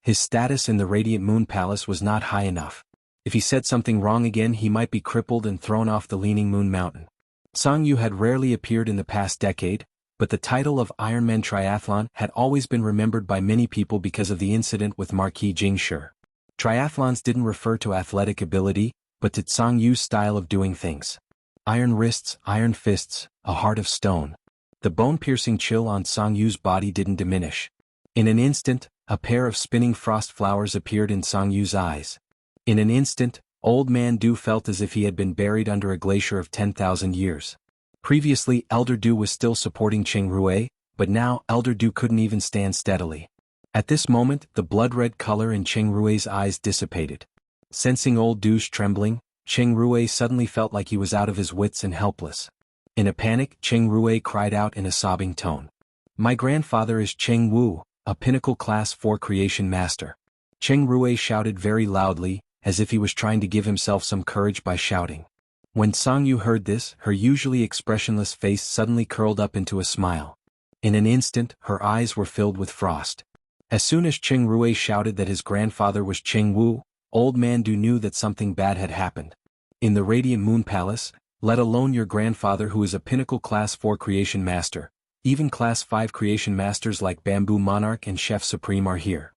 His status in the Radiant Moon Palace was not high enough. If he said something wrong again, he might be crippled and thrown off the Leaning Moon Mountain. Tsangyu had rarely appeared in the past decade, But the title of Ironman Triathlon had always been remembered by many people because of the incident with Marquis Jingshi. Triathlons didn't refer to athletic ability, but to Tsang Yu's style of doing things. Iron wrists, iron fists, a heart of stone. The bone-piercing chill on Tsang Yu's body didn't diminish. In an instant, a pair of spinning frost flowers appeared in Tsang Yu's eyes. In an instant, Old Man Du felt as if he had been buried under a glacier of 10,000 years. Previously, Elder Du was still supporting Cheng Rui, but now Elder Du couldn't even stand steadily. At this moment, the blood-red color in Cheng Rui's eyes dissipated. Sensing Old Du's trembling, Cheng Rui suddenly felt like he was out of his wits and helpless. In a panic, Cheng Rui cried out in a sobbing tone. "My grandfather is Cheng Wu, a pinnacle Class 4 creation master." Cheng Rui shouted very loudly, as if he was trying to give himself some courage by shouting. When Tsang Yu heard this, her usually expressionless face suddenly curled up into a smile. In an instant, her eyes were filled with frost. As soon as Cheng Rui shouted that his grandfather was Cheng Wu, Old Man Du knew that something bad had happened. In the Radiant Moon Palace, let alone your grandfather who is a pinnacle Class 4 creation master, even Class 5 creation masters like Bamboo Monarch and Chef Supreme are here.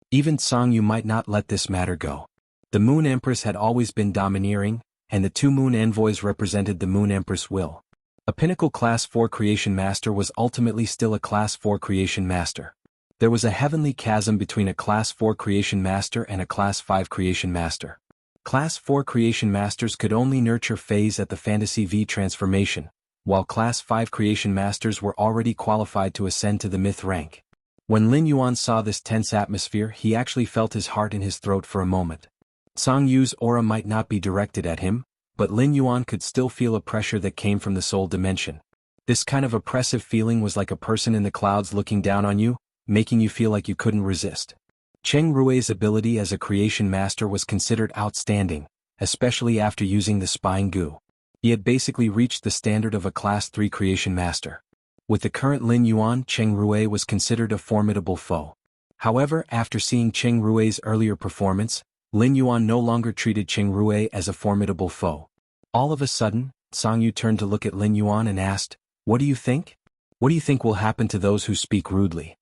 Even Tsang Yu might not let this matter go. The Moon Empress had always been domineering, and the two Moon Envoys represented the Moon Empress' will. A pinnacle Class 4 creation master was ultimately still a Class 4 creation master. There was a heavenly chasm between a Class 4 creation master and a Class 5 creation master. Class 4 creation masters could only nurture phase at the Fantasy V transformation, while Class 5 creation masters were already qualified to ascend to the myth rank. When Lin Yuan saw this tense atmosphere, he actually felt his heart in his throat for a moment. Tsang Yu's aura might not be directed at him, but Lin Yuan could still feel a pressure that came from the soul dimension. This kind of oppressive feeling was like a person in the clouds looking down on you, making you feel like you couldn't resist. Cheng Rui's ability as a creation master was considered outstanding, especially after using the spine goo. He had basically reached the standard of a Class 3 creation master. With the current Lin Yuan, Cheng Rui was considered a formidable foe. However, after seeing Cheng Rui's earlier performance, Lin Yuan no longer treated Cheng Rui as a formidable foe. All of a sudden, Tsang Yu turned to look at Lin Yuan and asked, "What do you think? What do you think will happen to those who speak rudely?"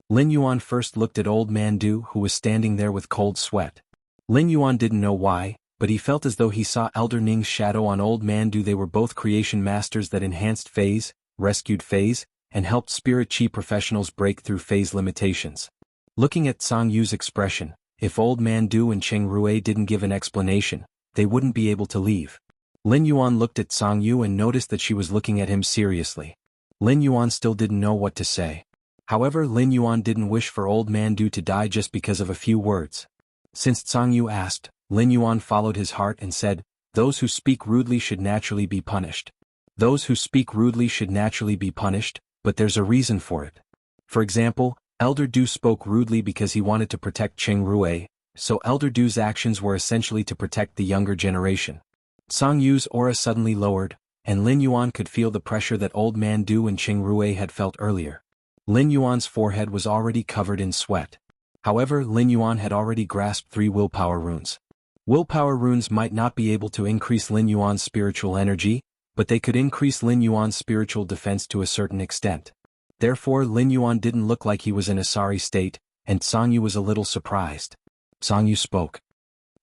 Lin Yuan first looked at Old Man Du, who was standing there with cold sweat. Lin Yuan didn't know why, but he felt as though he saw Elder Ning's shadow on Old Man Du. They were both creation masters that enhanced phase, rescued phase, and helped spirit chi professionals break through phase limitations. Looking at Tsang Yu's expression, if Old Man Du and Cheng Rui didn't give an explanation, they wouldn't be able to leave. Lin Yuan looked at Tsang Yu and noticed that she was looking at him seriously. Lin Yuan still didn't know what to say. However, Lin Yuan didn't wish for Old Man Du to die just because of a few words. Since Tsang Yu asked, Lin Yuan followed his heart and said, "Those who speak rudely should naturally be punished. Those who speak rudely should naturally be punished, but there's a reason for it. For example, Elder Du spoke rudely because he wanted to protect Cheng Rui, so Elder Du's actions were essentially to protect the younger generation." Tsang Yu's aura suddenly lowered, and Lin Yuan could feel the pressure that Old Man Du and Cheng Rui had felt earlier. Lin Yuan's forehead was already covered in sweat. However, Lin Yuan had already grasped 3 willpower runes. Willpower runes might not be able to increase Lin Yuan's spiritual energy, but they could increase Lin Yuan's spiritual defense to a certain extent. Therefore, Lin Yuan didn't look like he was in a sorry state, and Tsang Yu was a little surprised. Tsang Yu spoke.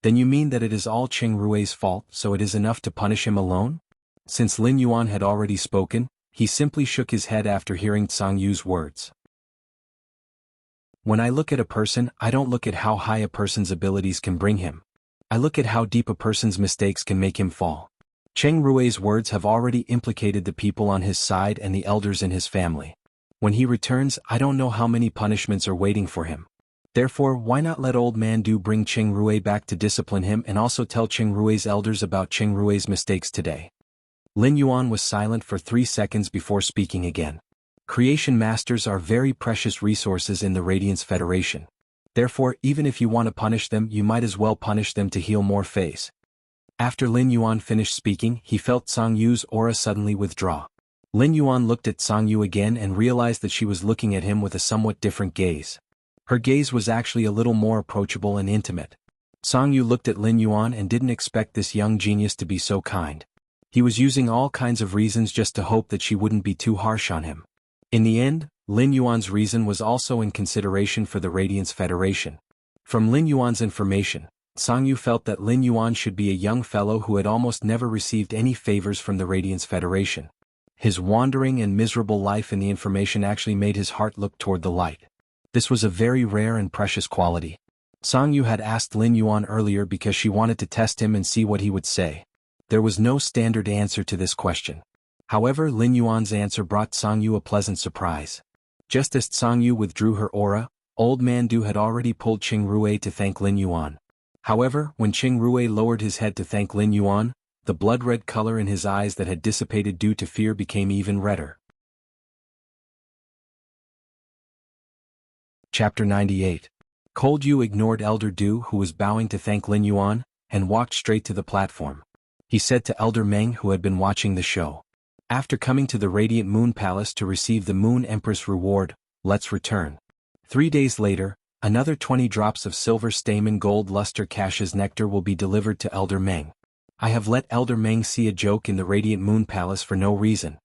"Then you mean that it is all Cheng Rui's fault, so it is enough to punish him alone?" Since Lin Yuan had already spoken, he simply shook his head after hearing Tsang Yu's words. "When I look at a person, I don't look at how high a person's abilities can bring him. I look at how deep a person's mistakes can make him fall. Cheng Rui's words have already implicated the people on his side and the elders in his family. When he returns, I don't know how many punishments are waiting for him. Therefore, why not let Old Man Du bring Cheng Rui back to discipline him and also tell Cheng Rui's elders about Cheng Rui's mistakes today?" Lin Yuan was silent for 3 seconds before speaking again. Creation masters are very precious resources in the Radiance Federation. Therefore, even if you want to punish them, you might as well punish them to heal more phase. After Lin Yuan finished speaking, he felt Tsang Yu's aura suddenly withdraw. Lin Yuan looked at Tsang Yu again and realized that she was looking at him with a somewhat different gaze. Her gaze was actually a little more approachable and intimate. Tsang Yu looked at Lin Yuan and didn't expect this young genius to be so kind. He was using all kinds of reasons just to hope that she wouldn't be too harsh on him. In the end, Lin Yuan's reason was also in consideration for the Radiance Federation. From Lin Yuan's information, Song Yu felt that Lin Yuan should be a young fellow who had almost never received any favors from the Radiance Federation. His wandering and miserable life in the information actually made his heart look toward the light. This was a very rare and precious quality. Song Yu had asked Lin Yuan earlier because she wanted to test him and see what he would say. There was no standard answer to this question. However, Lin Yuan's answer brought Song Yu a pleasant surprise. Just as Song Yu withdrew her aura, Old Man Du had already pulled Qing Rue to thank Lin Yuan. However, when Qing Rue lowered his head to thank Lin Yuan, the blood-red color in his eyes that had dissipated due to fear became even redder. Chapter 98. Cold Yu ignored Elder Du, who was bowing to thank Lin Yuan, and walked straight to the platform. He said to Elder Meng, who had been watching the show, "After coming to the Radiant Moon Palace to receive the Moon Empress reward, let's return." 3 days later, another 20 drops of silver stamen gold luster Cassia's nectar will be delivered to Elder Meng. I have let Elder Meng see a joke in the Radiant Moon Palace for no reason.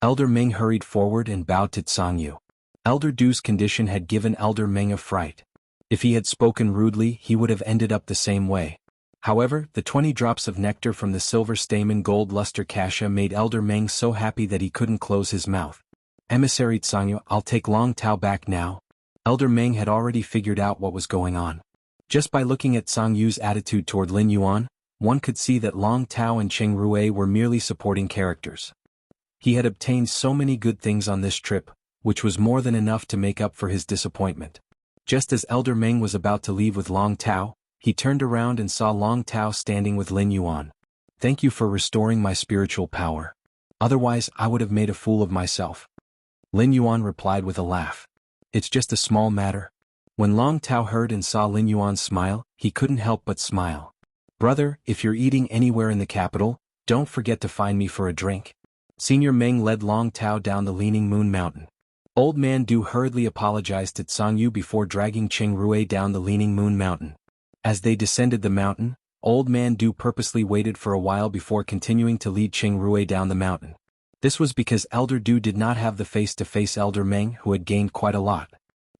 Elder Meng hurried forward and bowed to Song Yu. Elder Du's condition had given Elder Meng a fright. If he had spoken rudely, he would have ended up the same way. However, the 20 drops of nectar from the silver stamen gold luster Cassia made Elder Meng so happy that he couldn't close his mouth. "Emissary Song Yu, I'll take Long Tao back now." Elder Meng had already figured out what was going on. Just by looking at Song Yu's attitude toward Lin Yuan, one could see that Long Tao and Qing Rue were merely supporting characters. He had obtained so many good things on this trip, which was more than enough to make up for his disappointment. Just as Elder Meng was about to leave with Long Tao, he turned around and saw Long Tao standing with Lin Yuan. "Thank you for restoring my spiritual power. Otherwise, I would have made a fool of myself." Lin Yuan replied with a laugh. "It's just a small matter." When Long Tao heard and saw Lin Yuan smile, he couldn't help but smile. "Brother, if you're eating anywhere in the capital, don't forget to find me for a drink." Senior Meng led Long Tao down the Leaning Moon Mountain. Old Man Du hurriedly apologized to Song Yu before dragging Qing Rue down the Leaning Moon Mountain. As they descended the mountain, Old Man Du purposely waited for a while before continuing to lead Qing Rue down the mountain. This was because Elder Du did not have the face to face Elder Meng, who had gained quite a lot.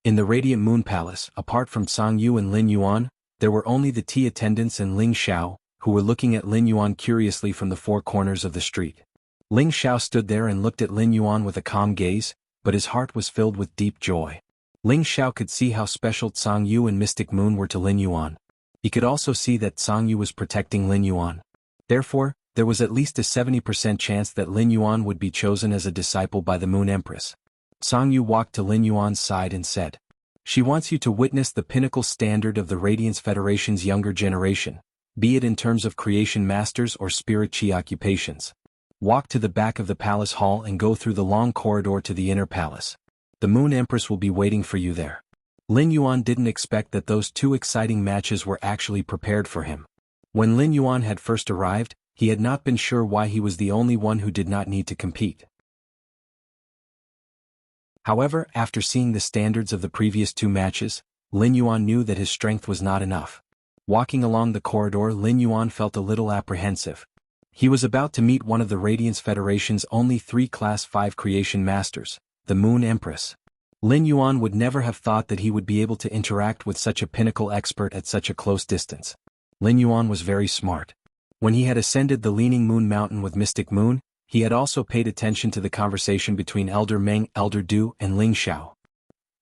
In the Radiant Moon Palace, apart from Song Yu and Lin Yuan, there were only the tea attendants and Ling Xiao, who were looking at Lin Yuan curiously from the four corners of the street. Ling Xiao stood there and looked at Lin Yuan with a calm gaze, but his heart was filled with deep joy. Ling Xiao could see how special Song Yu and Mystic Moon were to Lin Yuan. He could also see that Song Yu was protecting Lin Yuan. Therefore, there was at least a 70% chance that Lin Yuan would be chosen as a disciple by the Moon Empress. Song Yu walked to Lin Yuan's side and said, "She wants you to witness the pinnacle standard of the Radiance Federation's younger generation, be it in terms of creation masters or spirit chi occupations. Walk to the back of the palace hall and go through the long corridor to the inner palace. The Moon Empress will be waiting for you there." Lin Yuan didn't expect that those two exciting matches were actually prepared for him. When Lin Yuan had first arrived, he had not been sure why he was the only one who did not need to compete. However, after seeing the standards of the previous two matches, Lin Yuan knew that his strength was not enough. Walking along the corridor, Lin Yuan felt a little apprehensive. He was about to meet one of the Radiance Federation's only 3 Class 5 creation masters, the Moon Empress. Lin Yuan would never have thought that he would be able to interact with such a pinnacle expert at such a close distance. Lin Yuan was very smart. When he had ascended the Leaning Moon Mountain with Mystic Moon, he had also paid attention to the conversation between Elder Meng, Elder Du, and Ling Xiao.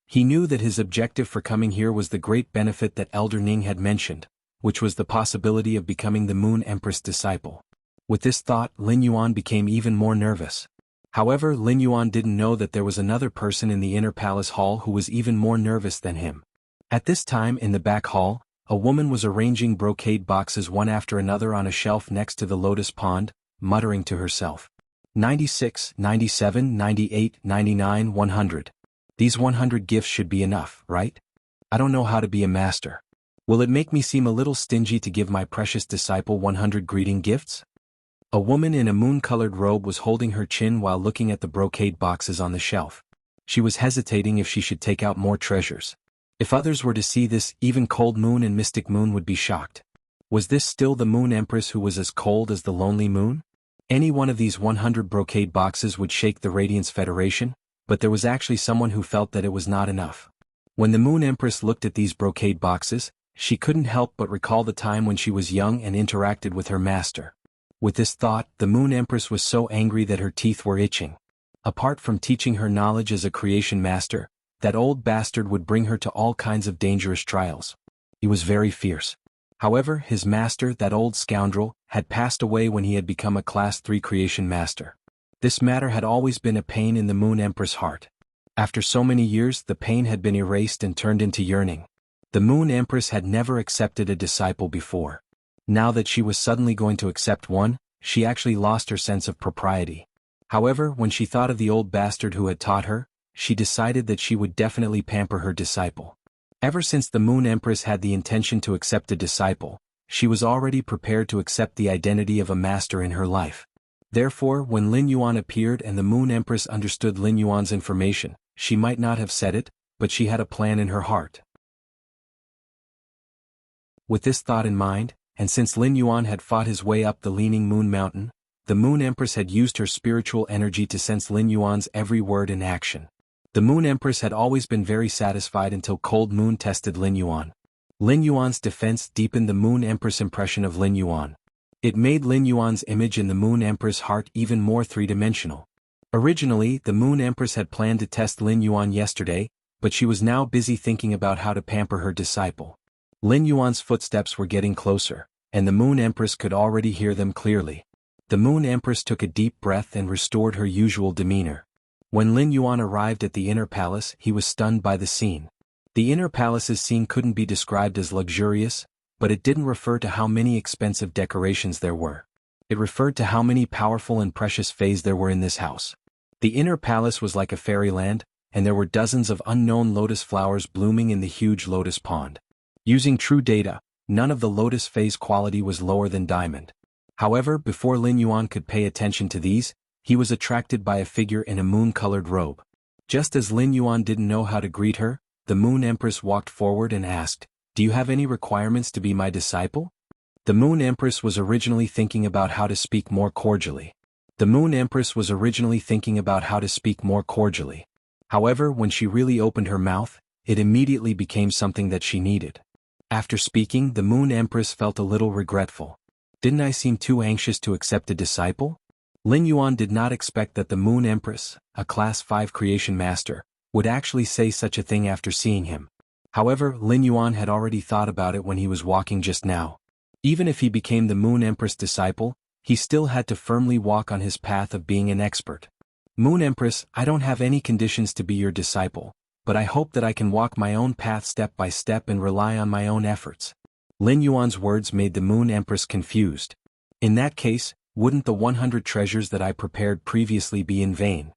He knew that his objective for coming here was the great benefit that Elder Ning had mentioned, which was the possibility of becoming the Moon Empress disciple. With this thought, Lin Yuan became even more nervous. However, Lin Yuan didn't know that there was another person in the inner palace hall who was even more nervous than him. At this time, in the back hall, a woman was arranging brocade boxes one after another on a shelf next to the lotus pond, muttering to herself. 96, 97, 98, 99, 100. These 100 gifts should be enough, right? I don't know how to be a master. Will it make me seem a little stingy to give my precious disciple 100 greeting gifts? A woman in a moon-colored robe was holding her chin while looking at the brocade boxes on the shelf. She was hesitating if she should take out more treasures. If others were to see this, even Cold Moon and Mystic Moon would be shocked. Was this still the Moon Empress who was as cold as the lonely moon? Any one of these 100 brocade boxes would shake the Radiance Federation, but there was actually someone who felt that it was not enough. When the Moon Empress looked at these brocade boxes, she couldn't help but recall the time when she was young and interacted with her master. With this thought, the Moon Empress was so angry that her teeth were itching. Apart from teaching her knowledge as a creation master, that old bastard would bring her to all kinds of dangerous trials. He was very fierce. However, his master, that old scoundrel, had passed away when he had become a Class 3 creation master. This matter had always been a pain in the Moon Empress' heart. After so many years, the pain had been erased and turned into yearning. The Moon Empress had never accepted a disciple before. Now that she was suddenly going to accept one, she actually lost her sense of propriety. However, when she thought of the old bastard who had taught her, she decided that she would definitely pamper her disciple. Ever since the Moon Empress had the intention to accept a disciple, she was already prepared to accept the identity of a master in her life. Therefore, when Lin Yuan appeared and the Moon Empress understood Lin Yuan's information, she might not have said it, but she had a plan in her heart. With this thought in mind, and since Lin Yuan had fought his way up the Leaning Moon Mountain, the Moon Empress had used her spiritual energy to sense Lin Yuan's every word and action. The Moon Empress had always been very satisfied until Cold Moon tested Lin Yuan. Lin Yuan's defense deepened the Moon Empress' impression of Lin Yuan. It made Lin Yuan's image in the Moon Empress' heart even more three-dimensional. Originally, the Moon Empress had planned to test Lin Yuan yesterday, but she was now busy thinking about how to pamper her disciple. Lin Yuan's footsteps were getting closer, and the Moon Empress could already hear them clearly. The Moon Empress took a deep breath and restored her usual demeanor. When Lin Yuan arrived at the inner palace, he was stunned by the scene. The inner palace's scene couldn't be described as luxurious, but it didn't refer to how many expensive decorations there were. It referred to how many powerful and precious fays there were in this house. The inner palace was like a fairyland, and there were dozens of unknown lotus flowers blooming in the huge lotus pond. Using true data, none of the lotus fays' quality was lower than diamond. However, before Lin Yuan could pay attention to these, he was attracted by a figure in a moon-colored robe. Just as Lin Yuan didn't know how to greet her, the Moon Empress walked forward and asked, "Do you have any requirements to be my disciple?" The Moon Empress was originally thinking about how to speak more cordially. However, when she really opened her mouth, it immediately became something that she needed. After speaking, the Moon Empress felt a little regretful. Didn't I seem too anxious to accept a disciple? Lin Yuan did not expect that the Moon Empress, a Class 5 creation master, would actually say such a thing after seeing him. However, Lin Yuan had already thought about it when he was walking just now. Even if he became the Moon Empress disciple, he still had to firmly walk on his path of being an expert. Moon Empress, I don't have any conditions to be your disciple, but I hope that I can walk my own path step by step and rely on my own efforts. Lin Yuan's words made the Moon Empress confused. In that case, wouldn't the 100 treasures that I prepared previously be in vain?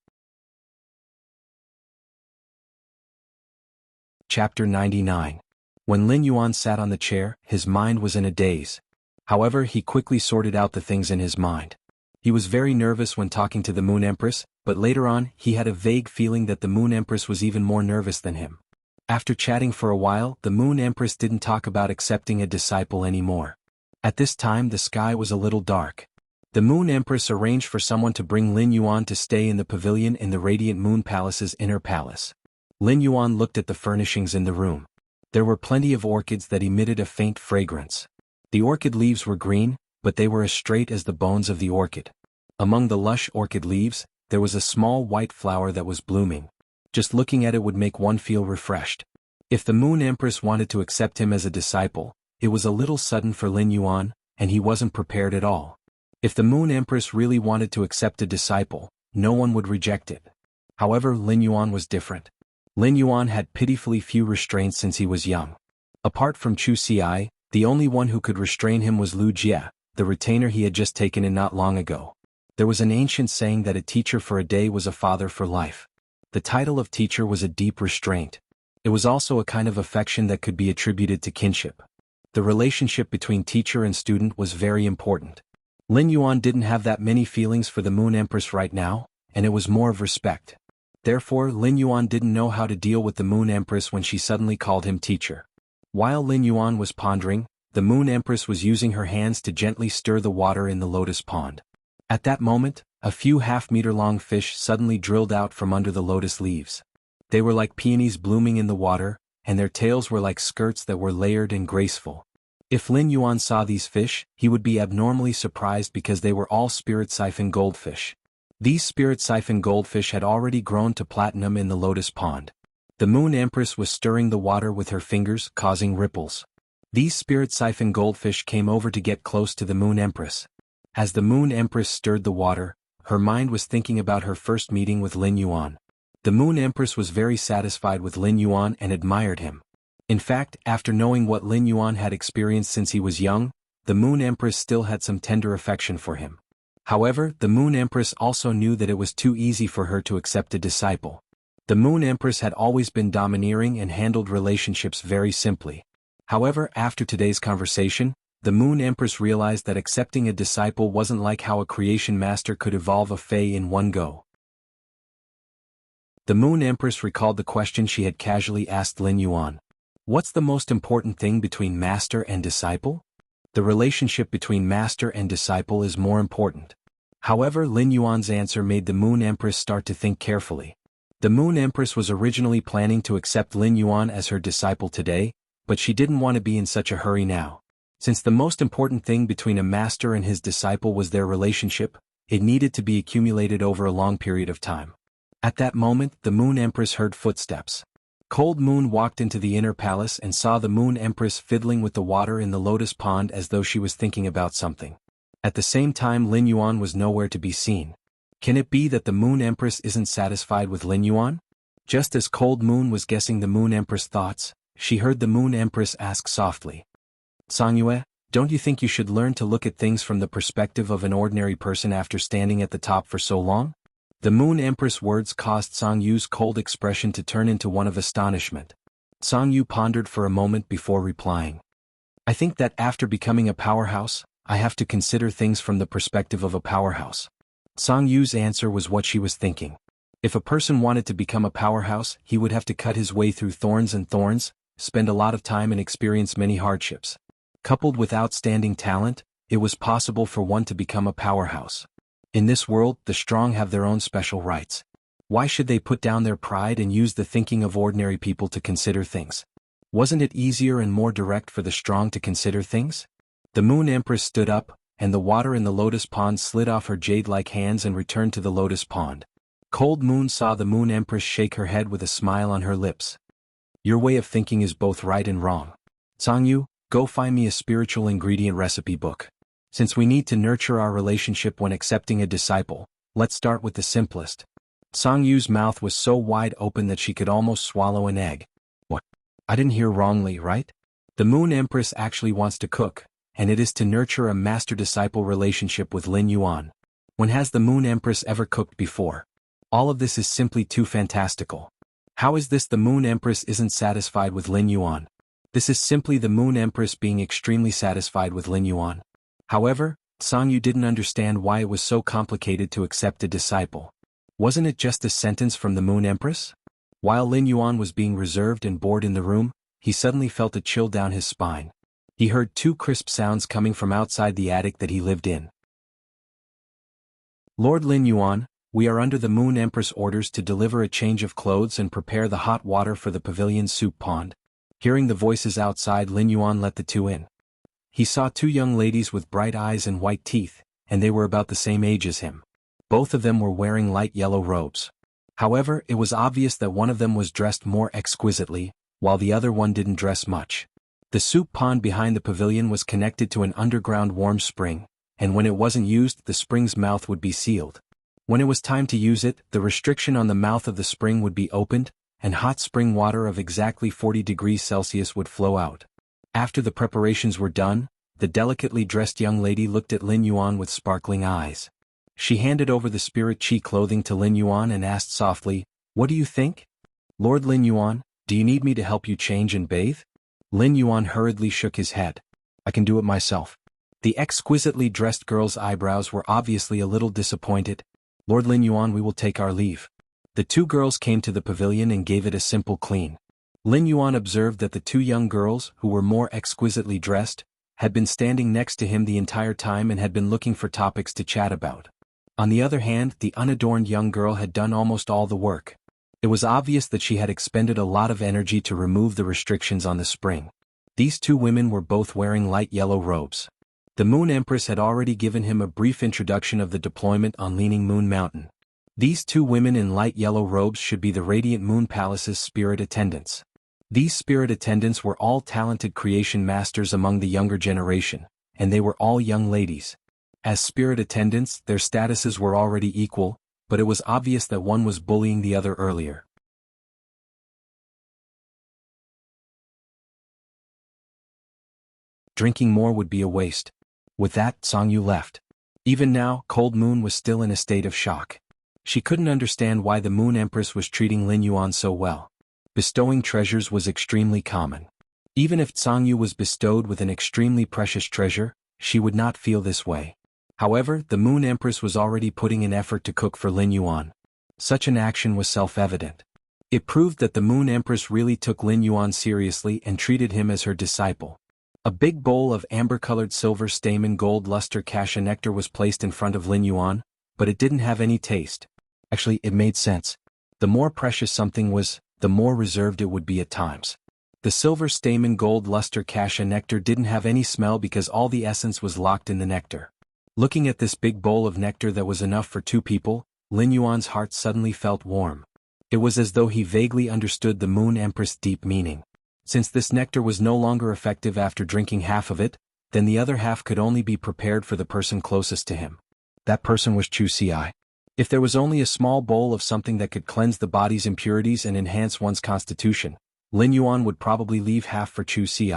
Chapter 99. When Lin Yuan sat on the chair, his mind was in a daze. However, he quickly sorted out the things in his mind. He was very nervous when talking to the Moon Empress, but later on, he had a vague feeling that the Moon Empress was even more nervous than him. After chatting for a while, the Moon Empress didn't talk about accepting a disciple anymore. At this time, the sky was a little dark. The Moon Empress arranged for someone to bring Lin Yuan to stay in the pavilion in the Radiant Moon Palace's inner palace. Lin Yuan looked at the furnishings in the room. There were plenty of orchids that emitted a faint fragrance. The orchid leaves were green, but they were as straight as the bones of the orchid. Among the lush orchid leaves, there was a small white flower that was blooming. Just looking at it would make one feel refreshed. If the Moon Empress wanted to accept him as a disciple, it was a little sudden for Lin Yuan, and he wasn't prepared at all. If the Moon Empress really wanted to accept a disciple, no one would reject it. However, Lin Yuan was different. Lin Yuan had pitifully few restraints since he was young. Apart from Chu Xi, the only one who could restrain him was Lu Jie, the retainer he had just taken in not long ago. There was an ancient saying that a teacher for a day was a father for life. The title of teacher was a deep restraint. It was also a kind of affection that could be attributed to kinship. The relationship between teacher and student was very important. Lin Yuan didn't have that many feelings for the Moon Empress right now, and it was more of respect. Therefore, Lin Yuan didn't know how to deal with the Moon Empress when she suddenly called him teacher. While Lin Yuan was pondering, the Moon Empress was using her hands to gently stir the water in the lotus pond. At that moment, a few half-meter-long fish suddenly drilled out from under the lotus leaves. They were like peonies blooming in the water, and their tails were like skirts that were layered and graceful. If Lin Yuan saw these fish, he would be abnormally surprised because they were all spirit siphon goldfish. These spirit siphon goldfish had already grown to platinum in the lotus pond. The Moon Empress was stirring the water with her fingers, causing ripples. These spirit siphon goldfish came over to get close to the Moon Empress. As the Moon Empress stirred the water, her mind was thinking about her first meeting with Lin Yuan. The Moon Empress was very satisfied with Lin Yuan and admired him. In fact, after knowing what Lin Yuan had experienced since he was young, the Moon Empress still had some tender affection for him. However, the Moon Empress also knew that it was too easy for her to accept a disciple. The Moon Empress had always been domineering and handled relationships very simply. However, after today's conversation, the Moon Empress realized that accepting a disciple wasn't like how a creation master could evolve a fae in one go. The Moon Empress recalled the question she had casually asked Lin Yuan. What's the most important thing between master and disciple? The relationship between master and disciple is more important. However, Lin Yuan's answer made the Moon Empress start to think carefully. The Moon Empress was originally planning to accept Lin Yuan as her disciple today, but she didn't want to be in such a hurry now. Since the most important thing between a master and his disciple was their relationship, it needed to be accumulated over a long period of time. At that moment, the Moon Empress heard footsteps. Cold Moon walked into the inner palace and saw the Moon Empress fiddling with the water in the lotus pond as though she was thinking about something. At the same time, Lin Yuan was nowhere to be seen. Can it be that the Moon Empress isn't satisfied with Lin Yuan? Just as Cold Moon was guessing the Moon Empress' thoughts, she heard the Moon Empress ask softly. Songyue, don't you think you should learn to look at things from the perspective of an ordinary person after standing at the top for so long? The Moon Empress' words caused Songyu's cold expression to turn into one of astonishment. Songyu pondered for a moment before replying. I think that after becoming a powerhouse, I have to consider things from the perspective of a powerhouse. Songyu's answer was what she was thinking. If a person wanted to become a powerhouse, he would have to cut his way through thorns and thorns, spend a lot of time and experience many hardships. Coupled with outstanding talent, it was possible for one to become a powerhouse. In this world, the strong have their own special rights. Why should they put down their pride and use the thinking of ordinary people to consider things? Wasn't it easier and more direct for the strong to consider things? The Moon Empress stood up, and the water in the lotus pond slid off her jade-like hands and returned to the lotus pond. Cold Moon saw the Moon Empress shake her head with a smile on her lips. Your way of thinking is both right and wrong. Songyu, go find me a spiritual ingredient recipe book. Since we need to nurture our relationship when accepting a disciple, let's start with the simplest. Songyu's mouth was so wide open that she could almost swallow an egg. What? I didn't hear wrongly, right? The Moon Empress actually wants to cook, and it is to nurture a master-disciple relationship with Lin Yuan. When has the Moon Empress ever cooked before? All of this is simply too fantastical. How is this the Moon Empress isn't satisfied with Lin Yuan? This is simply the Moon Empress being extremely satisfied with Lin Yuan. However, Songyu didn't understand why it was so complicated to accept a disciple. Wasn't it just a sentence from the Moon Empress? While Lin Yuan was being reserved and bored in the room, he suddenly felt a chill down his spine. He heard two crisp sounds coming from outside the attic that he lived in. Lord Lin Yuan, we are under the Moon Empress' orders to deliver a change of clothes and prepare the hot water for the pavilion's soup pond. Hearing the voices outside, Lin Yuan let the two in. He saw two young ladies with bright eyes and white teeth, and they were about the same age as him. Both of them were wearing light yellow robes. However, it was obvious that one of them was dressed more exquisitely, while the other one didn't dress much. The soup pond behind the pavilion was connected to an underground warm spring, and when it wasn't used, the spring's mouth would be sealed. When it was time to use it, the restriction on the mouth of the spring would be opened, and hot spring water of exactly 40 degrees Celsius would flow out. After the preparations were done, the delicately dressed young lady looked at Lin Yuan with sparkling eyes. She handed over the spirit chi clothing to Lin Yuan and asked softly, "What do you think? Lord Lin Yuan, do you need me to help you change and bathe?" Lin Yuan hurriedly shook his head. "I can do it myself." The exquisitely dressed girl's eyebrows were obviously a little disappointed. "Lord Lin Yuan, we will take our leave." The two girls came to the pavilion and gave it a simple clean. Lin Yuan observed that the two young girls, who were more exquisitely dressed, had been standing next to him the entire time and had been looking for topics to chat about. On the other hand, the unadorned young girl had done almost all the work. It was obvious that she had expended a lot of energy to remove the restrictions on the spring. These two women were both wearing light yellow robes. The Moon Empress had already given him a brief introduction of the deployment on Leaning Moon Mountain. These two women in light yellow robes should be the Radiant Moon Palace's spirit attendants. These spirit attendants were all talented creation masters among the younger generation, and they were all young ladies. As spirit attendants, their statuses were already equal, but it was obvious that one was bullying the other earlier. Drinking more would be a waste. With that, Song Yu left. Even now, Cold Moon was still in a state of shock. She couldn't understand why the Moon Empress was treating Lin Yuan so well. Bestowing treasures was extremely common. Even if Song Yu was bestowed with an extremely precious treasure, she would not feel this way. However, the Moon Empress was already putting in effort to cook for Lin Yuan. Such an action was self-evident. It proved that the Moon Empress really took Lin Yuan seriously and treated him as her disciple. A big bowl of amber-colored silver stamen gold luster cassia nectar was placed in front of Lin Yuan, but it didn't have any taste. Actually, it made sense. The more precious something was, the more reserved it would be at times. The silver stamen gold luster cassia nectar didn't have any smell because all the essence was locked in the nectar. Looking at this big bowl of nectar that was enough for two people, Lin Yuan's heart suddenly felt warm. It was as though he vaguely understood the Moon Empress' deep meaning. Since this nectar was no longer effective after drinking half of it, then the other half could only be prepared for the person closest to him. That person was Chu Xi. If there was only a small bowl of something that could cleanse the body's impurities and enhance one's constitution, Lin Yuan would probably leave half for Chu Xi.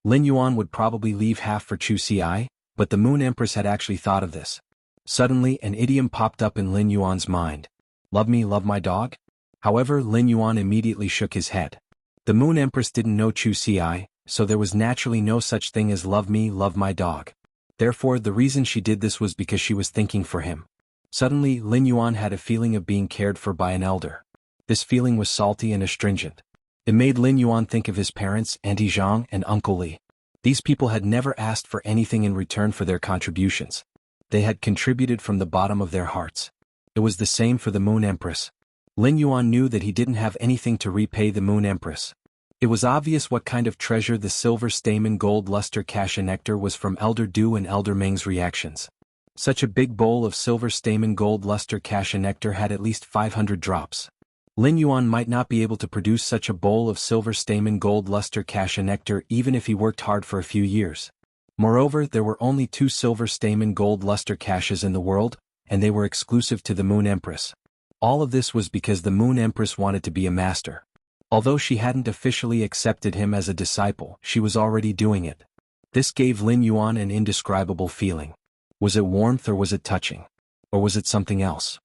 Lin Yuan would probably leave half for Chu Xi, but the Moon Empress had actually thought of this. Suddenly, an idiom popped up in Lin Yuan's mind. Love me, love my dog? However, Lin Yuan immediately shook his head. The Moon Empress didn't know Chu Xi, so there was naturally no such thing as love me, love my dog. Therefore, the reason she did this was because she was thinking for him. Suddenly, Lin Yuan had a feeling of being cared for by an elder. This feeling was salty and astringent. It made Lin Yuan think of his parents, Auntie Zhang and Uncle Li. These people had never asked for anything in return for their contributions. They had contributed from the bottom of their hearts. It was the same for the Moon Empress. Lin Yuan knew that he didn't have anything to repay the Moon Empress. It was obvious what kind of treasure the silver stamen gold luster cassia nectar was from Elder Du and Elder Meng's reactions. Such a big bowl of silver stamen gold luster cassia nectar had at least 500 drops. Lin Yuan might not be able to produce such a bowl of silver stamen gold luster cassia nectar even if he worked hard for a few years. Moreover, there were only 2 silver stamen gold luster cassias in the world, and they were exclusive to the Moon Empress. All of this was because the Moon Empress wanted to be a master. Although she hadn't officially accepted him as a disciple, she was already doing it. This gave Lin Yuan an indescribable feeling. Was it warmth or was it touching? Or was it something else?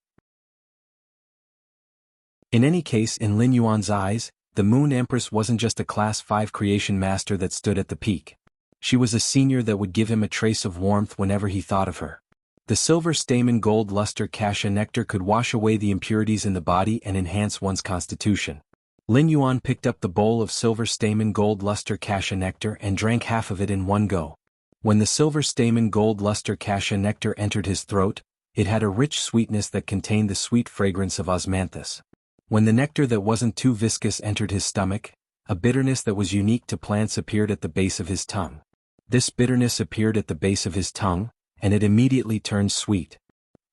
In any case, in Lin Yuan's eyes, the Moon Empress wasn't just a Class 5 creation master that stood at the peak. She was a senior that would give him a trace of warmth whenever he thought of her. The silver stamen gold luster cassia nectar could wash away the impurities in the body and enhance one's constitution. Lin Yuan picked up the bowl of silver stamen gold luster cassia nectar and drank half of it in one go. When the silver stamen gold luster cassia nectar entered his throat, it had a rich sweetness that contained the sweet fragrance of osmanthus. When the nectar that wasn't too viscous entered his stomach, a bitterness that was unique to plants appeared at the base of his tongue. This bitterness appeared at the base of his tongue, and it immediately turned sweet.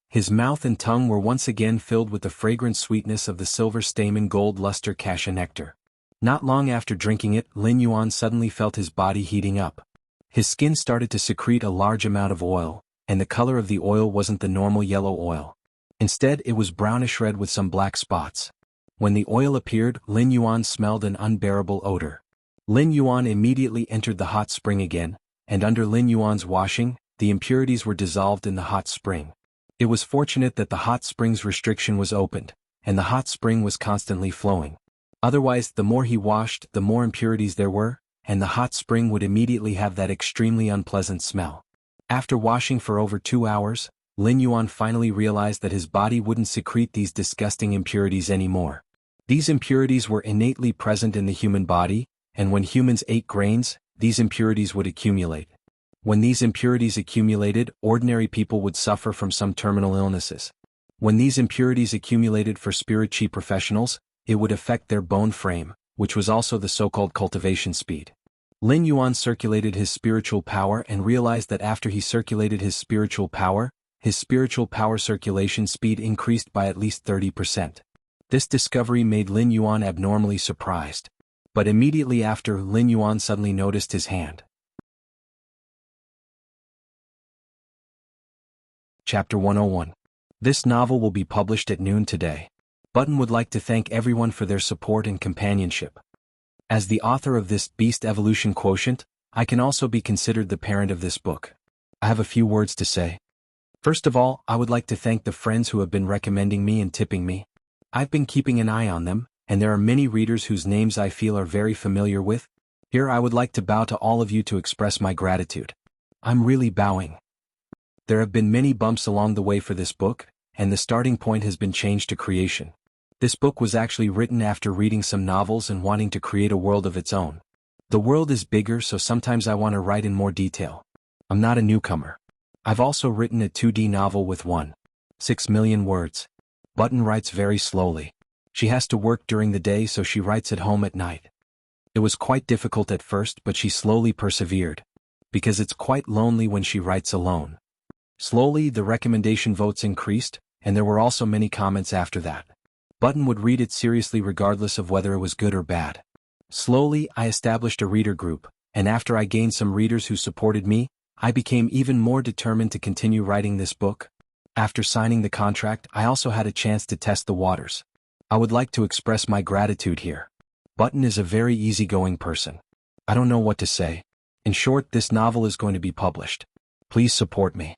His mouth and tongue were once again filled with the fragrant sweetness of the silver stamen gold luster cassia nectar. Not long after drinking it, Lin Yuan suddenly felt his body heating up. His skin started to secrete a large amount of oil, and the color of the oil wasn't the normal yellow oil. Instead, it was brownish red with some black spots. When the oil appeared, Lin Yuan smelled an unbearable odor. Lin Yuan immediately entered the hot spring again, and under Lin Yuan's washing, the impurities were dissolved in the hot spring. It was fortunate that the hot spring's restriction was opened, and the hot spring was constantly flowing. Otherwise, the more he washed, the more impurities there were, and the hot spring would immediately have that extremely unpleasant smell. After washing for over 2 hours, Lin Yuan finally realized that his body wouldn't secrete these disgusting impurities anymore. These impurities were innately present in the human body, and when humans ate grains, these impurities would accumulate. When these impurities accumulated, ordinary people would suffer from some terminal illnesses. When these impurities accumulated for spirit chi professionals, it would affect their bone frame, which was also the so-called cultivation speed. Lin Yuan circulated his spiritual power and realized that after he circulated his spiritual power circulation speed increased by at least 30%. This discovery made Lin Yuan abnormally surprised. But immediately after, Lin Yuan suddenly noticed his hand. Chapter 101. This novel will be published at noon today. Button would like to thank everyone for their support and companionship. As the author of this Beast Evolution Quotient, I can also be considered the parent of this book. I have a few words to say. First of all, I would like to thank the friends who have been recommending me and tipping me. I've been keeping an eye on them, and there are many readers whose names I feel are very familiar with. Here I would like to bow to all of you to express my gratitude. I'm really bowing. There have been many bumps along the way for this book, and the starting point has been changed to creation. This book was actually written after reading some novels and wanting to create a world of its own. The world is bigger, so sometimes I want to write in more detail. I'm not a newcomer. I've also written a 2D novel with 1.6 million words. Button writes very slowly. She has to work during the day, so she writes at home at night. It was quite difficult at first, but she slowly persevered. Because it's quite lonely when she writes alone. Slowly, the recommendation votes increased, and there were also many comments after that. Button would read it seriously regardless of whether it was good or bad. Slowly, I established a reader group, and after I gained some readers who supported me, I became even more determined to continue writing this book. After signing the contract, I also had a chance to test the waters. I would like to express my gratitude here. Button is a very easygoing person. I don't know what to say. In short, this novel is going to be published. Please support me.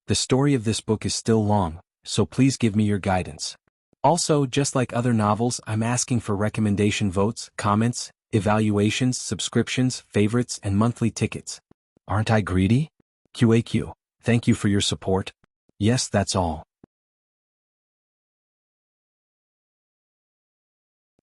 The story of this book is still long, so please give me your guidance. Also, just like other novels, I'm asking for recommendation votes, comments, evaluations, subscriptions, favorites, and monthly tickets. Aren't I greedy? QAQ. Thank you for your support. Yes, that's all.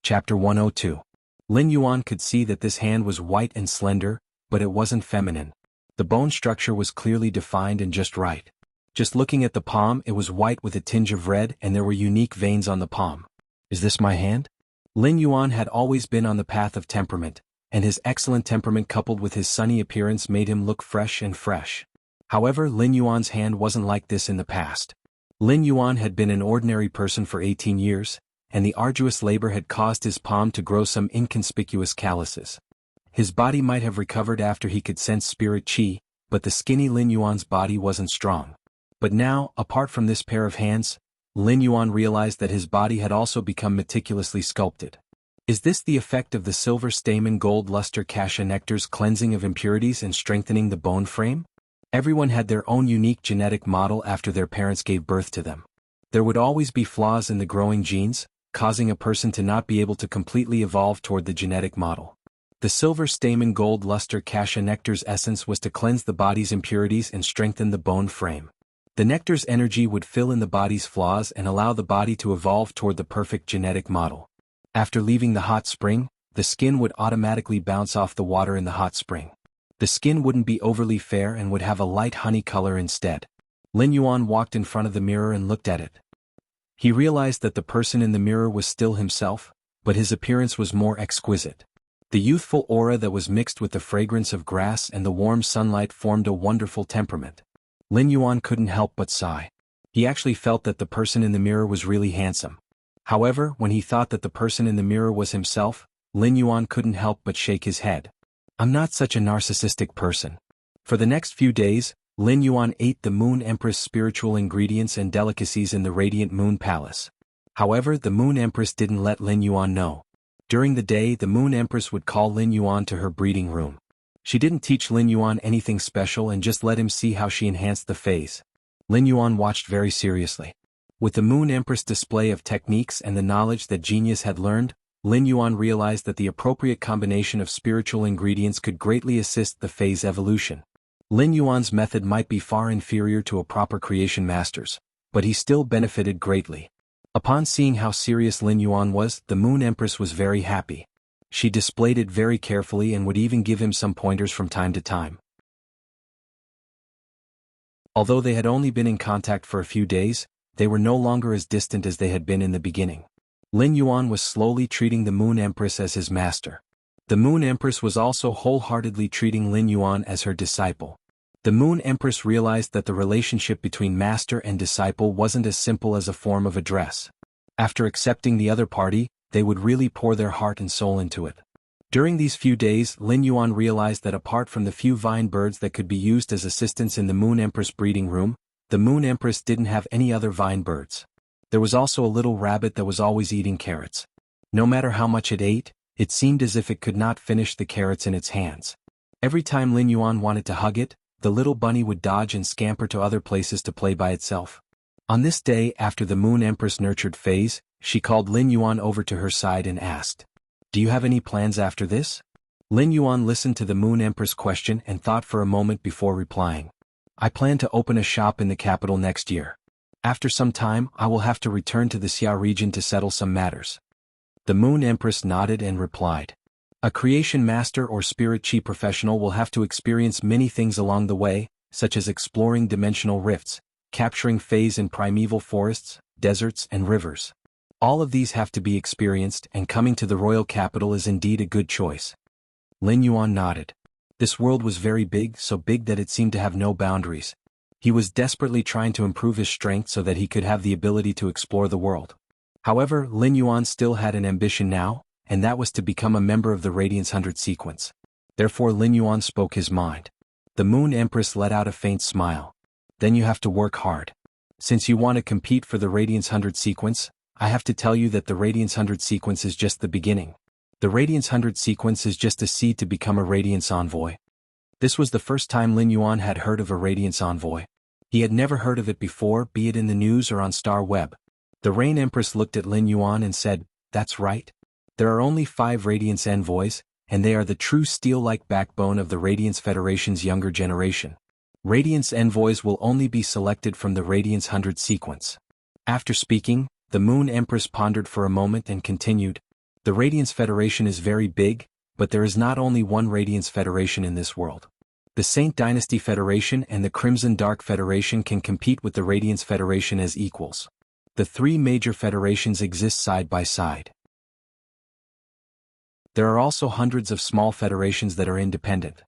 Chapter 102. Lin Yuan could see that this hand was white and slender, but it wasn't feminine. The bone structure was clearly defined and just right. Just looking at the palm, it was white with a tinge of red, and there were unique veins on the palm. Is this my hand? Lin Yuan had always been on the path of temperament, and his excellent temperament coupled with his sunny appearance made him look fresh and fresh. However, Lin Yuan's hand wasn't like this in the past. Lin Yuan had been an ordinary person for 18 years, and the arduous labor had caused his palm to grow some inconspicuous calluses. His body might have recovered after he could sense spirit chi, but the skinny Lin Yuan's body wasn't strong. But now, apart from this pair of hands, Lin Yuan realized that his body had also become meticulously sculpted. Is this the effect of the silver stamen gold luster cassia nectar's cleansing of impurities and strengthening the bone frame? Everyone had their own unique genetic model after their parents gave birth to them. There would always be flaws in the growing genes, causing a person to not be able to completely evolve toward the genetic model. The silver stamen gold luster cassia nectar's essence was to cleanse the body's impurities and strengthen the bone frame. The nectar's energy would fill in the body's flaws and allow the body to evolve toward the perfect genetic model. After leaving the hot spring, the skin would automatically bounce off the water in the hot spring. The skin wouldn't be overly fair and would have a light honey color instead. Lin Yuan walked in front of the mirror and looked at it. He realized that the person in the mirror was still himself, but his appearance was more exquisite. The youthful aura that was mixed with the fragrance of grass and the warm sunlight formed a wonderful temperament. Lin Yuan couldn't help but sigh. He actually felt that the person in the mirror was really handsome. However, when he thought that the person in the mirror was himself, Lin Yuan couldn't help but shake his head. I'm not such a narcissistic person. For the next few days, Lin Yuan ate the Moon Empress spiritual ingredients and delicacies in the Radiant Moon Palace. However, the Moon Empress didn't let Lin Yuan know. During the day, the Moon Empress would call Lin Yuan to her breeding room. She didn't teach Lin Yuan anything special and just let him see how she enhanced the phase. Lin Yuan watched very seriously. With the Moon Empress display of techniques and the knowledge that genius had learned, Lin Yuan realized that the appropriate combination of spiritual ingredients could greatly assist the phase evolution. Lin Yuan's method might be far inferior to a proper creation master's, but he still benefited greatly. Upon seeing how serious Lin Yuan was, the Moon Empress was very happy. She displayed it very carefully and would even give him some pointers from time to time. Although they had only been in contact for a few days, they were no longer as distant as they had been in the beginning. Lin Yuan was slowly treating the Moon Empress as his master. The Moon Empress was also wholeheartedly treating Lin Yuan as her disciple. The Moon Empress realized that the relationship between master and disciple wasn't as simple as a form of address. After accepting the other party, they would really pour their heart and soul into it. During these few days, Lin Yuan realized that apart from the few vine birds that could be used as assistants in the Moon Empress breeding room, the Moon Empress didn't have any other vine birds. There was also a little rabbit that was always eating carrots. No matter how much it ate, it seemed as if it could not finish the carrots in its hands. Every time Lin Yuan wanted to hug it, the little bunny would dodge and scamper to other places to play by itself. On this day after the Moon Empress nurtured phase, she called Lin Yuan over to her side and asked, "Do you have any plans after this?" Lin Yuan listened to the Moon Empress' question and thought for a moment before replying. "I plan to open a shop in the capital next year. After some time, I will have to return to the Xia region to settle some matters." The Moon Empress nodded and replied, "A creation master or spirit chi professional will have to experience many things along the way, such as exploring dimensional rifts, capturing phase in primeval forests, deserts and rivers. All of these have to be experienced, and coming to the royal capital is indeed a good choice." Lin Yuan nodded. This world was very big, so big that it seemed to have no boundaries. He was desperately trying to improve his strength so that he could have the ability to explore the world. However, Lin Yuan still had an ambition now, and that was to become a member of the Radiance 100 sequence. Therefore Lin Yuan spoke his mind. The Moon Empress let out a faint smile. "Then you have to work hard. Since you want to compete for the Radiance 100 sequence, I have to tell you that the Radiance 100 sequence is just the beginning. The Radiance 100 sequence is just a seed to become a Radiance Envoy." This was the first time Lin Yuan had heard of a Radiance Envoy. He had never heard of it before, be it in the news or on Star Web. The Rain Empress looked at Lin Yuan and said, "That's right. There are only 5 Radiance Envoys, and they are the true steel-like backbone of the Radiance Federation's younger generation. Radiance Envoys will only be selected from the Radiance 100 sequence." After speaking, the Moon Empress pondered for a moment and continued, "The Radiance Federation is very big, but there is not only one Radiance Federation in this world. The Saint Dynasty Federation and the Crimson Dark Federation can compete with the Radiance Federation as equals. The 3 major federations exist side by side. There are also hundreds of small federations that are independent.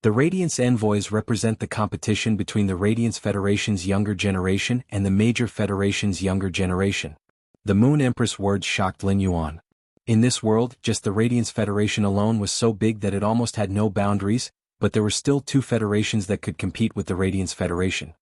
The Radiance Envoys represent the competition between the Radiance Federation's younger generation and the major federation's younger generation." The Moon Empress' words shocked Lin Yuan. In this world, just the Radiance Federation alone was so big that it almost had no boundaries, but there were still 2 federations that could compete with the Radiance Federation.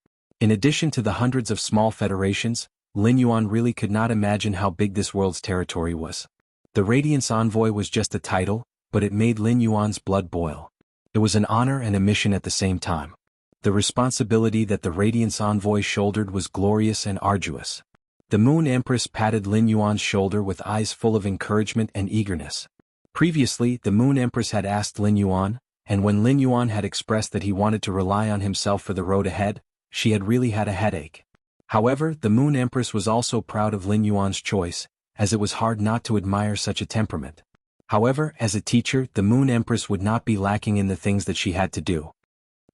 In addition to the hundreds of small federations, Lin Yuan really could not imagine how big this world's territory was. The Radiance Envoy was just a title, but it made Lin Yuan's blood boil. It was an honor and a mission at the same time. The responsibility that the Radiance Envoy shouldered was glorious and arduous. The Moon Empress patted Lin Yuan's shoulder with eyes full of encouragement and eagerness. Previously, the Moon Empress had asked Lin Yuan, and when Lin Yuan had expressed that he wanted to rely on himself for the road ahead, she had really had a headache. However, the Moon Empress was also proud of Lin Yuan's choice, as it was hard not to admire such a temperament. However, as a teacher, the Moon Empress would not be lacking in the things that she had to do.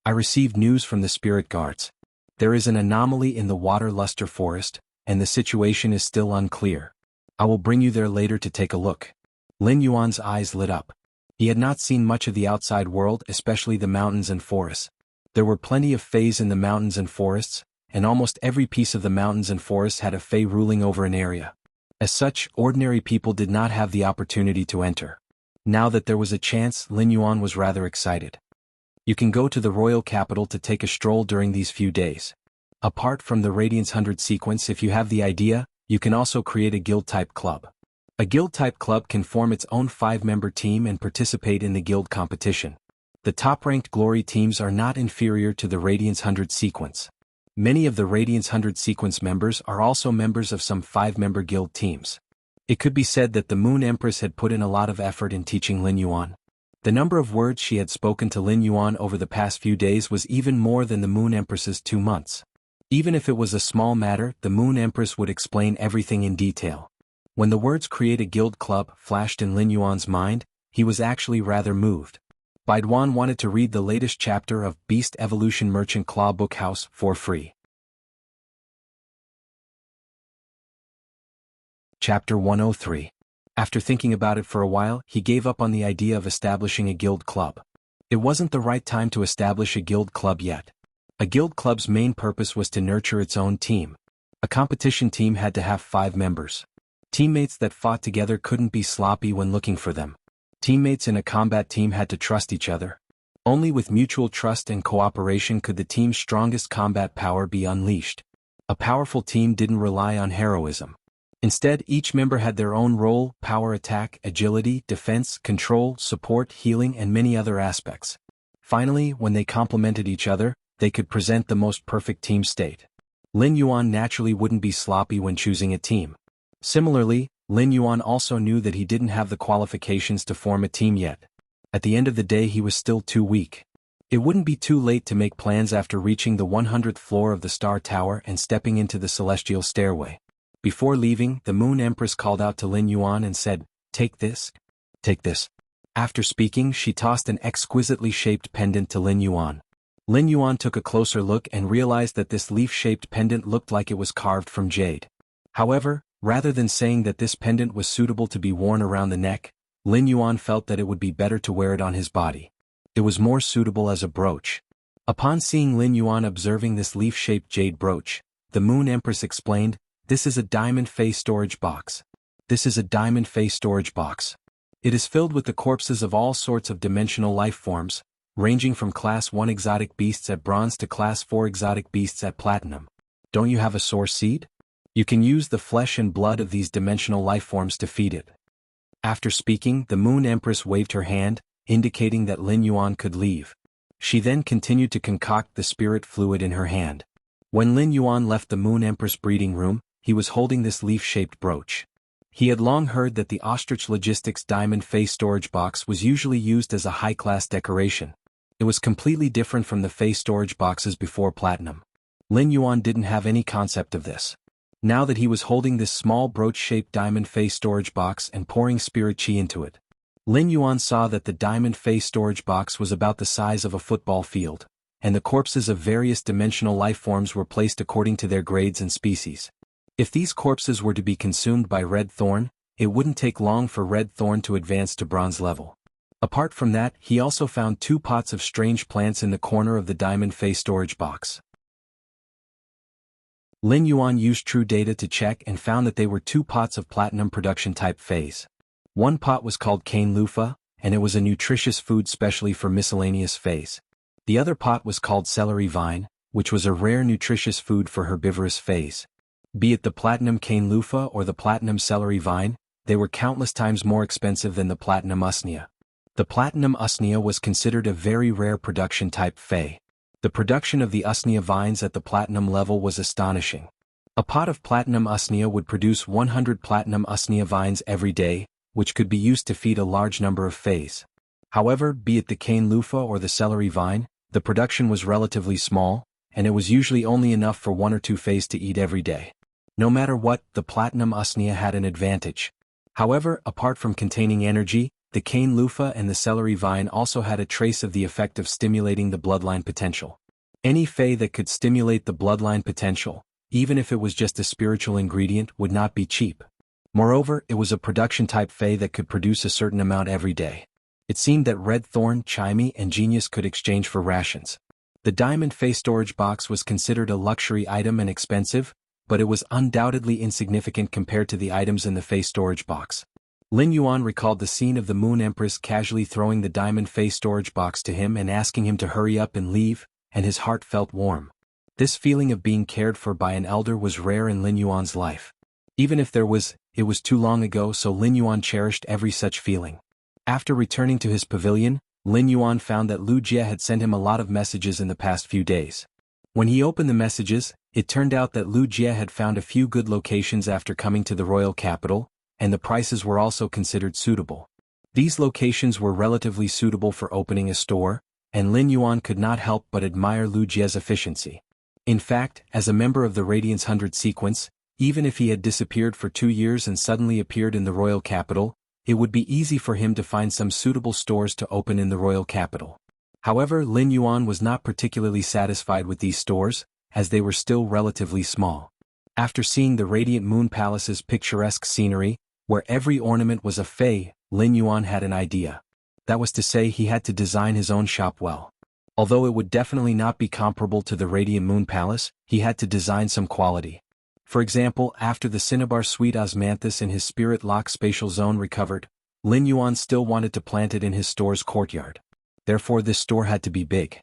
"I received news from the spirit guards. There is an anomaly in the Water Luster Forest, and the situation is still unclear. I will bring you there later to take a look." Lin Yuan's eyes lit up. He had not seen much of the outside world, especially the mountains and forests. There were plenty of fays in the mountains and forests, and almost every piece of the mountains and forests had a fay ruling over an area. As such, ordinary people did not have the opportunity to enter. Now that there was a chance, Lin Yuan was rather excited. "You can go to the royal capital to take a stroll during these few days. Apart from the Radiance 100 sequence, if you have the idea, you can also create a guild-type club. A guild-type club can form its own 5-member team and participate in the guild competition. The top-ranked glory teams are not inferior to the Radiance 100 sequence. Many of the Radiance 100 sequence members are also members of some 5-member guild teams." It could be said that the Moon Empress had put in a lot of effort in teaching Lin Yuan. The number of words she had spoken to Lin Yuan over the past few days was even more than the Moon Empress's 2 months. Even if it was a small matter, the Moon Empress would explain everything in detail. When the words "create a guild club" flashed in Lin Yuan's mind, he was actually rather moved. Baiduan wanted to read the latest chapter of Beast Evolution Merchant Claw Bookhouse for free. Chapter 103. After thinking about it for a while, he gave up on the idea of establishing a guild club. It wasn't the right time to establish a guild club yet. A guild club's main purpose was to nurture its own team. A competition team had to have 5 members. Teammates that fought together couldn't be sloppy when looking for them. Teammates in a combat team had to trust each other. Only with mutual trust and cooperation could the team's strongest combat power be unleashed. A powerful team didn't rely on heroism. Instead, each member had their own role: power, attack, agility, defense, control, support, healing, and many other aspects. Finally, when they complemented each other, they could present the most perfect team state. Lin Yuan naturally wouldn't be sloppy when choosing a team. Similarly, Lin Yuan also knew that he didn't have the qualifications to form a team yet. At the end of the day, he was still too weak. It wouldn't be too late to make plans after reaching the 100th floor of the Star Tower and stepping into the celestial stairway. Before leaving, the Moon Empress called out to Lin Yuan and said, "Take this. Take this." After speaking, she tossed an exquisitely shaped pendant to Lin Yuan. Lin Yuan took a closer look and realized that this leaf-shaped pendant looked like it was carved from jade. However, rather than saying that this pendant was suitable to be worn around the neck, Lin Yuan felt that it would be better to wear it on his body. It was more suitable as a brooch. Upon seeing Lin Yuan observing this leaf-shaped jade brooch, the Moon Empress explained, "This is a diamond face storage box. This is a diamond face storage box. It is filled with the corpses of all sorts of dimensional life forms, ranging from Class 1 exotic beasts at bronze to Class 4 exotic beasts at platinum. Don't you have a source seed? You can use the flesh and blood of these dimensional life forms to feed it." After speaking, the Moon Empress waved her hand, indicating that Lin Yuan could leave. She then continued to concoct the spirit fluid in her hand. When Lin Yuan left the Moon Empress breeding room, he was holding this leaf-shaped brooch. He had long heard that the Ostrich Logistics diamond face storage box was usually used as a high-class decoration. It was completely different from the face storage boxes before platinum. Lin Yuan didn't have any concept of this. Now that he was holding this small brooch-shaped diamond face storage box and pouring spirit chi into it, Lin Yuan saw that the diamond face storage box was about the size of a football field, and the corpses of various dimensional life forms were placed according to their grades and species. If these corpses were to be consumed by Red Thorn, it wouldn't take long for Red Thorn to advance to bronze level. Apart from that, he also found 2 pots of strange plants in the corner of the diamond face storage box. Lin Yuan used True Data to check and found that they were 2 pots of platinum production type phase. One pot was called cane loofah, and it was a nutritious food specially for miscellaneous phase. The other pot was called celery vine, which was a rare nutritious food for herbivorous phase. Be it the platinum cane loofah or the platinum celery vine, they were countless times more expensive than the platinum usnea. The platinum usnea was considered a very rare production type fei. The production of the usnea vines at the platinum level was astonishing. A pot of platinum usnea would produce 100 platinum usnea vines every day, which could be used to feed a large number of feis. However, be it the cane loofah or the celery vine, the production was relatively small, and it was usually only enough for 1 or 2 feis to eat every day. No matter what, the platinum usnea had an advantage. However, apart from containing energy, the cane loofah and the celery vine also had a trace of the effect of stimulating the bloodline potential. Any fei that could stimulate the bloodline potential, even if it was just a spiritual ingredient, would not be cheap. Moreover, it was a production-type fei that could produce a certain amount every day. It seemed that Red Thorn, Chimey, and Genius could exchange for rations. The diamond fei storage box was considered a luxury item and expensive, but it was undoubtedly insignificant compared to the items in the fei storage box. Lin Yuan recalled the scene of the Moon Empress casually throwing the diamond fei storage box to him and asking him to hurry up and leave, and his heart felt warm. This feeling of being cared for by an elder was rare in Lin Yuan's life. Even if there was, it was too long ago, so Lin Yuan cherished every such feeling. After returning to his pavilion, Lin Yuan found that Wuxia had sent him a lot of messages in the past few days. When he opened the messages, it turned out that Wuxia had found a few good locations after coming to the royal capital, and the prices were also considered suitable. These locations were relatively suitable for opening a store, and Lin Yuan could not help but admire Wuxia's efficiency. In fact, as a member of the Radiance 100 sequence, even if he had disappeared for 2 years and suddenly appeared in the royal capital, it would be easy for him to find some suitable stores to open in the royal capital. However, Lin Yuan was not particularly satisfied with these stores, as they were still relatively small. After seeing the Radiant Moon Palace's picturesque scenery, where every ornament was a fey, Lin Yuan had an idea. That was to say, he had to design his own shop well. Although it would definitely not be comparable to the Radiant Moon Palace, he had to design some quality. For example, after the Cinnabar Sweet Osmanthus in his Spirit Lock spatial zone recovered, Lin Yuan still wanted to plant it in his store's courtyard. Therefore this store had to be big.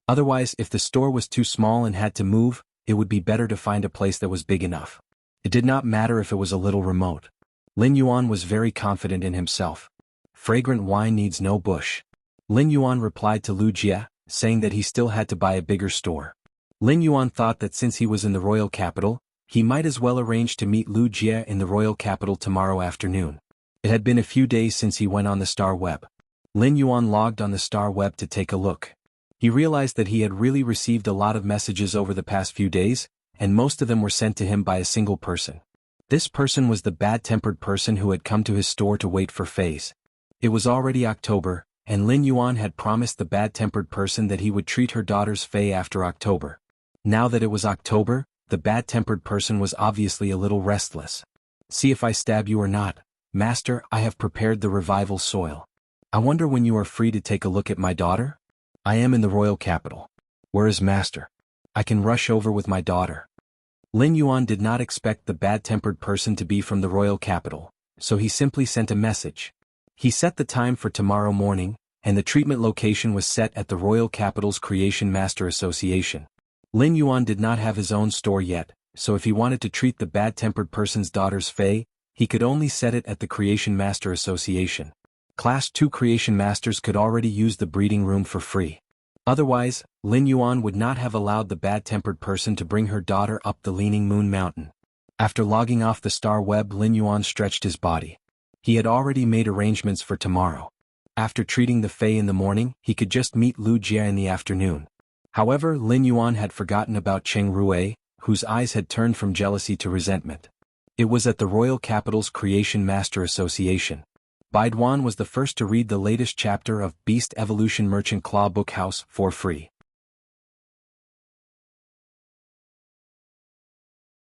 Otherwise, if the store was too small and had to move, it would be better to find a place that was big enough. It did not matter if it was a little remote. Lin Yuan was very confident in himself. Fragrant wine needs no bush. Lin Yuan replied to Wuxia, saying that he still had to buy a bigger store. Lin Yuan thought that since he was in the royal capital, he might as well arrange to meet Wuxia in the royal capital tomorrow afternoon. It had been a few days since he went on the star web. Lin Yuan logged on the star web to take a look. He realized that he had really received a lot of messages over the past few days, and most of them were sent to him by a single person. This person was the bad-tempered person who had come to his store to wait for Faze. It was already October, and Lin Yuan had promised the bad-tempered person that he would treat her daughter's Faye after October. Now that it was October, the bad-tempered person was obviously a little restless. "See if I stab you or not, Master, I have prepared the revival soil. I wonder when you are free to take a look at my daughter? I am in the royal capital. Where is Master? I can rush over with my daughter." Lin Yuan did not expect the bad-tempered person to be from the royal capital, so he simply sent a message. He set the time for tomorrow morning, and the treatment location was set at the royal capital's Creation Master Association. Lin Yuan did not have his own store yet, so if he wanted to treat the bad-tempered person's daughter's Fae, he could only set it at the Creation Master Association. Class 2 Creation Masters could already use the breeding room for free. Otherwise, Lin Yuan would not have allowed the bad-tempered person to bring her daughter up the Leaning Moon Mountain. After logging off the star web, Lin Yuan stretched his body. He had already made arrangements for tomorrow. After treating the Fae in the morning, he could just meet Lu Jie in the afternoon. However, Lin Yuan had forgotten about Cheng Rui, whose eyes had turned from jealousy to resentment. It was at the royal capital's Creation Master Association. Baiduan was the first to read the latest chapter of Beast Evolution Merchant Claw Bookhouse for free.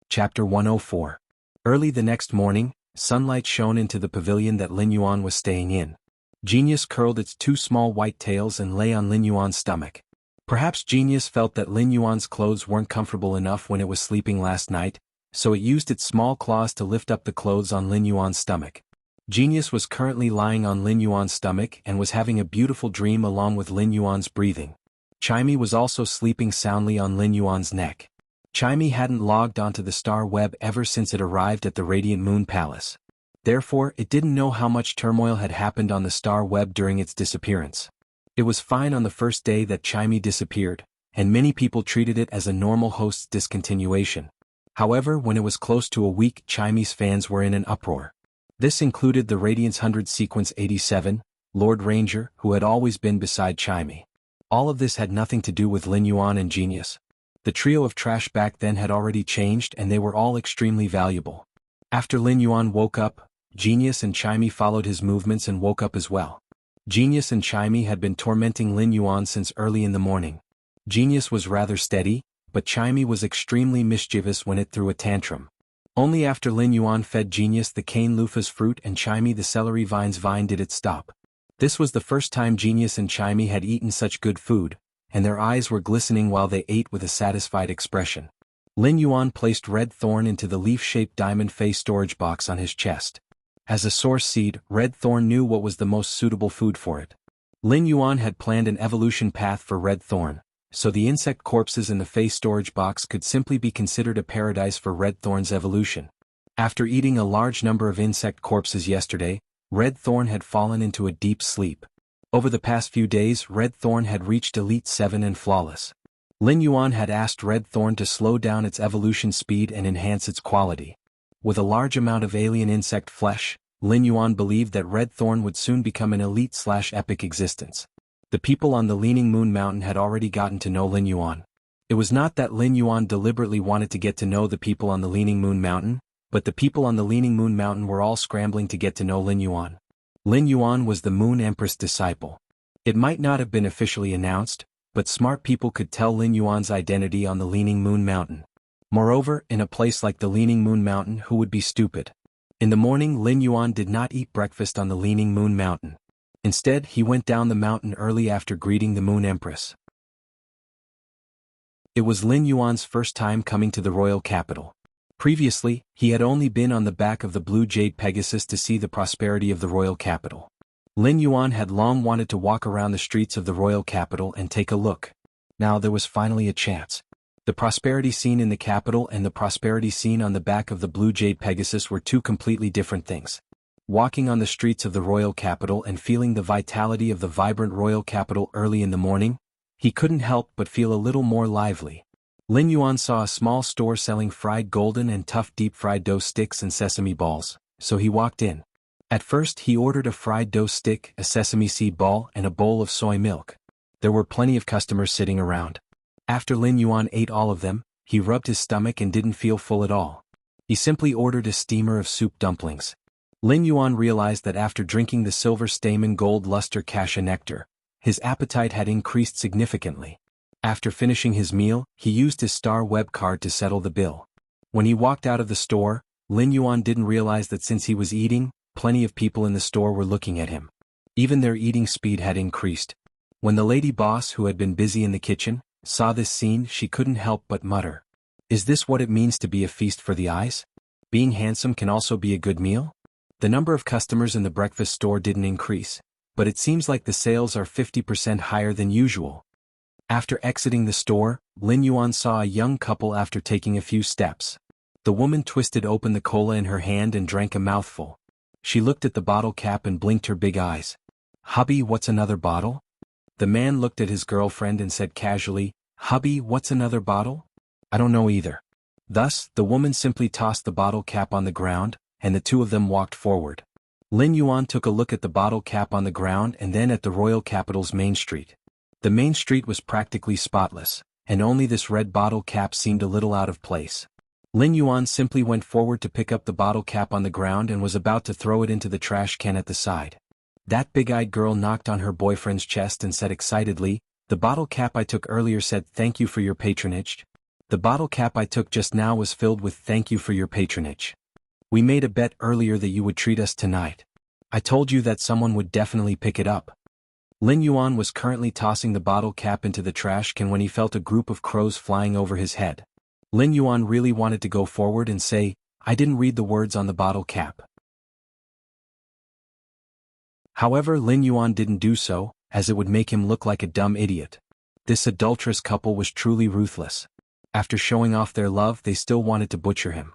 Chapter 104. Early the next morning, sunlight shone into the pavilion that Lin Yuan was staying in. Genius curled its two small white tails and lay on Lin Yuan's stomach. Perhaps Genius felt that Lin Yuan's clothes weren't comfortable enough when it was sleeping last night, so it used its small claws to lift up the clothes on Lin Yuan's stomach. Genius was currently lying on Lin Yuan's stomach and was having a beautiful dream along with Lin Yuan's breathing. Chimey was also sleeping soundly on Lin Yuan's neck. Chimey hadn't logged onto the star web ever since it arrived at the Radiant Moon Palace. Therefore, it didn't know how much turmoil had happened on the star web during its disappearance. It was fine on the first day that Chimey disappeared, and many people treated it as a normal host's discontinuation. However, when it was close to a week, Chimey's fans were in an uproar. This included the Radiance 100 Sequence 87, Lord Ranger, who had always been beside Chimey. All of this had nothing to do with Lin Yuan and Genius. The trio of trash back then had already changed and they were all extremely valuable. After Lin Yuan woke up, Genius and Chimey followed his movements and woke up as well. Genius and Chimey had been tormenting Lin Yuan since early in the morning. Genius was rather steady, but Chimey was extremely mischievous when it threw a tantrum. Only after Lin Yuan fed Genius the cane loofah's fruit and Chimey the celery vine's vine did it stop. This was the first time Genius and Chimey had eaten such good food, and their eyes were glistening while they ate with a satisfied expression. Lin Yuan placed Red Thorn into the leaf-shaped diamond face storage box on his chest. As a source seed, Red Thorn knew what was the most suitable food for it. Lin Yuan had planned an evolution path for Red Thorn, so the insect corpses in the face storage box could simply be considered a paradise for Red Thorn's evolution. After eating a large number of insect corpses yesterday, Red Thorn had fallen into a deep sleep. Over the past few days, Red Thorn had reached Elite 7 and Flawless. Lin Yuan had asked Red Thorn to slow down its evolution speed and enhance its quality. With a large amount of alien insect flesh, Lin Yuan believed that Red Thorn would soon become an elite/epic existence. The people on the Leaning Moon Mountain had already gotten to know Lin Yuan. It was not that Lin Yuan deliberately wanted to get to know the people on the Leaning Moon Mountain, But the people on the Leaning Moon Mountain were all scrambling to get to know Lin Yuan. Lin Yuan was the Moon Empress disciple. It might not have been officially announced, but smart people could tell Lin Yuan's identity on the Leaning Moon Mountain. Moreover, in a place like the Leaning Moon Mountain, who would be stupid? In the morning, Lin Yuan did not eat breakfast on the Leaning Moon Mountain. Instead, he went down the mountain early after greeting the Moon Empress. It was Lin Yuan's first time coming to the royal capital. Previously, he had only been on the back of the Blue Jade Pegasus to see the prosperity of the royal capital. Lin Yuan had long wanted to walk around the streets of the royal capital and take a look. Now there was finally a chance. The prosperity seen in the capital and the prosperity seen on the back of the Blue Jade Pegasus were two completely different things. Walking on the streets of the royal capital and feeling the vitality of the vibrant royal capital early in the morning, he couldn't help but feel a little more lively. Lin Yuan saw a small store selling fried golden and tough deep-fried dough sticks and sesame balls, so he walked in. At first he ordered a fried dough stick, a sesame seed ball and a bowl of soy milk. There were plenty of customers sitting around. After Lin Yuan ate all of them, he rubbed his stomach and didn't feel full at all. He simply ordered a steamer of soup dumplings. Lin Yuan realized that after drinking the silver stamen gold luster cassia nectar, his appetite had increased significantly. After finishing his meal, he used his star web card to settle the bill. When he walked out of the store, Lin Yuan didn't realize that since he was eating, plenty of people in the store were looking at him. Even their eating speed had increased. When the lady boss, who had been busy in the kitchen, saw this scene, she couldn't help but mutter. Is this what it means to be a feast for the eyes? Being handsome can also be a good meal? The number of customers in the breakfast store didn't increase, but it seems like the sales are 50% higher than usual. After exiting the store, Lin Yuan saw a young couple after taking a few steps. The woman twisted open the cola in her hand and drank a mouthful. She looked at the bottle cap and blinked her big eyes. Hubby, what's another bottle? The man looked at his girlfriend and said casually, Hubby, what's another bottle? I don't know either. Thus, the woman simply tossed the bottle cap on the ground, and the two of them walked forward. Lin Yuan took a look at the bottle cap on the ground and then at the royal capital's main street. The main street was practically spotless, and only this red bottle cap seemed a little out of place. Lin Yuan simply went forward to pick up the bottle cap on the ground and was about to throw it into the trash can at the side. That big-eyed girl knocked on her boyfriend's chest and said excitedly, The bottle cap I took earlier said thank you for your patronage. The bottle cap I took just now was filled with thank you for your patronage. We made a bet earlier that you would treat us tonight. I told you that someone would definitely pick it up. Lin Yuan was currently tossing the bottle cap into the trash can when he felt a group of crows flying over his head. Lin Yuan really wanted to go forward and say, I didn't read the words on the bottle cap. However, Lin Yuan didn't do so, as it would make him look like a dumb idiot. This adulterous couple was truly ruthless. After showing off their love, they still wanted to butcher him.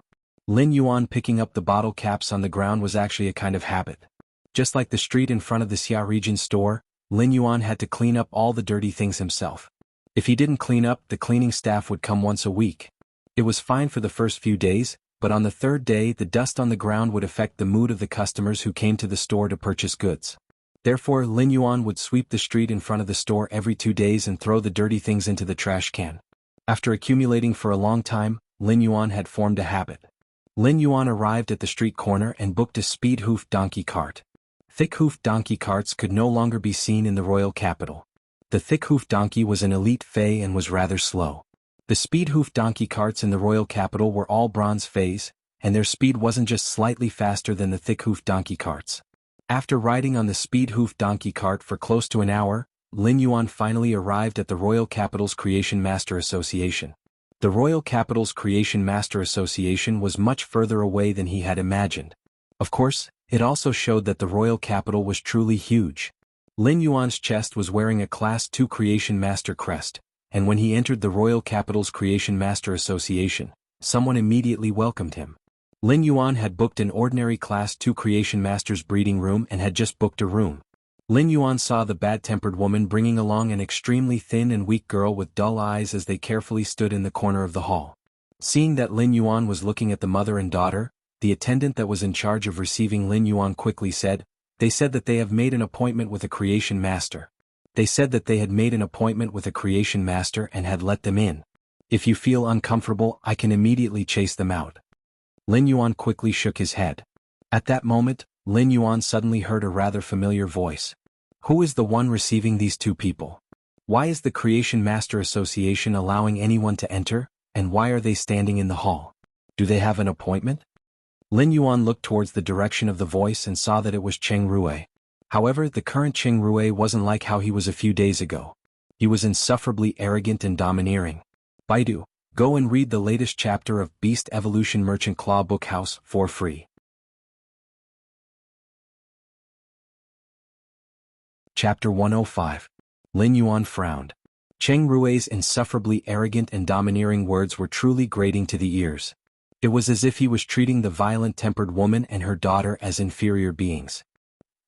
Lin Yuan picking up the bottle caps on the ground was actually a kind of habit. Just like the street in front of the Xia region store, Lin Yuan had to clean up all the dirty things himself. If he didn't clean up, the cleaning staff would come once a week. It was fine for the first few days, but on the third day the dust on the ground would affect the mood of the customers who came to the store to purchase goods. Therefore, Lin Yuan would sweep the street in front of the store every 2 days and throw the dirty things into the trash can. After accumulating for a long time, Lin Yuan had formed a habit. Lin Yuan arrived at the street corner and booked a speed-hoofed donkey cart. Thick-hoofed donkey carts could no longer be seen in the royal capital. The thick-hoofed donkey was an elite fei and was rather slow. The speed-hoofed donkey carts in the royal capital were all bronze feis, and their speed wasn't just slightly faster than the thick-hoofed donkey carts. After riding on the speed-hoofed donkey cart for close to an hour, Lin Yuan finally arrived at the royal capital's Creation Master Association. The royal capital's Creation Master Association was much further away than he had imagined. Of course, it also showed that the royal capital was truly huge. Lin Yuan's chest was wearing a Class 2 Creation Master crest, and when he entered the royal capital's Creation Master Association, someone immediately welcomed him. Lin Yuan had booked an ordinary Class 2 Creation Master's breeding room and had just booked a room. Lin Yuan saw the bad-tempered woman bringing along an extremely thin and weak girl with dull eyes as they carefully stood in the corner of the hall. Seeing that Lin Yuan was looking at the mother and daughter, the attendant that was in charge of receiving Lin Yuan quickly said, They said that they have made an appointment with a Creation Master. They said that they had made an appointment with a Creation Master and had let them in. If you feel uncomfortable, I can immediately chase them out. Lin Yuan quickly shook his head. At that moment, Lin Yuan suddenly heard a rather familiar voice. Who is the one receiving these two people? Why is the Creation Master Association allowing anyone to enter, and why are they standing in the hall? Do they have an appointment? Lin Yuan looked towards the direction of the voice and saw that it was Cheng Rui. However, the current Cheng Rui wasn't like how he was a few days ago. He was insufferably arrogant and domineering. Baidu, go and read the latest chapter of Beast Evolution Merchant Claw Bookhouse for free. Chapter 105. Lin Yuan frowned. Cheng Rui's insufferably arrogant and domineering words were truly grating to the ears. It was as if he was treating the violent-tempered woman and her daughter as inferior beings.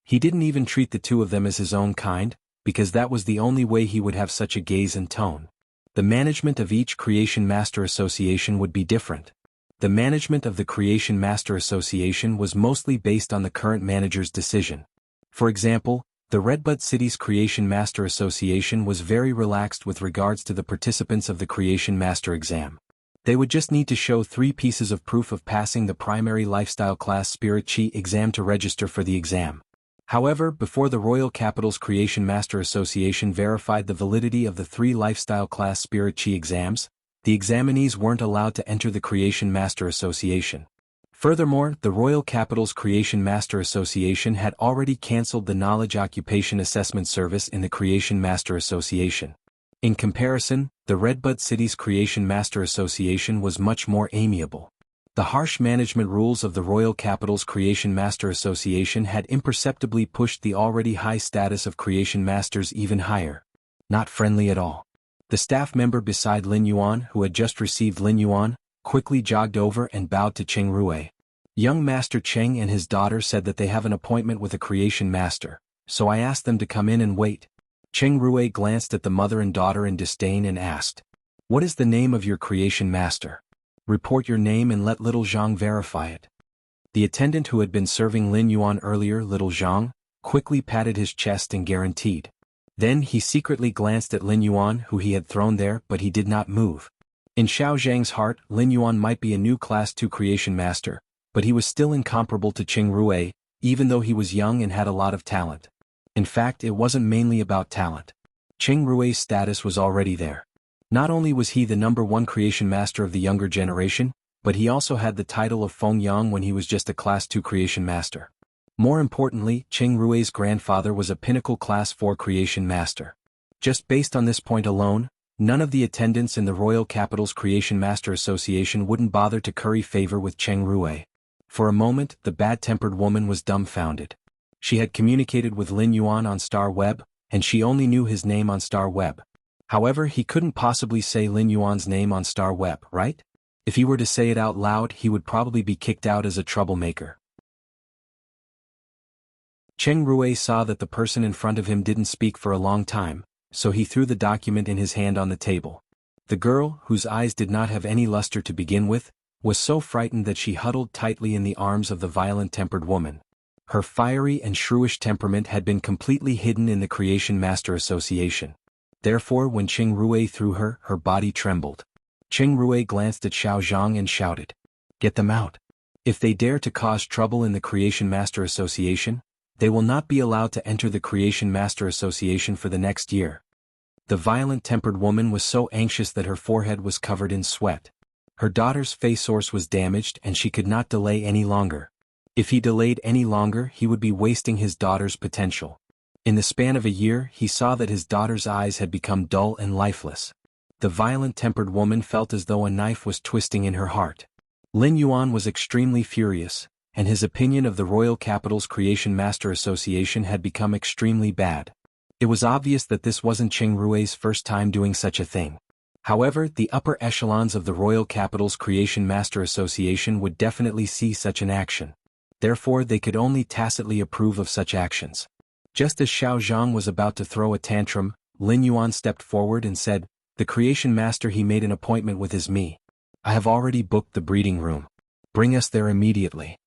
He didn't even treat the two of them as his own kind, because that was the only way he would have such a gaze and tone. The management of each Creation Master Association would be different. The management of the Creation Master Association was mostly based on the current manager's decision. For example, the Redbud City's Creation Master Association was very relaxed with regards to the participants of the Creation Master exam. They would just need to show 3 pieces of proof of passing the primary lifestyle class Spirit Chi exam to register for the exam. However, before the Royal Capital's Creation Master Association verified the validity of the 3 lifestyle class Spirit Chi exams, the examinees weren't allowed to enter the Creation Master Association. Furthermore, the Royal Capital's Creation Master Association had already cancelled the Knowledge Occupation Assessment Service in the Creation Master Association. In comparison, the Redbud City's Creation Master Association was much more amiable. The harsh management rules of the Royal Capital's Creation Master Association had imperceptibly pushed the already high status of Creation Masters even higher. Not friendly at all. The staff member beside Lin Yuan, who had just received Lin Yuan, quickly jogged over and bowed to Cheng Rui. Young Master Cheng and his daughter said that they have an appointment with a Creation Master, so I asked them to come in and wait. Cheng Rui glanced at the mother and daughter in disdain and asked, "What is the name of your Creation Master? Report your name and let Little Zhang verify it." The attendant who had been serving Lin Yuan earlier, Little Zhang, quickly patted his chest and guaranteed. Then he secretly glanced at Lin Yuan, who he had thrown there, but he did not move. In Xiao Zhang's heart, Lin Yuan might be a new Class 2 Creation Master, but he was still incomparable to Cheng Rui, even though he was young and had a lot of talent. In fact, it wasn't mainly about talent. Cheng Rui's status was already there. Not only was he the #1 Creation Master of the younger generation, but he also had the title of Feng Yang when he was just a Class 2 Creation Master. More importantly, Cheng Rui's grandfather was a pinnacle Class 4 Creation Master. Just based on this point alone, none of the attendants in the Royal Capital's Creation Master Association wouldn't bother to curry favor with Cheng Rui. For a moment, the bad-tempered woman was dumbfounded. She had communicated with Lin Yuan on Star Web, and she only knew his name on Star Web. However, he couldn't possibly say Lin Yuan's name on Star Web, right? If he were to say it out loud, he would probably be kicked out as a troublemaker. Cheng Rui saw that the person in front of him didn't speak for a long time, so he threw the document in his hand on the table. The girl, whose eyes did not have any luster to begin with, was so frightened that she huddled tightly in the arms of the violent-tempered woman. Her fiery and shrewish temperament had been completely hidden in the Creation Master Association. Therefore, when Cheng Rui threw her, her body trembled. Cheng Rui glanced at Xiao Zhang and shouted, "Get them out. If they dare to cause trouble in the Creation Master Association, they will not be allowed to enter the Creation Master Association for the next year." The violent-tempered woman was so anxious that her forehead was covered in sweat. Her daughter's face source was damaged and she could not delay any longer. If he delayed any longer, he would be wasting his daughter's potential. In the span of a year, he saw that his daughter's eyes had become dull and lifeless. The violent-tempered woman felt as though a knife was twisting in her heart. Lin Yuan was extremely furious, and his opinion of the Royal Capital's Creation Master Association had become extremely bad. It was obvious that this wasn't Cheng Rui's first time doing such a thing. However, the upper echelons of the Royal Capital's Creation Master Association would definitely see such an action. Therefore, they could only tacitly approve of such actions. Just as Xiao Zhang was about to throw a tantrum, Lin Yuan stepped forward and said, "The Creation Master he made an appointment with is me. I have already booked the breeding room. Bring us there immediately."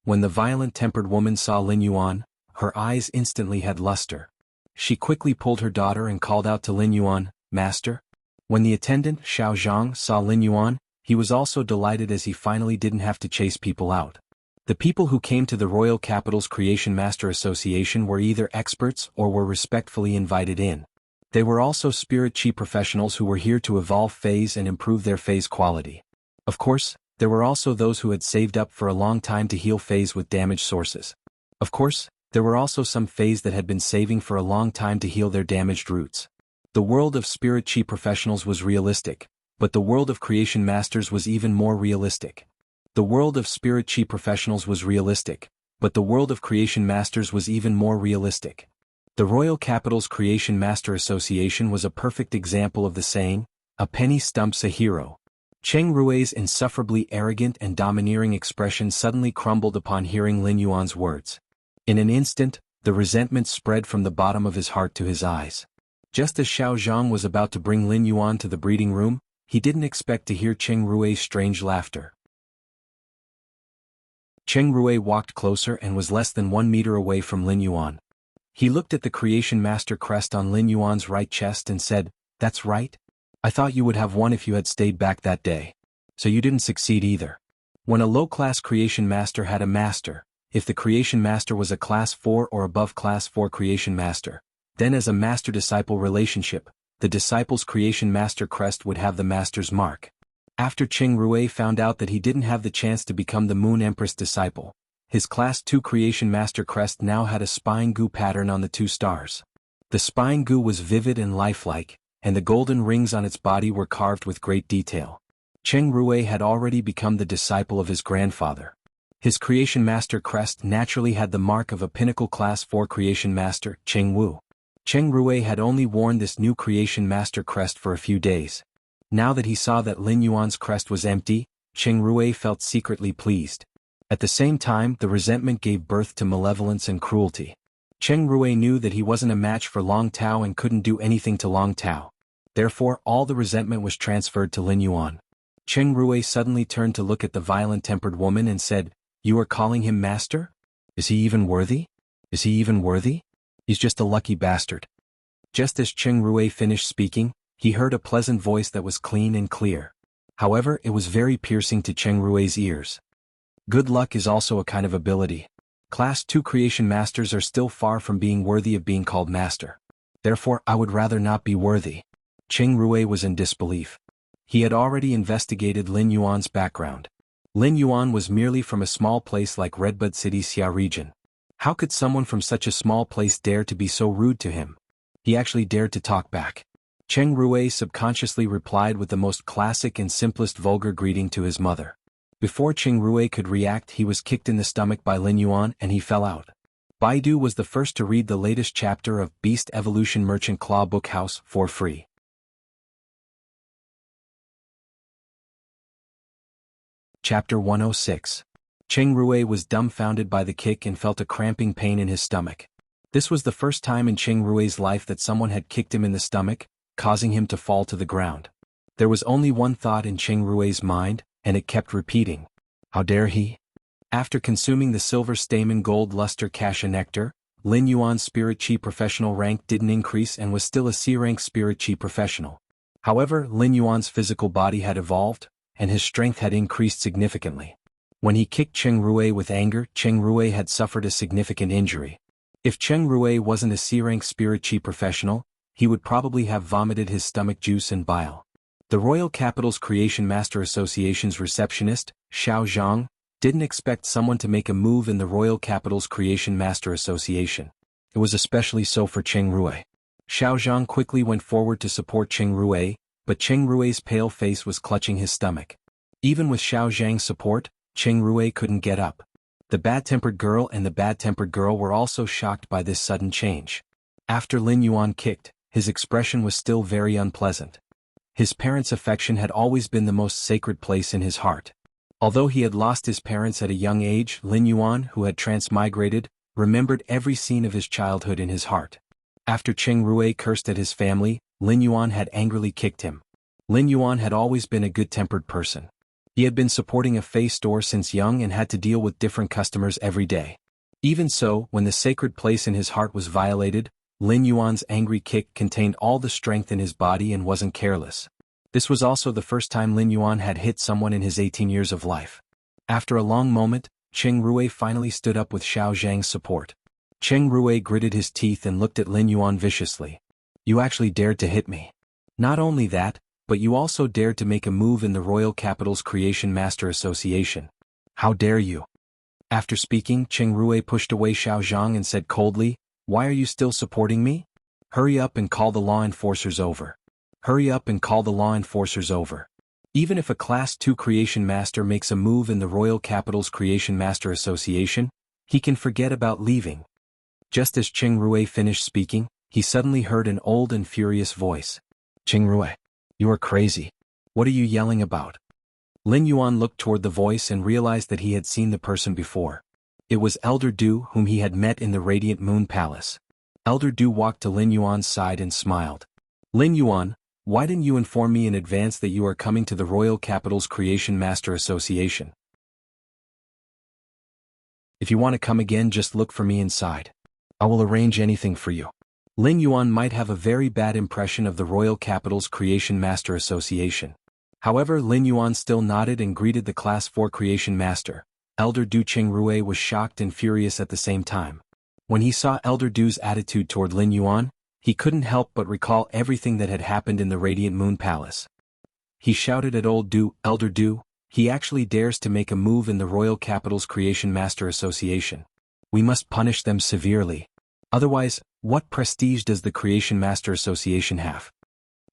When the violent-tempered woman saw Lin Yuan, her eyes instantly had luster. She quickly pulled her daughter and called out to Lin Yuan, "Master?" When the attendant, Xiao Zhang, saw Lin Yuan, he was also delighted as he finally didn't have to chase people out. The people who came to the Royal Capital's Creation Master Association were either experts or were respectfully invited in. They were also spirit chi professionals who were here to evolve phase and improve their phase quality. Of course, there were also those who had saved up for a long time to heal phase with damaged sources. Of course, there were also some phase that had been saving for a long time to heal their damaged roots. The world of spirit chi professionals was realistic, but the world of creation masters was even more realistic. The world of spirit chi professionals was realistic, but the world of creation masters was even more realistic. The Royal Capital's Creation Master Association was a perfect example of the saying, "A penny stumps a hero." Cheng Rui's insufferably arrogant and domineering expression suddenly crumbled upon hearing Lin Yuan's words. In an instant, the resentment spread from the bottom of his heart to his eyes. Just as Xiao Zhang was about to bring Lin Yuan to the breeding room, he didn't expect to hear Cheng Rui's strange laughter. Cheng Rui walked closer and was less than 1 meter away from Lin Yuan. He looked at the Creation Master crest on Lin Yuan's right chest and said, "That's right. I thought you would have won if you had stayed back that day. So you didn't succeed either." When a low-class Creation Master had a master, if the Creation Master was a Class 4 or above Class 4 Creation Master, then as a master-disciple relationship, the disciple's Creation Master crest would have the master's mark. After Cheng Rui found out that he didn't have the chance to become the Moon Empress disciple, his Class 2 Creation Master crest now had a spine goo pattern on the 2 stars. The spine goo was vivid and lifelike, and the golden rings on its body were carved with great detail. Cheng Rui had already become the disciple of his grandfather. His Creation Master crest naturally had the mark of a pinnacle Class 4 Creation Master, Cheng Wu. Cheng Rui had only worn this new Creation Master crest for a few days. Now that he saw that Lin Yuan's crest was empty, Cheng Rui felt secretly pleased. At the same time, the resentment gave birth to malevolence and cruelty. Cheng Rui knew that he wasn't a match for Long Tao and couldn't do anything to Long Tao. Therefore, all the resentment was transferred to Lin Yuan. Cheng Rui suddenly turned to look at the violent-tempered woman and said, "You are calling him master? Is he even worthy? Is he even worthy? He's just a lucky bastard." Just as Cheng Rui finished speaking, he heard a pleasant voice that was clean and clear. However, it was very piercing to Cheng Rui's ears. Good luck is also a kind of ability. Class 2 Creation Masters are still far from being worthy of being called master. Therefore, I would rather not be worthy. Cheng Rui was in disbelief. He had already investigated Lin Yuan's background. Lin Yuan was merely from a small place like Redbud City, Xia region. How could someone from such a small place dare to be so rude to him? He actually dared to talk back. Cheng Rui subconsciously replied with the most classic and simplest vulgar greeting to his mother. Before Cheng Rui could react, he was kicked in the stomach by Lin Yuan and he fell out. Baidu was the first to read the latest chapter of Beast Evolution Merchant Claw Book House for free. Chapter 106. Cheng Rui was dumbfounded by the kick and felt a cramping pain in his stomach. This was the first time in Cheng Rui's life that someone had kicked him in the stomach, causing him to fall to the ground. There was only one thought in Cheng Rui's mind, and it kept repeating. How dare he? After consuming the silver stamen gold luster cassia nectar, Lin Yuan's spirit chi professional rank didn't increase and was still a C-rank spirit chi professional. However, Lin Yuan's physical body had evolved, and his strength had increased significantly. When he kicked Cheng Rui with anger, Cheng Rui had suffered a significant injury. If Cheng Rui wasn't a C-rank spirit chi professional, he would probably have vomited his stomach juice and bile. The Royal Capital's Creation Master Association's receptionist, Xiao Zhang, didn't expect someone to make a move in the Royal Capital's Creation Master Association. It was especially so for Cheng Rui. Xiao Zhang quickly went forward to support Cheng Rui, but Cheng Rui's pale face was clutching his stomach. Even with Xiao Zhang's support, Cheng Rui couldn't get up. The bad-tempered girl and the bad-tempered girl were also shocked by this sudden change. After Lin Yuan kicked, his expression was still very unpleasant. His parents' affection had always been the most sacred place in his heart. Although he had lost his parents at a young age, Lin Yuan, who had transmigrated, remembered every scene of his childhood in his heart. After Cheng Rui cursed at his family, Lin Yuan had angrily kicked him. Lin Yuan had always been a good-tempered person. He had been supporting a Fei store since young and had to deal with different customers every day. Even so, when the sacred place in his heart was violated, Lin Yuan's angry kick contained all the strength in his body and wasn't careless. This was also the first time Lin Yuan had hit someone in his 18 years of life. After a long moment, Cheng Rui finally stood up with Xiao Zhang's support. Cheng Rui gritted his teeth and looked at Lin Yuan viciously. You actually dared to hit me. Not only that, but you also dared to make a move in the Royal Capital's Creation Master Association. How dare you? After speaking, Cheng Rui pushed away Xiao Zhang and said coldly, Why are you still supporting me? Hurry up and call the law enforcers over. Hurry up and call the law enforcers over. Even if a Class 2 Creation Master makes a move in the Royal Capital's Creation Master Association, he can forget about leaving. Just as Cheng Rui finished speaking, he suddenly heard an old and furious voice. Cheng Rui, you are crazy. What are you yelling about? Lin Yuan looked toward the voice and realized that he had seen the person before. It was Elder Du, whom he had met in the Radiant Moon Palace. Elder Du walked to Lin Yuan's side and smiled. Lin Yuan, why didn't you inform me in advance that you are coming to the Royal Capital's Creation Master Association? If you want to come again, just look for me inside. I will arrange anything for you. Lin Yuan might have a very bad impression of the Royal Capital's Creation Master Association. However, Lin Yuan still nodded and greeted the Class 4 Creation Master. Elder Du. Cheng Rui was shocked and furious at the same time. When he saw Elder Du's attitude toward Lin Yuan, he couldn't help but recall everything that had happened in the Radiant Moon Palace. He shouted at Old Du, Elder Du, he actually dares to make a move in the Royal Capital's Creation Master Association. We must punish them severely. Otherwise, what prestige does the Creation Master Association have?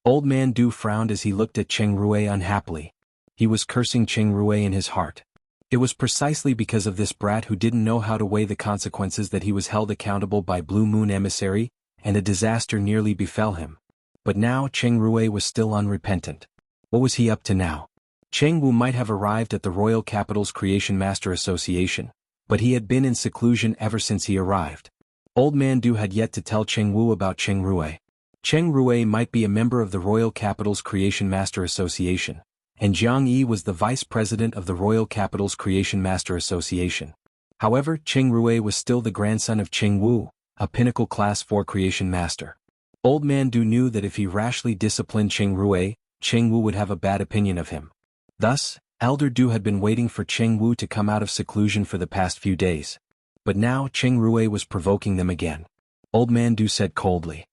Old Man Du frowned as he looked at Cheng Rui unhappily. He was cursing Cheng Rui in his heart. It was precisely because of this brat who didn't know how to weigh the consequences that he was held accountable by Blue Moon Emissary, and a disaster nearly befell him. But now Cheng Rui was still unrepentant. What was he up to now? Cheng Wu might have arrived at the Royal Capital's Creation Master Association, but he had been in seclusion ever since he arrived. Old Man Du had yet to tell Cheng Wu about Cheng Rui. Cheng Rui might be a member of the Royal Capital's Creation Master Association, and Jiang Yi was the vice president of the Royal Capital's Creation Master Association. However, Cheng Rui was still the grandson of Cheng Wu, a pinnacle Class 4 Creation Master. Old Man Du knew that if he rashly disciplined Cheng Rui, Cheng Wu would have a bad opinion of him. Thus, Elder Du had been waiting for Cheng Wu to come out of seclusion for the past few days. But now Cheng Rui was provoking them again. Old Man Du said coldly.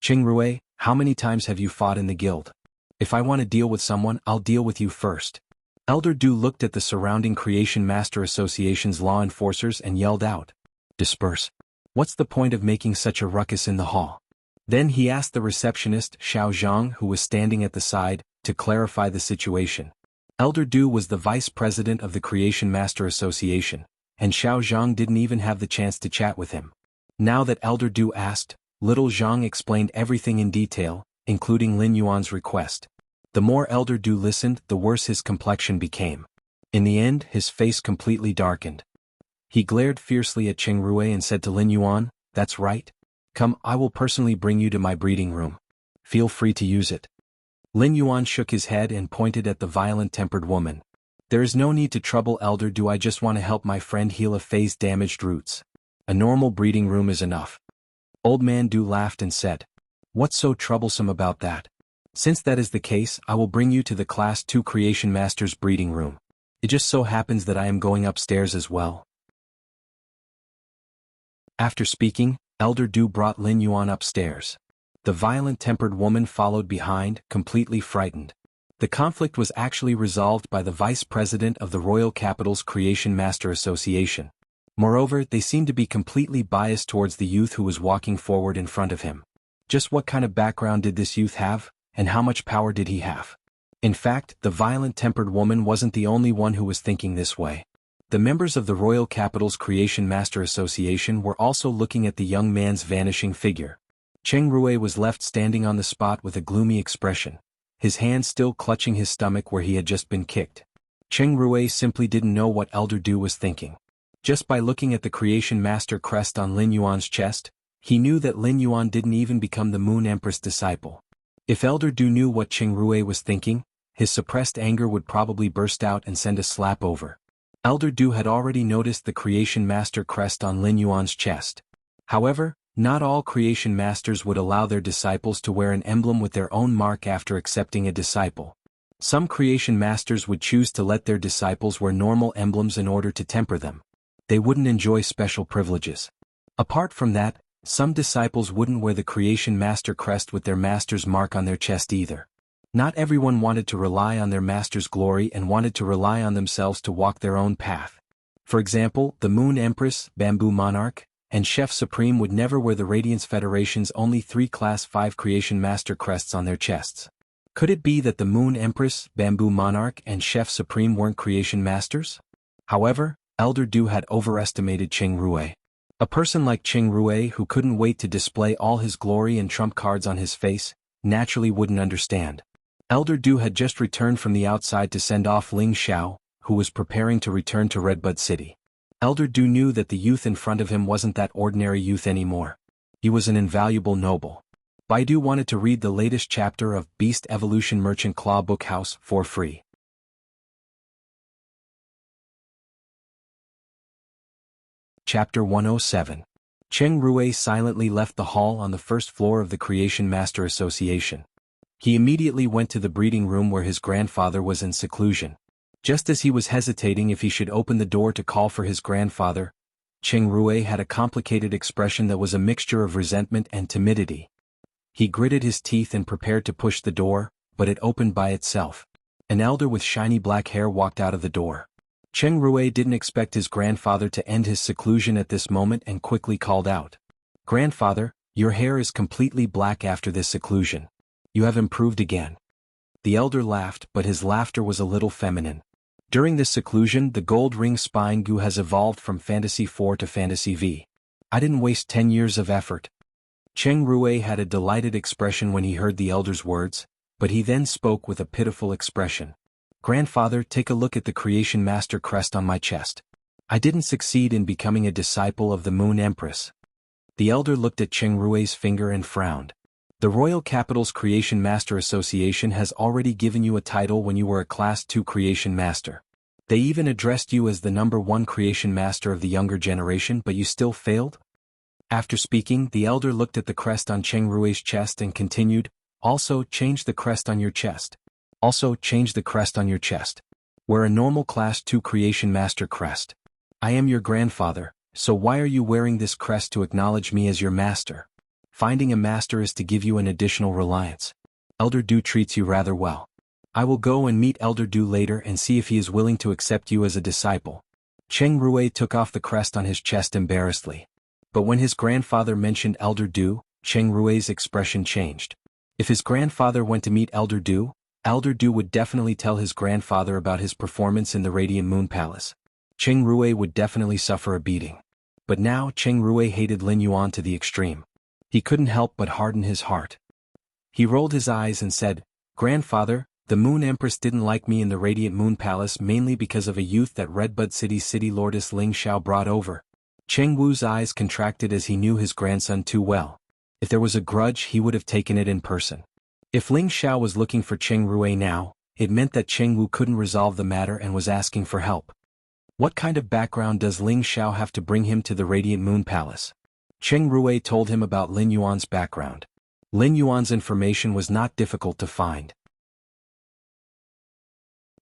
Cheng Rui, how many times have you fought in the guild? If I want to deal with someone, I'll deal with you first. Elder Du looked at the surrounding Creation Master Association's law enforcers and yelled out. Disperse. What's the point of making such a ruckus in the hall? Then he asked the receptionist, Xiao Zhang, who was standing at the side, to clarify the situation. Elder Du was the vice president of the Creation Master Association, and Xiao Zhang didn't even have the chance to chat with him. Now that Elder Du asked, little Zhang explained everything in detail, including Lin Yuan's request. The more Elder Du listened, the worse his complexion became. In the end, his face completely darkened. He glared fiercely at Cheng Rui and said to Lin Yuan, That's right. Come, I will personally bring you to my breeding room. Feel free to use it. Lin Yuan shook his head and pointed at the violent-tempered woman. There is no need to trouble Elder Du. I just want to help my friend heal a Fei's damaged roots. A normal breeding room is enough. Old Man Du laughed and said, What's so troublesome about that? Since that is the case, I will bring you to the Class 2 Creation Master's breeding room. It just so happens that I am going upstairs as well. After speaking, Elder Du brought Lin Yuan upstairs. The violent-tempered woman followed behind, completely frightened. The conflict was actually resolved by the vice president of the Royal Capital's Creation Master Association. Moreover, they seemed to be completely biased towards the youth who was walking forward in front of him. Just what kind of background did this youth have, and how much power did he have? In fact, the violent-tempered woman wasn't the only one who was thinking this way. The members of the Royal Capital's Creation Master Association were also looking at the young man's vanishing figure. Cheng Rui was left standing on the spot with a gloomy expression, his hand still clutching his stomach where he had just been kicked. Cheng Rui simply didn't know what Elder Du was thinking. Just by looking at the Creation Master crest on Lin Yuan's chest, he knew that Lin Yuan didn't even become the Moon Empress disciple. If Elder Du knew what Cheng Rui was thinking, his suppressed anger would probably burst out and send a slap over. Elder Du had already noticed the Creation Master crest on Lin Yuan's chest. However, Not all creation masters would allow their disciples to wear an emblem with their own mark after accepting a disciple. Some creation masters would choose to let their disciples wear normal emblems in order to temper them. They wouldn't enjoy special privileges. Apart from that, some disciples wouldn't wear the creation master crest with their master's mark on their chest either. Not everyone wanted to rely on their master's glory and wanted to rely on themselves to walk their own path. For example, the Moon Empress, Bamboo Monarch, and Chef Supreme would never wear the Radiance Federation's only 3 Class 5 Creation Master crests on their chests. Could it be that the Moon Empress, Bamboo Monarch, and Chef Supreme weren't creation masters? However, Elder Du had overestimated Cheng Rui. A person like Cheng Rui, who couldn't wait to display all his glory and trump cards on his face, naturally wouldn't understand. Elder Du had just returned from the outside to send off Ling Xiao, who was preparing to return to Redbud City. Elder Du knew that the youth in front of him wasn't that ordinary youth anymore. He was an invaluable noble. Baidu wanted to read the latest chapter of Beast Evolution Merchant Claw Bookhouse for free. Chapter 107. Cheng Rui silently left the hall on the first floor of the Creation Master Association. He immediately went to the breeding room where his grandfather was in seclusion. Just as he was hesitating if he should open the door to call for his grandfather, Cheng Rui had a complicated expression that was a mixture of resentment and timidity. He gritted his teeth and prepared to push the door, but it opened by itself. An elder with shiny black hair walked out of the door. Cheng Rui didn't expect his grandfather to end his seclusion at this moment and quickly called out, "Grandfather, your hair is completely black after this seclusion. You have improved again." The elder laughed, but his laughter was a little feminine. During this seclusion, the gold ring spine goo has evolved from Fantasy 4 to Fantasy V. I didn't waste 10 years of effort. Cheng Rui had a delighted expression when he heard the elder's words, but he then spoke with a pitiful expression. "Grandfather, take a look at the Creation Master crest on my chest. I didn't succeed in becoming a disciple of the Moon Empress." The elder looked at Cheng Rui's finger and frowned. "The Royal Capital's Creation Master Association has already given you a title when you were a Class 2 Creation Master. They even addressed you as the #1 Creation Master of the younger generation, but you still failed?" After speaking, the elder looked at the crest on Cheng Rui's chest and continued, "Also, change the crest on your chest. Also, change the crest on your chest. Wear a normal Class 2 Creation Master crest. I am your grandfather, so why are you wearing this crest to acknowledge me as your master? Finding a master is to give you an additional reliance. Elder Du treats you rather well. I will go and meet Elder Du later and see if he is willing to accept you as a disciple." Cheng Rui took off the crest on his chest embarrassedly. But when his grandfather mentioned Elder Du, Cheng Rui's expression changed. If his grandfather went to meet Elder Du would definitely tell his grandfather about his performance in the Radiant Moon Palace. Cheng Rui would definitely suffer a beating. But now Cheng Rui hated Lin Yuan to the extreme. He couldn't help but harden his heart. He rolled his eyes and said, "Grandfather, the Moon Empress didn't like me in the Radiant Moon Palace mainly because of a youth that Redbud City's City Lordess Ling Xiao brought over." Cheng Wu's eyes contracted as he knew his grandson too well. If there was a grudge, he would have taken it in person. If Ling Xiao was looking for Cheng Rui now, it meant that Cheng Wu couldn't resolve the matter and was asking for help. What kind of background does Ling Xiao have to bring him to the Radiant Moon Palace? Cheng Rui told him about Lin Yuan's background. Lin Yuan's information was not difficult to find.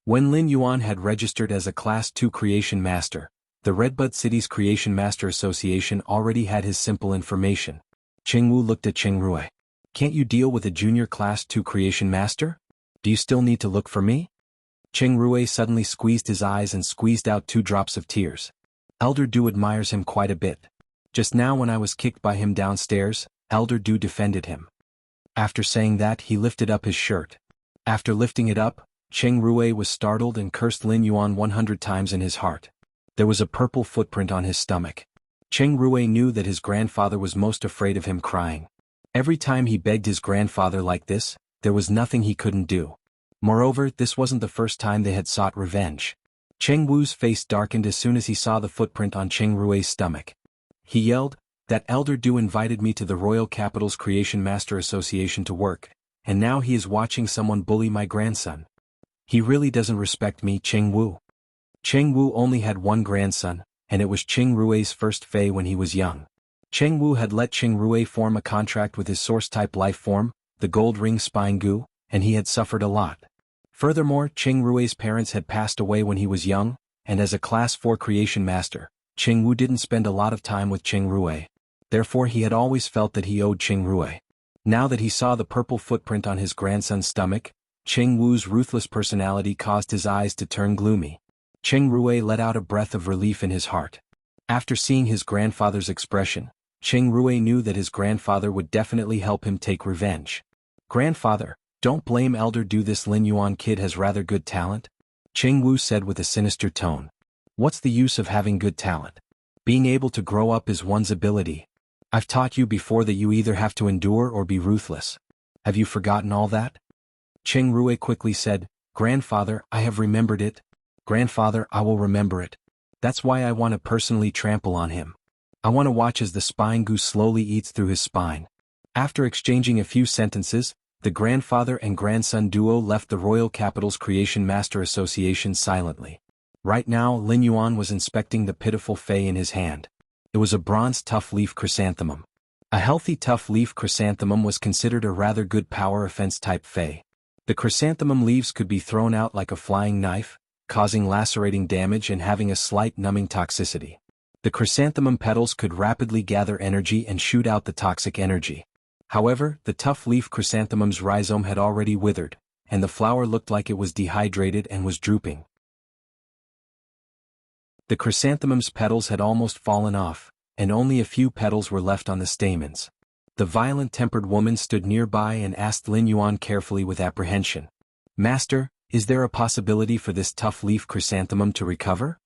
When Lin Yuan had registered as a Class 2 Creation Master, the Redbud City's Creation Master Association already had his simple information. Cheng Wu looked at Cheng Rui. "Can't you deal with a junior Class 2 Creation Master? Do you still need to look for me?" Cheng Rui suddenly squeezed his eyes and squeezed out 2 drops of tears. Elder Du admires him quite a bit. Just now when I was kicked by him downstairs, Elder Du defended him. After saying that, he lifted up his shirt. After lifting it up, Cheng Rui was startled and cursed Lin Yuan 100 times in his heart. There was a purple footprint on his stomach. Cheng Rui knew that his grandfather was most afraid of him crying. Every time he begged his grandfather like this, there was nothing he couldn't do. Moreover, this wasn't the first time they had sought revenge. Cheng Wu's face darkened as soon as he saw the footprint on Cheng Rui's stomach. He yelled, "That Elder Du invited me to the Royal Capital's Creation Master Association to work, and now he is watching someone bully my grandson. He really doesn't respect me, Cheng Wu." Cheng Wu only had one grandson, and it was Cheng Rui's first fei when he was young. Cheng Wu had let Cheng Rui form a contract with his source-type life form, the gold ring spine gu, and he had suffered a lot. Furthermore, Cheng Rui's parents had passed away when he was young, and as a Class 4 creation master, Cheng Wu didn't spend a lot of time with Cheng Rui. Therefore he had always felt that he owed Cheng Rui. Now that he saw the purple footprint on his grandson's stomach, Cheng Wu's ruthless personality caused his eyes to turn gloomy. Cheng Rui let out a breath of relief in his heart. After seeing his grandfather's expression, Cheng Rui knew that his grandfather would definitely help him take revenge. "Grandfather, don't blame Elder Du, this Lin Yuan kid has rather good talent," Cheng Wu said with a sinister tone. "What's the use of having good talent? Being able to grow up is one's ability. I've taught you before that you either have to endure or be ruthless. Have you forgotten all that?" Cheng Rui quickly said, "Grandfather, I have remembered it. Grandfather, I will remember it. That's why I want to personally trample on him. I want to watch as the spine goose slowly eats through his spine." After exchanging a few sentences, the grandfather and grandson duo left the Royal Capital's Creation Master Association silently. Right now Lin Yuan was inspecting the pitiful fei in his hand. It was a bronze tough leaf chrysanthemum. A healthy tough leaf chrysanthemum was considered a rather good power offense type fei. The chrysanthemum leaves could be thrown out like a flying knife, causing lacerating damage and having a slight numbing toxicity. The chrysanthemum petals could rapidly gather energy and shoot out the toxic energy. However, the tough leaf chrysanthemum's rhizome had already withered, and the flower looked like it was dehydrated and was drooping. The chrysanthemum's petals had almost fallen off, and only a few petals were left on the stamens. The violent-tempered woman stood nearby and asked Lin Yuan carefully with apprehension, "Master, is there a possibility for this tough leaf chrysanthemum to recover?"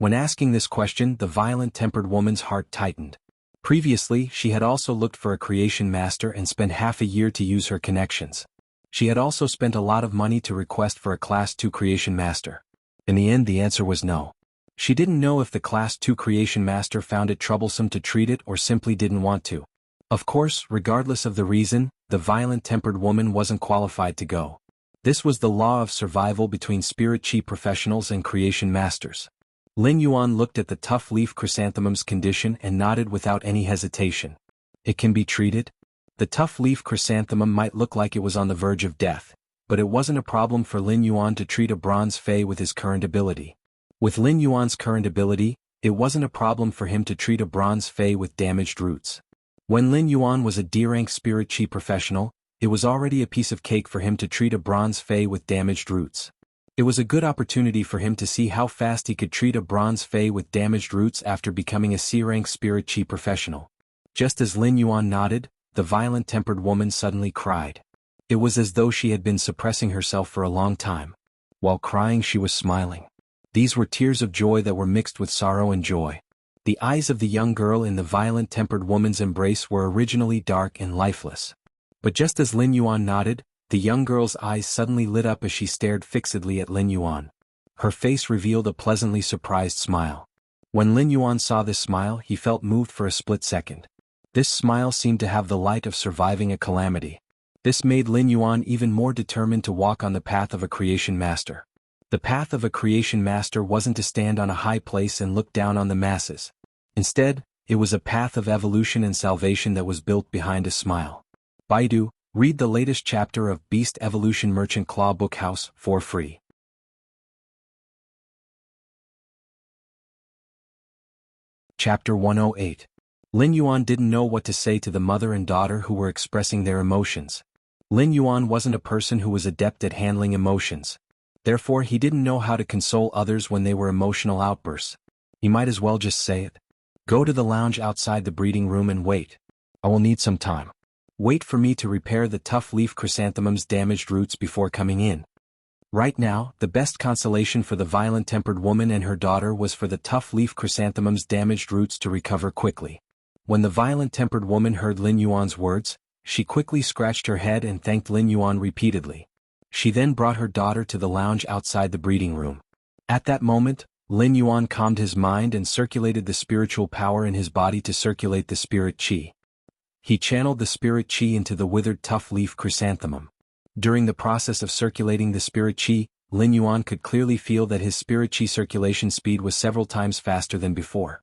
When asking this question, the violent-tempered woman's heart tightened. Previously, she had also looked for a creation master and spent half a year to use her connections. She had also spent a lot of money to request for a Class 2 creation master. In the end, the answer was no. She didn't know if the Class 2 creation master found it troublesome to treat it or simply didn't want to. Of course, regardless of the reason, the violent-tempered woman wasn't qualified to go. This was the law of survival between spirit chi professionals and creation masters. Lin Yuan looked at the tough leaf chrysanthemum's condition and nodded without any hesitation. "It can be treated?" The tough leaf chrysanthemum might look like it was on the verge of death, but it wasn't a problem for Lin Yuan to treat a bronze fei with his current ability. With Lin Yuan's current ability, it wasn't a problem for him to treat a bronze fei with damaged roots. When Lin Yuan was a D-rank spirit chi professional, it was already a piece of cake for him to treat a bronze fei with damaged roots. It was a good opportunity for him to see how fast he could treat a bronze fei with damaged roots after becoming a C-rank spirit chi professional. Just as Lin Yuan nodded, the violent-tempered woman suddenly cried. It was as though she had been suppressing herself for a long time. While crying, she was smiling. These were tears of joy that were mixed with sorrow and joy. The eyes of the young girl in the violent-tempered woman's embrace were originally dark and lifeless. But just as Lin Yuan nodded, the young girl's eyes suddenly lit up as she stared fixedly at Lin Yuan. Her face revealed a pleasantly surprised smile. When Lin Yuan saw this smile, he felt moved for a split second. This smile seemed to have the light of surviving a calamity. This made Lin Yuan even more determined to walk on the path of a creation master. The path of a creation master wasn't to stand on a high place and look down on the masses. Instead, it was a path of evolution and salvation that was built behind a smile. Baidu, read the latest chapter of Beast Evolution Merchant Claw Bookhouse for free. Chapter 108. Lin Yuan didn't know what to say to the mother and daughter who were expressing their emotions. Lin Yuan wasn't a person who was adept at handling emotions. Therefore, he didn't know how to console others when they were emotional outbursts. He might as well just say it. "Go to the lounge outside the breeding room and wait. I will need some time. Wait for me to repair the tough leaf chrysanthemum's damaged roots before coming in." Right now, the best consolation for the violent-tempered woman and her daughter was for the tough leaf chrysanthemum's damaged roots to recover quickly. When the violent-tempered woman heard Lin Yuan's words, she quickly scratched her head and thanked Lin Yuan repeatedly. She then brought her daughter to the lounge outside the breeding room. At that moment, Lin Yuan calmed his mind and circulated the spiritual power in his body to circulate the spirit qi. He channeled the spirit qi into the withered tough leaf chrysanthemum. During the process of circulating the spirit qi, Lin Yuan could clearly feel that his spirit qi circulation speed was several times faster than before.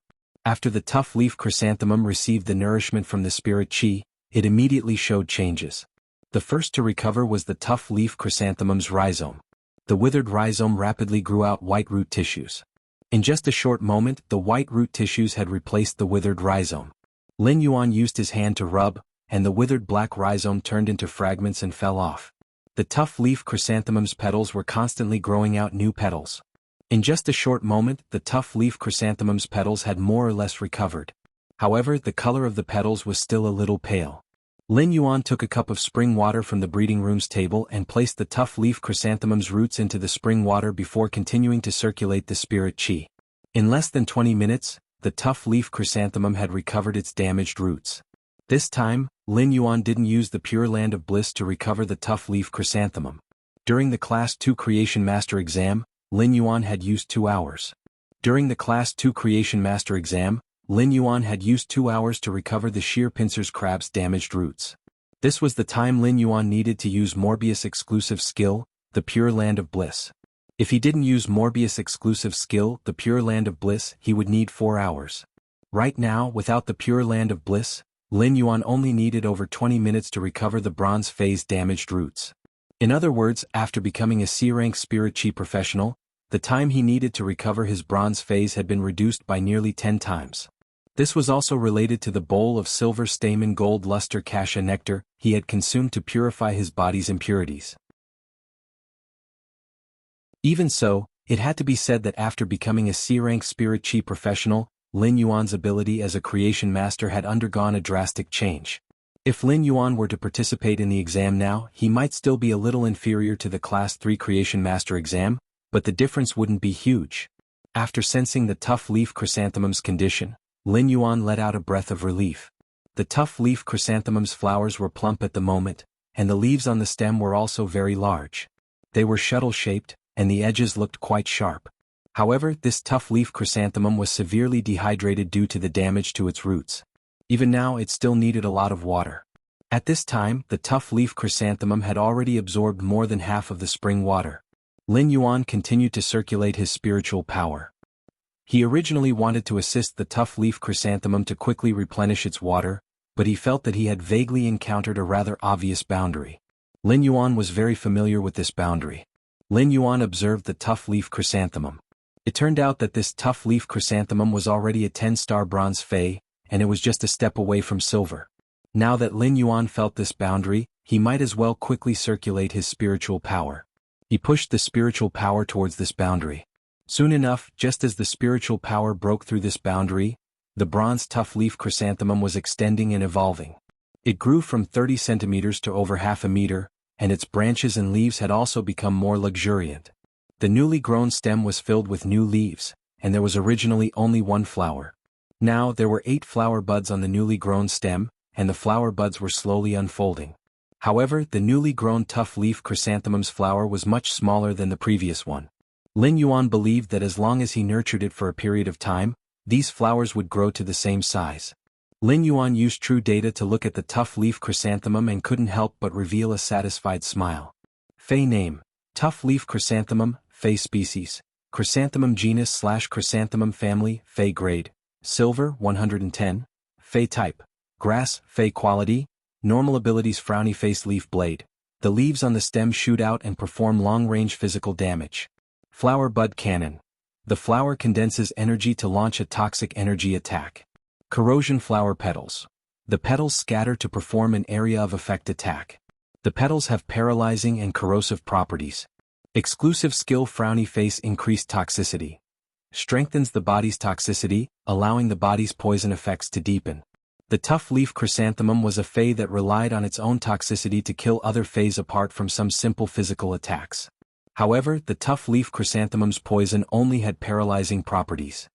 After the tough leaf chrysanthemum received the nourishment from the spirit chi, it immediately showed changes. The first to recover was the tough leaf chrysanthemum's rhizome. The withered rhizome rapidly grew out white root tissues. In just a short moment, the white root tissues had replaced the withered rhizome. Lin Yuan used his hand to rub, and the withered black rhizome turned into fragments and fell off. The tough leaf chrysanthemum's petals were constantly growing out new petals. In just a short moment, the tough leaf chrysanthemum's petals had more or less recovered. However, the color of the petals was still a little pale. Lin Yuan took a cup of spring water from the breeding room's table and placed the tough leaf chrysanthemum's roots into the spring water before continuing to circulate the spirit chi. In less than 20 minutes, the tough leaf chrysanthemum had recovered its damaged roots. This time, Lin Yuan didn't use the Pure Land of Bliss to recover the tough leaf chrysanthemum. During the Class 2 Creation Master exam, Lin Yuan had used 2 hours. During the Class 2 Creation Master exam, Lin Yuan had used 2 hours to recover the sheer pincer's crab's damaged roots. This was the time Lin Yuan needed to use Morbius' exclusive skill, the Pure Land of Bliss. If he didn't use Morbius' exclusive skill, the Pure Land of Bliss, he would need 4 hours. Right now, without the Pure Land of Bliss, Lin Yuan only needed over 20 minutes to recover the Bronze Phase damaged roots. In other words, after becoming a C-rank Spirit Chi professional, the time he needed to recover his Bronze Phase had been reduced by nearly 10 times. This was also related to the bowl of silver stamen gold luster cassia nectar he had consumed to purify his body's impurities. Even so, it had to be said that after becoming a C-rank Spirit Chi professional, Lin Yuan's ability as a creation master had undergone a drastic change. If Lin Yuan were to participate in the exam now, he might still be a little inferior to the Class 3 Creation Master exam, but the difference wouldn't be huge. After sensing the tough leaf chrysanthemum's condition, Lin Yuan let out a breath of relief. The tough leaf chrysanthemum's flowers were plump at the moment, and the leaves on the stem were also very large. They were shuttle-shaped, and the edges looked quite sharp. However, this tough leaf chrysanthemum was severely dehydrated due to the damage to its roots. Even now it still needed a lot of water. At this time, the tough leaf chrysanthemum had already absorbed more than half of the spring water. Lin Yuan continued to circulate his spiritual power. He originally wanted to assist the tough leaf chrysanthemum to quickly replenish its water, but he felt that he had vaguely encountered a rather obvious boundary. Lin Yuan was very familiar with this boundary. Lin Yuan observed the tough leaf chrysanthemum. It turned out that this tough leaf chrysanthemum was already a 10-star bronze fei, and it was just a step away from silver. Now that Lin Yuan felt this boundary, he might as well quickly circulate his spiritual power. He pushed the spiritual power towards this boundary. Soon enough, just as the spiritual power broke through this boundary, the bronze tough leaf chrysanthemum was extending and evolving. It grew from 30 centimeters to over half a meter, and its branches and leaves had also become more luxuriant. The newly grown stem was filled with new leaves, and there was originally only 1 flower. Now there were 8 flower buds on the newly grown stem, and the flower buds were slowly unfolding. However, the newly grown tough leaf chrysanthemum's flower was much smaller than the previous one. Lin Yuan believed that as long as he nurtured it for a period of time, these flowers would grow to the same size. Lin Yuan used true data to look at the tough leaf chrysanthemum and couldn't help but reveal a satisfied smile. Fei name: tough leaf chrysanthemum, Fei species, chrysanthemum genus/chrysanthemum family, Fei grade, silver 110, Fei type, grass, Fei quality, normal abilities frowny face leaf blade. The leaves on the stem shoot out and perform long-range physical damage. Flower bud cannon. The flower condenses energy to launch a toxic energy attack. Corrosion flower petals. The petals scatter to perform an area of effect attack. The petals have paralyzing and corrosive properties. Exclusive skill frowny face increased toxicity. Strengthens the body's toxicity, allowing the body's poison effects to deepen. The tough leaf chrysanthemum was a fei that relied on its own toxicity to kill other feis apart from some simple physical attacks. However, the tough leaf chrysanthemum's poison only had paralyzing properties.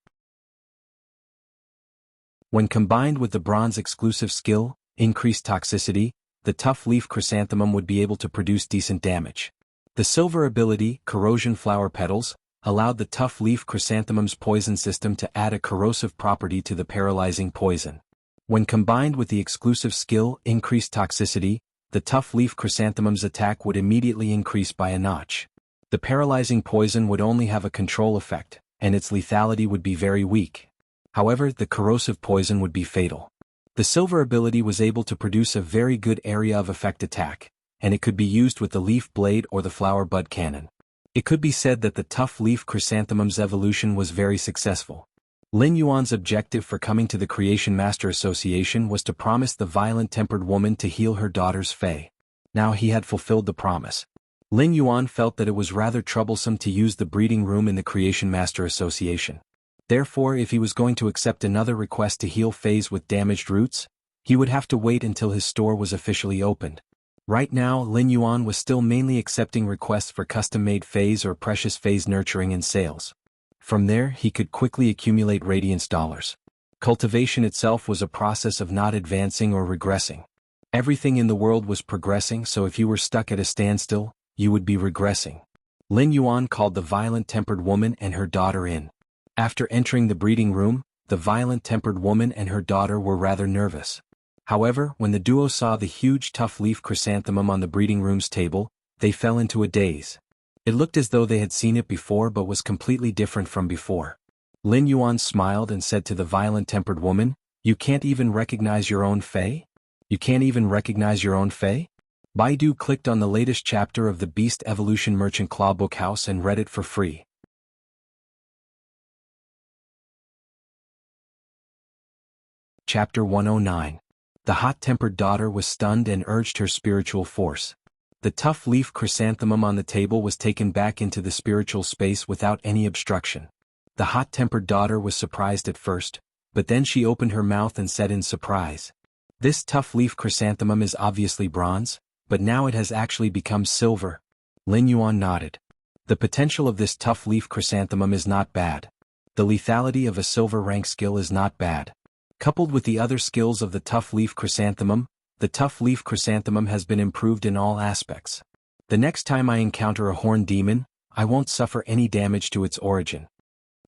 When combined with the bronze exclusive skill, increased toxicity, the tough leaf chrysanthemum would be able to produce decent damage. The silver ability, corrosion flower petals, allowed the tough leaf chrysanthemum's poison system to add a corrosive property to the paralyzing poison. When combined with the exclusive skill, increased toxicity, the tough leaf chrysanthemum's attack would immediately increase by a notch. The paralyzing poison would only have a control effect, and its lethality would be very weak. However, the corrosive poison would be fatal. The silver ability was able to produce a very good area of effect attack, and it could be used with the leaf blade or the flower bud cannon. It could be said that the tough leaf chrysanthemum's evolution was very successful. Lin Yuan's objective for coming to the Creation Master Association was to promise the violent-tempered woman to heal her daughter's fey. Now he had fulfilled the promise. Lin Yuan felt that it was rather troublesome to use the breeding room in the Creation Master Association. Therefore, if he was going to accept another request to heal feys with damaged roots, he would have to wait until his store was officially opened. Right now, Lin Yuan was still mainly accepting requests for custom-made feys or precious feys nurturing and sales. From there, he could quickly accumulate radiance dollars. Cultivation itself was a process of not advancing or regressing. Everything in the world was progressing, so if you were stuck at a standstill, you would be regressing. Lin Yuan called the violent-tempered woman and her daughter in. After entering the breeding room, the violent-tempered woman and her daughter were rather nervous. However, when the duo saw the huge tough leaf chrysanthemum on the breeding room's table, they fell into a daze. It looked as though they had seen it before but was completely different from before. Lin Yuan smiled and said to the violent-tempered woman, "You can't even recognize your own fey? You can't even recognize your own fey?" Baidu clicked on the latest chapter of the Beast Evolution Merchant Claw Book House and read it for free. Chapter 109. The hot-tempered daughter was stunned and urged her spiritual force. The tough leaf chrysanthemum on the table was taken back into the spiritual space without any obstruction. The hot-tempered daughter was surprised at first, but then she opened her mouth and said in surprise, "This tough leaf chrysanthemum is obviously bronze, but now it has actually become silver." Lin Yuan nodded. The potential of this tough leaf chrysanthemum is not bad. The lethality of a silver rank skill is not bad. Coupled with the other skills of the tough leaf chrysanthemum, the tough leaf chrysanthemum has been improved in all aspects. The next time I encounter a horned demon, I won't suffer any damage to its origin.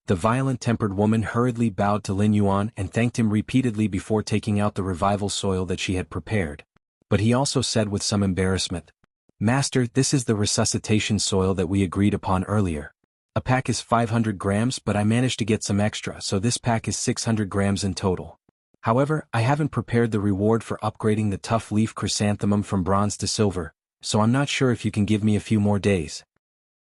The violent-tempered woman hurriedly bowed to Lin Yuan and thanked him repeatedly before taking out the revival soil that she had prepared. But he also said with some embarrassment, "Master, this is the resuscitation soil that we agreed upon earlier. A pack is 500 grams, but I managed to get some extra, so this pack is 600 grams in total. However, I haven't prepared the reward for upgrading the tough leaf chrysanthemum from bronze to silver, so I'm not sure if you can give me a few more days."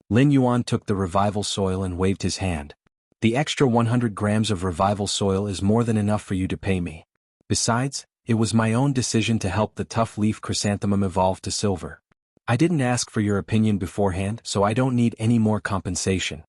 Lin Yuan took the revival soil and waved his hand. "The extra 100 grams of revival soil is more than enough for you to pay me. Besides, it was my own decision to help the tough leaf chrysanthemum evolve to silver. I didn't ask for your opinion beforehand, so I don't need any more compensation."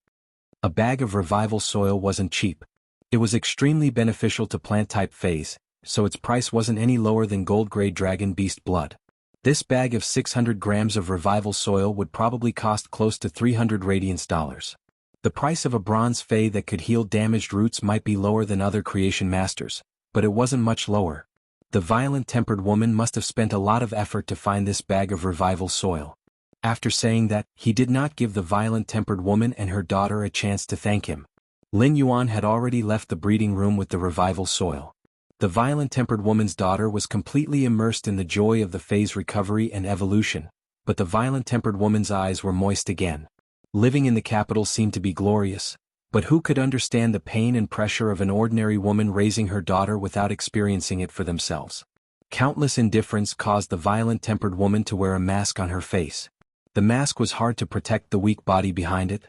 A bag of revival soil wasn't cheap. It was extremely beneficial to plant-type feys, so its price wasn't any lower than gold-grade dragon beast blood. This bag of 600 grams of revival soil would probably cost close to 300 radiance dollars. The price of a bronze fey that could heal damaged roots might be lower than other creation masters, but it wasn't much lower. The violent-tempered woman must have spent a lot of effort to find this bag of revival soil. After saying that, he did not give the violent-tempered woman and her daughter a chance to thank him. Lin Yuan had already left the breeding room with the revival soil. The violent-tempered woman's daughter was completely immersed in the joy of the fey's recovery and evolution, but the violent-tempered woman's eyes were moist again. Living in the capital seemed to be glorious, but who could understand the pain and pressure of an ordinary woman raising her daughter without experiencing it for themselves? Countless indifference caused the violent-tempered woman to wear a mask on her face. The mask was hard to protect the weak body behind it,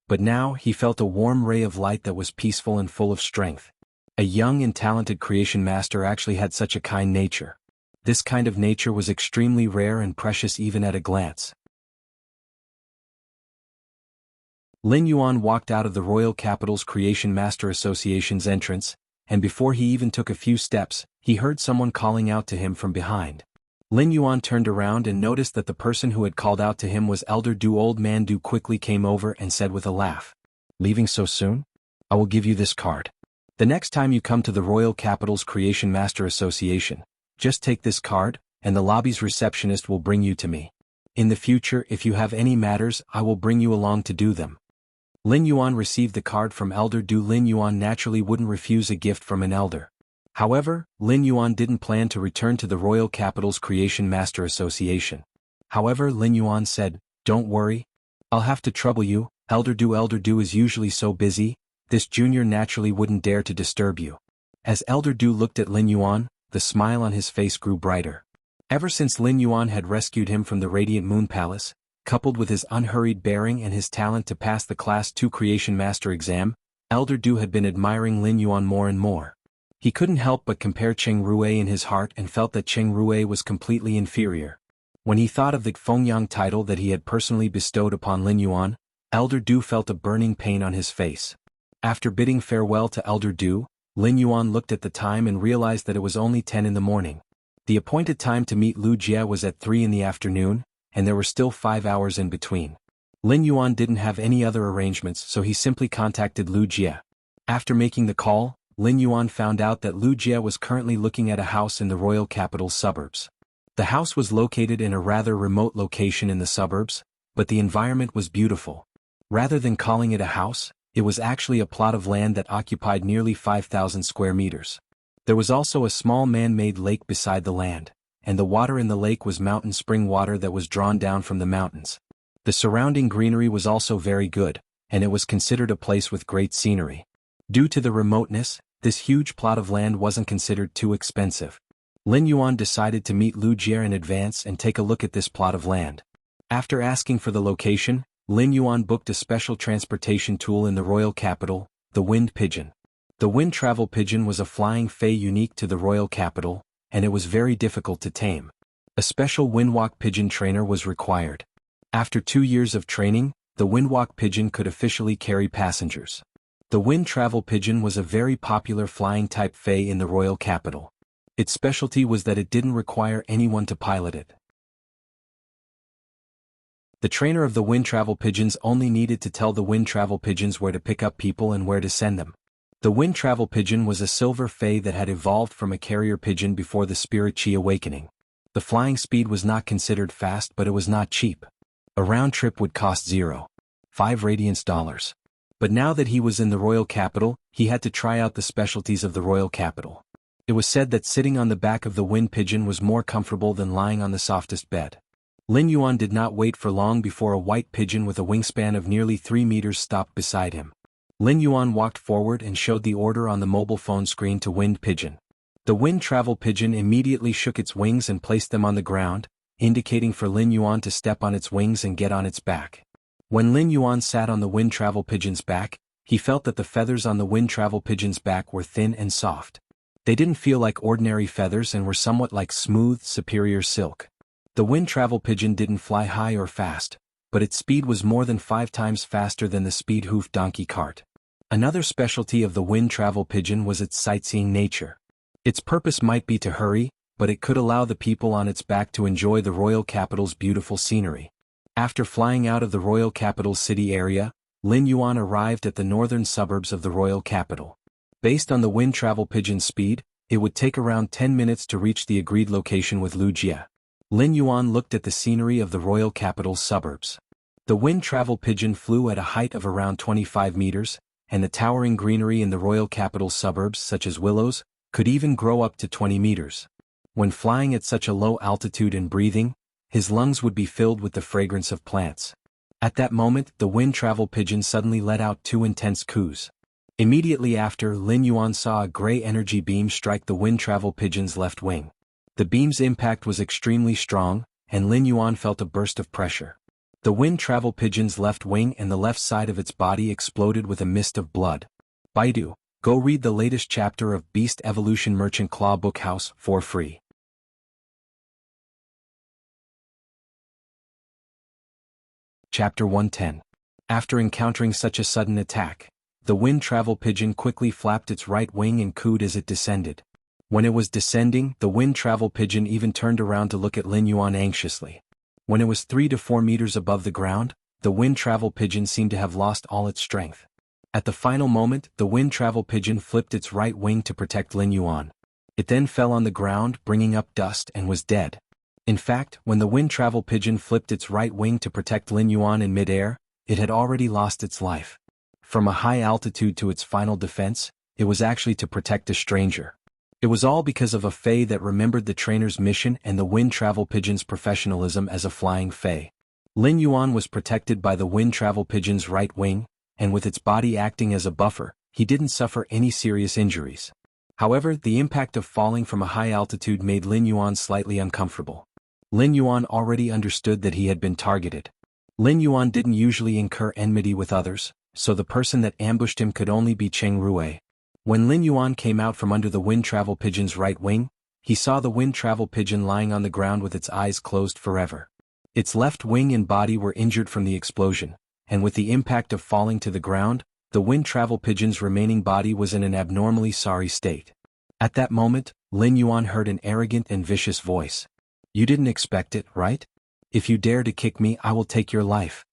but now he felt a warm ray of light that was peaceful and full of strength. A young and talented creation master actually had such a kind nature. This kind of nature was extremely rare and precious even at a glance. Lin Yuan walked out of the Royal Capital's Creation Master Association's entrance, and before he even took a few steps, he heard someone calling out to him from behind. Lin Yuan turned around and noticed that the person who had called out to him was Elder Du. Old Man Du quickly came over and said with a laugh, "Leaving so soon? I will give you this card. The next time you come to the Royal Capital's Creation Master Association, just take this card, and the lobby's receptionist will bring you to me. In the future, if you have any matters, I will bring you along to do them." Lin Yuan received the card from Elder Du. Lin Yuan naturally wouldn't refuse a gift from an elder. However, Lin Yuan didn't plan to return to the Royal Capital's Creation Master Association. However, Lin Yuan said, "Don't worry. I'll have to trouble you, Elder Du. Elder Du is usually so busy this junior naturally wouldn't dare to disturb you. As Elder Du looked at Lin Yuan, the smile on his face grew brighter. Ever since Lin Yuan had rescued him from the Radiant Moon Palace, coupled with his unhurried bearing and his talent to pass the Class 2 Creation Master exam, Elder Du had been admiring Lin Yuan more and more. He couldn't help but compare Cheng Rue in his heart and felt that Cheng Rue was completely inferior. When he thought of the Fengyang title that he had personally bestowed upon Lin Yuan, Elder Du felt a burning pain on his face. After bidding farewell to Elder Du, Lin Yuan looked at the time and realized that it was only 10 in the morning. The appointed time to meet Lu Jie was at 3 in the afternoon, and there were still 5 hours in between. Lin Yuan didn't have any other arrangements, so he simply contacted Lu Jie. After making the call, Lin Yuan found out that Lu Jie was currently looking at a house in the royal capital's suburbs. The house was located in a rather remote location in the suburbs, but the environment was beautiful. Rather than calling it a house, it was actually a plot of land that occupied nearly 5,000 square meters. There was also a small man-made lake beside the land, and the water in the lake was mountain spring water that was drawn down from the mountains. The surrounding greenery was also very good, and it was considered a place with great scenery. Due to the remoteness, this huge plot of land wasn't considered too expensive. Lin Yuan decided to meet Lu Jie in advance and take a look at this plot of land. After asking for the location, Lin Yuan booked a special transportation tool in the royal capital, the Wind Pigeon. The Wind Travel Pigeon was a flying fei unique to the royal capital, and it was very difficult to tame. A special Windwalk Pigeon trainer was required. After 2 years of training, the Windwalk Pigeon could officially carry passengers. The Wind Travel Pigeon was a very popular flying type fei in the royal capital. Its specialty was that it didn't require anyone to pilot it. The trainer of the Wind Travel Pigeons only needed to tell the Wind Travel Pigeons where to pick up people and where to send them. The Wind Travel Pigeon was a silver fei that had evolved from a carrier pigeon before the Spirit Chi awakening. The flying speed was not considered fast, but it was not cheap. A round trip would cost 0.5 radiance dollars. But now that he was in the royal capital, he had to try out the specialties of the royal capital. It was said that sitting on the back of the wind pigeon was more comfortable than lying on the softest bed. Lin Yuan did not wait for long before a white pigeon with a wingspan of nearly 3 meters stopped beside him. Lin Yuan walked forward and showed the order on the mobile phone screen to Wind Pigeon. The Wind Travel Pigeon immediately shook its wings and placed them on the ground, indicating for Lin Yuan to step on its wings and get on its back. When Lin Yuan sat on the Wind Travel Pigeon's back, he felt that the feathers on the Wind Travel Pigeon's back were thin and soft. They didn't feel like ordinary feathers and were somewhat like smooth, superior silk. The Wind Travel Pigeon didn't fly high or fast, but its speed was more than 5 times faster than the speed-hoof donkey cart. Another specialty of the Wind Travel Pigeon was its sightseeing nature. Its purpose might be to hurry, but it could allow the people on its back to enjoy the royal capital's beautiful scenery. After flying out of the royal capital's city area, Lin Yuan arrived at the northern suburbs of the royal capital. Based on the Wind Travel Pigeon's speed, it would take around 10 minutes to reach the agreed location with Lu Jie. Lin Yuan looked at the scenery of the royal capital's suburbs. The Wind Travel Pigeon flew at a height of around 25 meters, and the towering greenery in the royal capital's suburbs, such as willows, could even grow up to 20 meters. When flying at such a low altitude and breathing, his lungs would be filled with the fragrance of plants. At that moment, the Wind Travel Pigeon suddenly let out 2 intense coos. Immediately after, Lin Yuan saw a gray energy beam strike the Wind Travel Pigeon's left wing. The beam's impact was extremely strong, and Lin Yuan felt a burst of pressure. The Wind Travel Pigeon's left wing and the left side of its body exploded with a mist of blood. Baidu, go read the latest chapter of Beast Evolution Merchant Claw Bookhouse for free. Chapter 110. After encountering such a sudden attack, the Wind Travel Pigeon quickly flapped its right wing and cooed as it descended. When it was descending, the Wind Travel Pigeon even turned around to look at Lin Yuan anxiously. When it was 3 to 4 meters above the ground, the Wind Travel Pigeon seemed to have lost all its strength. At the final moment, the Wind Travel Pigeon flipped its right wing to protect Lin Yuan. It then fell on the ground, bringing up dust, and was dead. In fact, when the Wind Travel Pigeon flipped its right wing to protect Lin Yuan in midair, it had already lost its life. From a high altitude to its final defense, it was actually to protect a stranger. It was all because of a fei that remembered the trainer's mission and the Wind Travel Pigeon's professionalism as a flying fei. Lin Yuan was protected by the Wind Travel Pigeon's right wing, and with its body acting as a buffer, he didn't suffer any serious injuries. However, the impact of falling from a high altitude made Lin Yuan slightly uncomfortable. Lin Yuan already understood that he had been targeted. Lin Yuan didn't usually incur enmity with others, so the person that ambushed him could only be Cheng Rui. When Lin Yuan came out from under the wind travel pigeon's right wing, he saw the wind travel pigeon lying on the ground with its eyes closed forever. Its left wing and body were injured from the explosion, and with the impact of falling to the ground, the wind travel pigeon's remaining body was in an abnormally sorry state. At that moment, Lin Yuan heard an arrogant and vicious voice. "You didn't expect it, right? If you dare to kick me, I will take your life."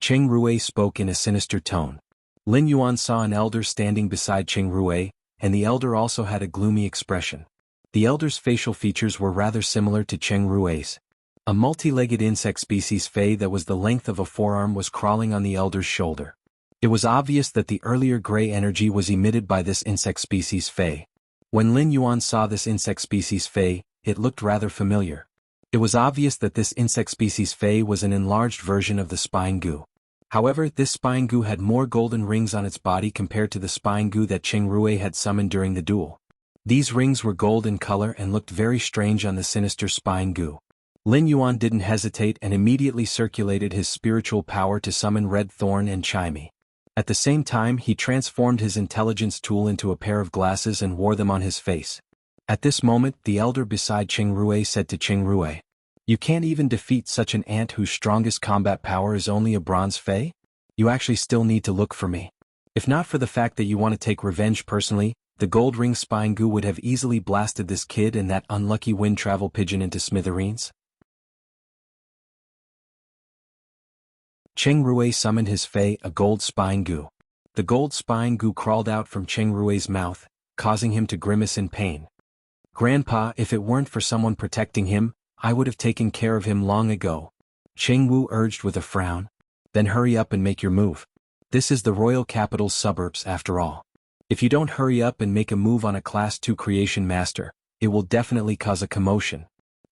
Cheng Rui spoke in a sinister tone. Lin Yuan saw an elder standing beside Cheng Rui, and the elder also had a gloomy expression. The elder's facial features were rather similar to Cheng Rui's. A multi-legged insect species fey that was the length of a forearm was crawling on the elder's shoulder. It was obvious that the earlier gray energy was emitted by this insect species fey. When Lin Yuan saw this insect species fey, it looked rather familiar. It was obvious that this insect species fey was an enlarged version of the spine goo. However, this spine goo had more golden rings on its body compared to the spine goo that Cheng Rui had summoned during the duel. These rings were gold in color and looked very strange on the sinister spine goo. Lin Yuan didn't hesitate and immediately circulated his spiritual power to summon Red Thorn and Chimey. At the same time, he transformed his intelligence tool into a pair of glasses and wore them on his face. At this moment, the elder beside Cheng Rui said to Cheng Rui, "You can't even defeat such an ant whose strongest combat power is only a bronze fey? You actually still need to look for me. If not for the fact that you want to take revenge personally, the gold ring spine goo would have easily blasted this kid and that unlucky wind travel pigeon into smithereens." Cheng Rui summoned his fey, a gold spine goo. The gold spine goo crawled out from Cheng Rui's mouth, causing him to grimace in pain. "Grandpa, if it weren't for someone protecting him, I would have taken care of him long ago," Cheng Wu urged with a frown. "Then hurry up and make your move. This is the royal capital's suburbs after all. If you don't hurry up and make a move on a Class 2 creation master, it will definitely cause a commotion."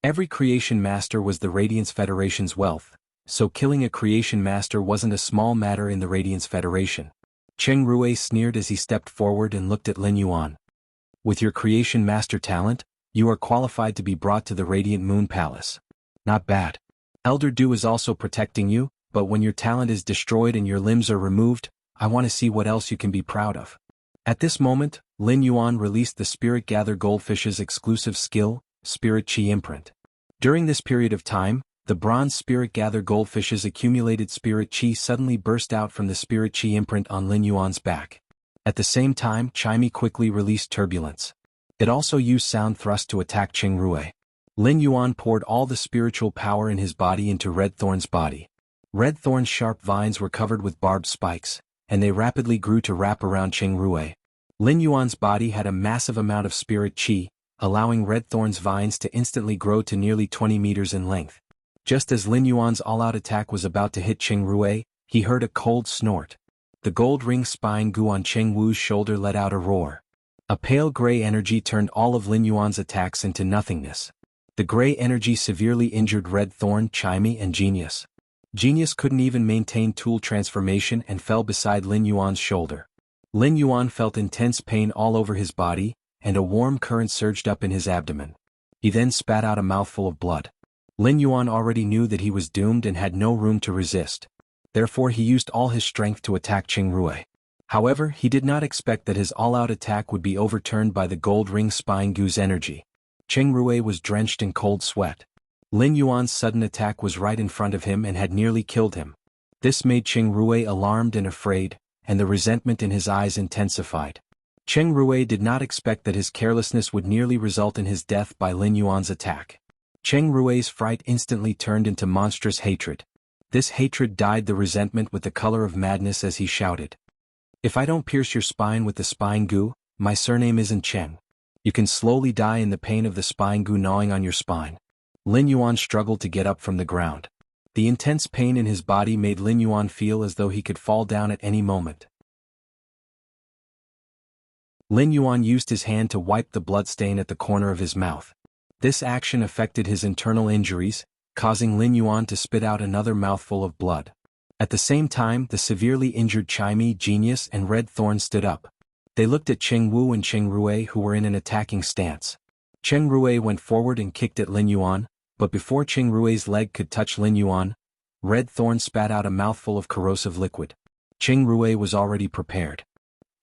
Every creation master was the Radiance Federation's wealth, so killing a creation master wasn't a small matter in the Radiance Federation. Cheng Rui sneered as he stepped forward and looked at Lin Yuan. "With your creation master talent, you are qualified to be brought to the Radiant Moon Palace. Not bad. Elder Du is also protecting you, but when your talent is destroyed and your limbs are removed, I want to see what else you can be proud of." At this moment, Lin Yuan released the Spirit Gather Goldfish's exclusive skill, Spirit Chi Imprint. During this period of time, the bronze Spirit Gather Goldfish's accumulated Spirit Chi suddenly burst out from the Spirit Chi imprint on Lin Yuan's back. At the same time, Chimey quickly released Turbulence. It also used Sound Thrust to attack Cheng Rui. Lin Yuan poured all the spiritual power in his body into Red Thorn's body. Red Thorn's sharp vines were covered with barbed spikes, and they rapidly grew to wrap around Cheng Rui. Lin Yuan's body had a massive amount of Spirit Chi, allowing Red Thorn's vines to instantly grow to nearly 20 meters in length. Just as Lin Yuan's all-out attack was about to hit Cheng Rui, he heard a cold snort. The gold ring spine goo on Cheng Wu's shoulder let out a roar. A pale gray energy turned all of Lin Yuan's attacks into nothingness. The gray energy severely injured Red Thorn, Chimey, and Genius. Genius couldn't even maintain tool transformation and fell beside Lin Yuan's shoulder. Lin Yuan felt intense pain all over his body, and a warm current surged up in his abdomen. He then spat out a mouthful of blood. Lin Yuan already knew that he was doomed and had no room to resist. Therefore he used all his strength to attack Cheng Rui. However, he did not expect that his all-out attack would be overturned by the gold ring spine goo's energy. Cheng Rui was drenched in cold sweat. Lin Yuan's sudden attack was right in front of him and had nearly killed him. This made Cheng Rui alarmed and afraid, and the resentment in his eyes intensified. Cheng Rui did not expect that his carelessness would nearly result in his death by Lin Yuan's attack. Cheng Rui's fright instantly turned into monstrous hatred. This hatred dyed the resentment with the color of madness as he shouted, "If I don't pierce your spine with the spine goo, my surname isn't Cheng. You can slowly die in the pain of the spine goo gnawing on your spine." Lin Yuan struggled to get up from the ground. The intense pain in his body made Lin Yuan feel as though he could fall down at any moment. Lin Yuan used his hand to wipe the bloodstain at the corner of his mouth. This action affected his internal injuries, causing Lin Yuan to spit out another mouthful of blood. At the same time, the severely injured Chimey, Genius, and Red Thorn stood up. They looked at Cheng Wu and Cheng Rui, who were in an attacking stance. Cheng Rui went forward and kicked at Lin Yuan, but before Cheng Rui's leg could touch Lin Yuan, Red Thorn spat out a mouthful of corrosive liquid. Cheng Rui was already prepared.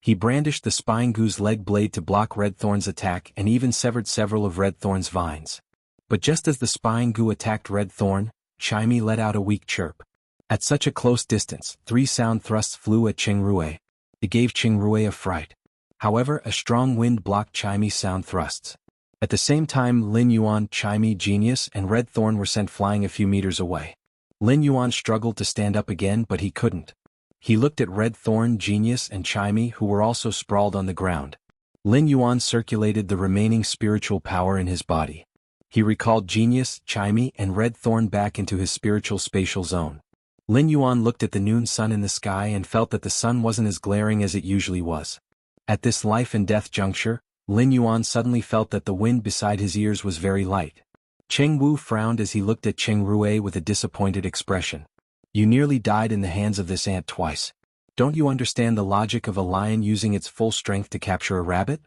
He brandished the Spine Gu's leg blade to block Red Thorn's attack and even severed several of Red Thorn's vines. But just as the Spine Gu attacked Red Thorn, Chimey let out a weak chirp. At such a close distance, 3 sound thrusts flew at Cheng Rui. It gave Cheng Rui a fright. However, a strong wind blocked Chimey's sound thrusts. At the same time, Lin Yuan, Chimey, Genius, and Red Thorn were sent flying a few meters away. Lin Yuan struggled to stand up again, but he couldn't. He looked at Red Thorn, Genius, and Chimey, who were also sprawled on the ground. Lin Yuan circulated the remaining spiritual power in his body. He recalled Genius, Chimey, and Red Thorn back into his spiritual spatial zone. Lin Yuan looked at the noon sun in the sky and felt that the sun wasn't as glaring as it usually was. At this life and death juncture, Lin Yuan suddenly felt that the wind beside his ears was very light. Cheng Wu frowned as he looked at Cheng Rui with a disappointed expression. You nearly died in the hands of this ant twice. Don't you understand the logic of a lion using its full strength to capture a rabbit?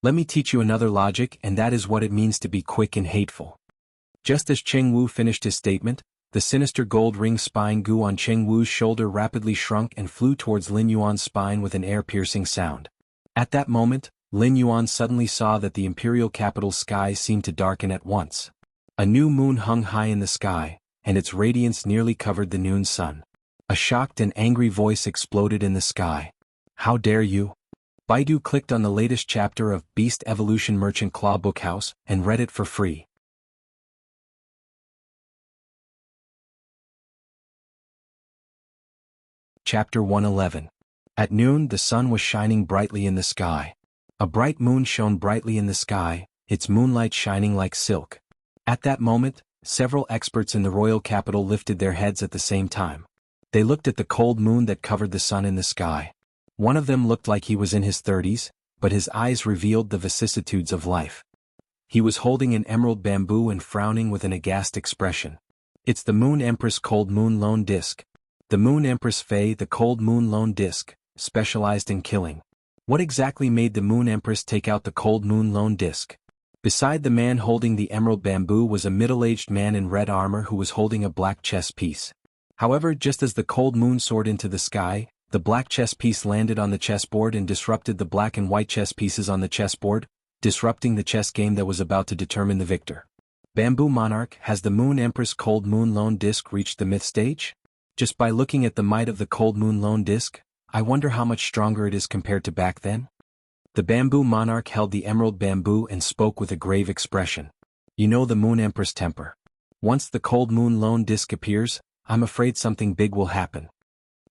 Let me teach you another logic, and that is what it means to be quick and hateful. Just as Cheng Wu finished his statement, the sinister gold ring Spine Gu on Cheng Wu's shoulder rapidly shrunk and flew towards Lin Yuan's spine with an air-piercing sound. At that moment, Lin Yuan suddenly saw that the imperial capital's sky seemed to darken at once. A new moon hung high in the sky, and its radiance nearly covered the noon sun. A shocked and angry voice exploded in the sky. How dare you? Baidu clicked on the latest chapter of Beast Evolution Merchant Claw Bookhouse and read it for free. Chapter 111. At noon, the sun was shining brightly in the sky. A bright moon shone brightly in the sky, its moonlight shining like silk. At that moment, several experts in the royal capital lifted their heads at the same time. They looked at the cold moon that covered the sun in the sky. One of them looked like he was in his 30s, but his eyes revealed the vicissitudes of life. He was holding an emerald bamboo and frowning with an aghast expression. It's the Moon Empress Cold Moon Lone Disc. The Moon Empress Faye, the Cold Moon Lone Disc, specialized in killing. What exactly made the Moon Empress take out the Cold Moon Lone Disc? Beside the man holding the emerald bamboo was a middle-aged man in red armor who was holding a black chess piece. However, just as the cold moon soared into the sky, the black chess piece landed on the chessboard and disrupted the black and white chess pieces on the chessboard, disrupting the chess game that was about to determine the victor. Bamboo Monarch, has the Moon Empress Cold Moon Lone Disc reached the myth stage? Just by looking at the might of the Cold Moon Lone Disc, I wonder how much stronger it is compared to back then? The Bamboo Monarch held the emerald bamboo and spoke with a grave expression. You know the Moon Empress temper. Once the Cold Moon Lone Disc appears, I'm afraid something big will happen.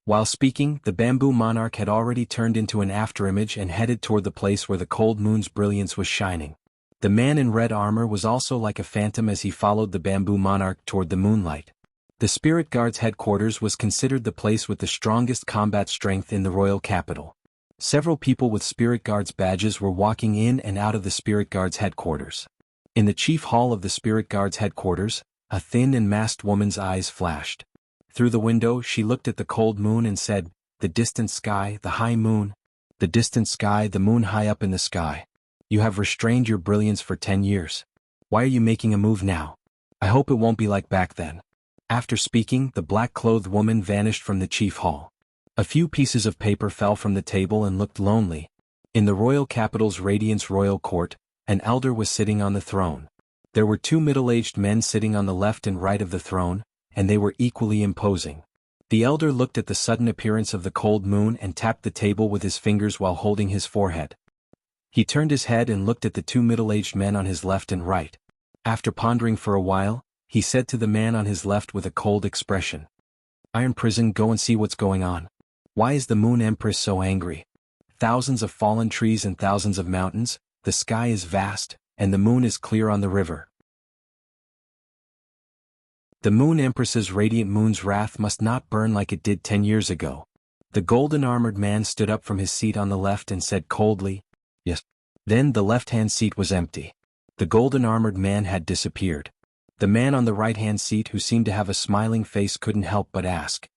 While speaking, the Bamboo Monarch had already turned into an afterimage and headed toward the place where the cold moon's brilliance was shining. The man in red armor was also like a phantom as he followed the Bamboo Monarch toward the moonlight. The Spirit Guard's headquarters was considered the place with the strongest combat strength in the royal capital. Several people with Spirit Guards badges were walking in and out of the Spirit Guards headquarters. In the chief hall of the Spirit Guards headquarters, a thin and masked woman's eyes flashed. Through the window she looked at the cold moon and said, the distant sky, the high moon. The distant sky, the moon high up in the sky. You have restrained your brilliance for 10 years. Why are you making a move now? I hope it won't be like back then. After speaking, the black-clothed woman vanished from the chief hall. A few pieces of paper fell from the table and looked lonely. In the royal capital's Radiance Royal Court, an elder was sitting on the throne. There were 2 middle-aged men sitting on the left and right of the throne, and they were equally imposing. The elder looked at the sudden appearance of the cold moon and tapped the table with his fingers while holding his forehead. He turned his head and looked at the 2 middle-aged men on his left and right. After pondering for a while, he said to the man on his left with a cold expression, Iron Prison, go and see what's going on. Why is the Moon Empress so angry? Thousands of fallen trees and thousands of mountains, the sky is vast, and the moon is clear on the river. The Moon Empress's radiant moon's wrath must not burn like it did 10 years ago. The golden-armored man stood up from his seat on the left and said coldly, Yes. Then the left-hand seat was empty. The golden-armored man had disappeared. The man on the right-hand seat, who seemed to have a smiling face, couldn't help but ask,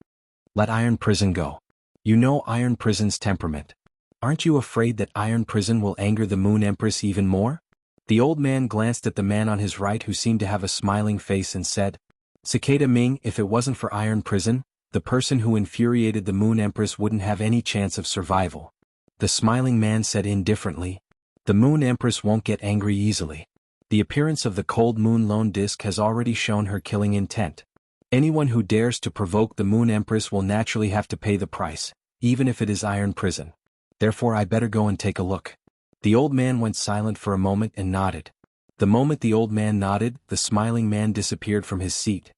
Let Iron Prison go. You know Iron Prison's temperament. Aren't you afraid that Iron Prison will anger the Moon Empress even more? The old man glanced at the man on his right who seemed to have a smiling face and said, Cicada Ming, if it wasn't for Iron Prison, the person who infuriated the Moon Empress wouldn't have any chance of survival. The smiling man said indifferently, the Moon Empress won't get angry easily. The appearance of the cold moon lone disk has already shown her killing intent. Anyone who dares to provoke the Moon Empress will naturally have to pay the price, even if it is Iron Prison. Therefore I better go and take a look. The old man went silent for a moment and nodded. The moment the old man nodded, the smiling man disappeared from his seat.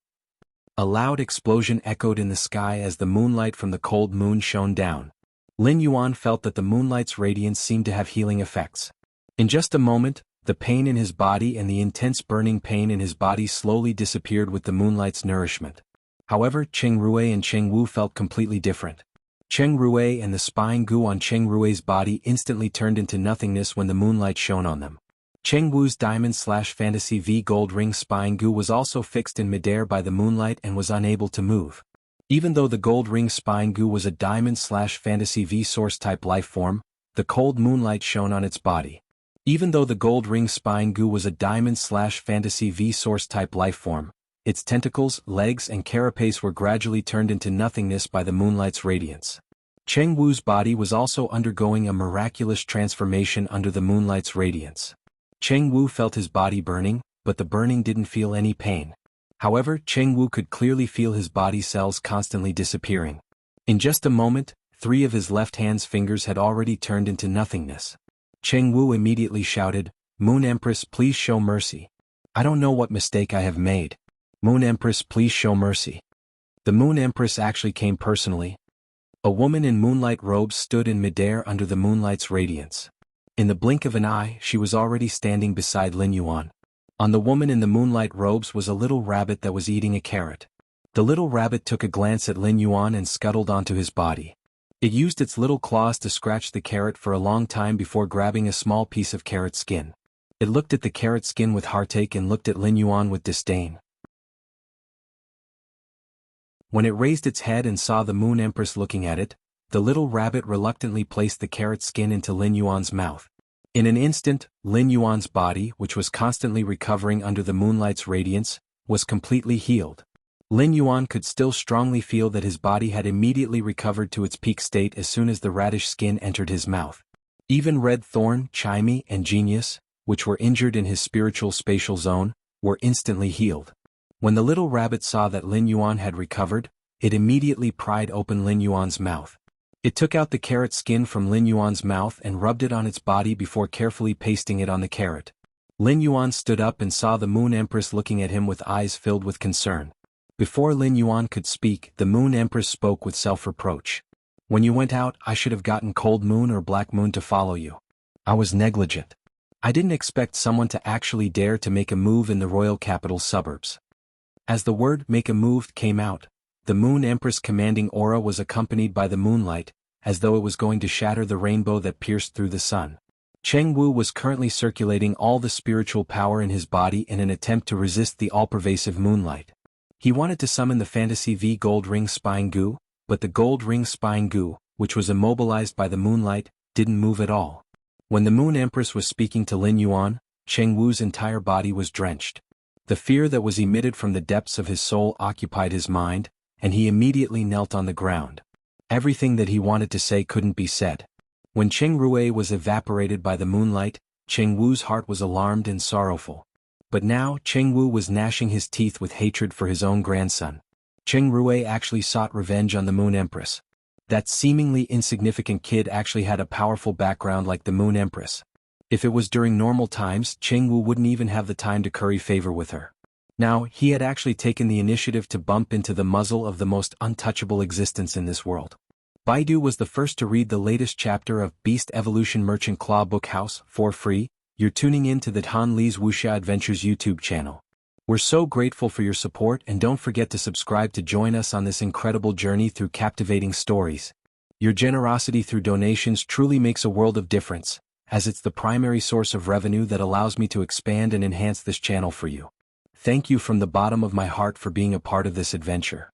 A loud explosion echoed in the sky as the moonlight from the cold moon shone down. Lin Yuan felt that the moonlight's radiance seemed to have healing effects. In just a moment, the pain in his body and the intense burning pain in his body slowly disappeared with the moonlight's nourishment. However, Cheng Rue and Cheng Wu felt completely different. Cheng Rue and the spine goo on Cheng Rue's body instantly turned into nothingness when the moonlight shone on them. Cheng Wu's Diamond/Fantasy V Gold Ring spine goo was also fixed in midair by the moonlight and was unable to move. Even though the Gold Ring spine goo was a Diamond/Fantasy V Source type life form, the cold moonlight shone on its body. Even though the Gold Ring spine goo was a Diamond/Fantasy V Source type life form, its tentacles, legs and carapace were gradually turned into nothingness by the moonlight's radiance. Cheng Wu's body was also undergoing a miraculous transformation under the moonlight's radiance. Cheng Wu felt his body burning, but the burning didn't feel any pain. However, Cheng Wu could clearly feel his body cells constantly disappearing. In just a moment, 3 of his left hand's fingers had already turned into nothingness. Cheng Wu immediately shouted, Moon Empress, please show mercy. I don't know what mistake I have made. Moon Empress, please show mercy. The Moon Empress actually came personally. A woman in moonlight robes stood in midair under the moonlight's radiance. In the blink of an eye, she was already standing beside Lin Yuan. On the woman in the moonlight robes was a little rabbit that was eating a carrot. The little rabbit took a glance at Lin Yuan and scuttled onto his body. It used its little claws to scratch the carrot for a long time before grabbing a small piece of carrot skin. It looked at the carrot skin with heartache and looked at Lin Yuan with disdain. When it raised its head and saw the Moon Empress looking at it, the little rabbit reluctantly placed the carrot skin into Lin Yuan's mouth. In an instant, Lin Yuan's body, which was constantly recovering under the moonlight's radiance, was completely healed. Lin Yuan could still strongly feel that his body had immediately recovered to its peak state as soon as the radish skin entered his mouth. Even Red Thorn, Chimey, and Genius, which were injured in his spiritual spatial zone, were instantly healed. When the little rabbit saw that Lin Yuan had recovered, it immediately pried open Lin Yuan's mouth. It took out the carrot skin from Lin Yuan's mouth and rubbed it on its body before carefully pasting it on the carrot. Lin Yuan stood up and saw the Moon Empress looking at him with eyes filled with concern. Before Lin Yuan could speak, the Moon Empress spoke with self-reproach. When you went out, I should have gotten Cold Moon or Black Moon to follow you. I was negligent. I didn't expect someone to actually dare to make a move in the royal capital suburbs. As the word make a move came out, the Moon Empress' commanding aura was accompanied by the moonlight, as though it was going to shatter the rainbow that pierced through the sun. Cheng Wu was currently circulating all the spiritual power in his body in an attempt to resist the all-pervasive moonlight. He wanted to summon the Fantasy V Gold Ring Spine Goo, but the Gold Ring Spine Goo, which was immobilized by the moonlight, didn't move at all. When the Moon Empress was speaking to Lin Yuan, Cheng Wu's entire body was drenched. The fear that was emitted from the depths of his soul occupied his mind, and he immediately knelt on the ground. Everything that he wanted to say couldn't be said. When Cheng Rue was evaporated by the moonlight, Cheng Wu's heart was alarmed and sorrowful. But now Cheng Wu was gnashing his teeth with hatred for his own grandson. Cheng Rue actually sought revenge on the Moon Empress. That seemingly insignificant kid actually had a powerful background like the Moon Empress. If it was during normal times, Cheng Wu wouldn't even have the time to curry favor with her. Now, he had actually taken the initiative to bump into the muzzle of the most untouchable existence in this world. Baidu was the first to read the latest chapter of Beast Evolution Merchant Claw Book House for free. You're tuning in to the Han Li's Wuxia Adventures YouTube channel. We're so grateful for your support, and don't forget to subscribe to join us on this incredible journey through captivating stories. Your generosity through donations truly makes a world of difference, as it's the primary source of revenue that allows me to expand and enhance this channel for you. Thank you from the bottom of my heart for being a part of this adventure.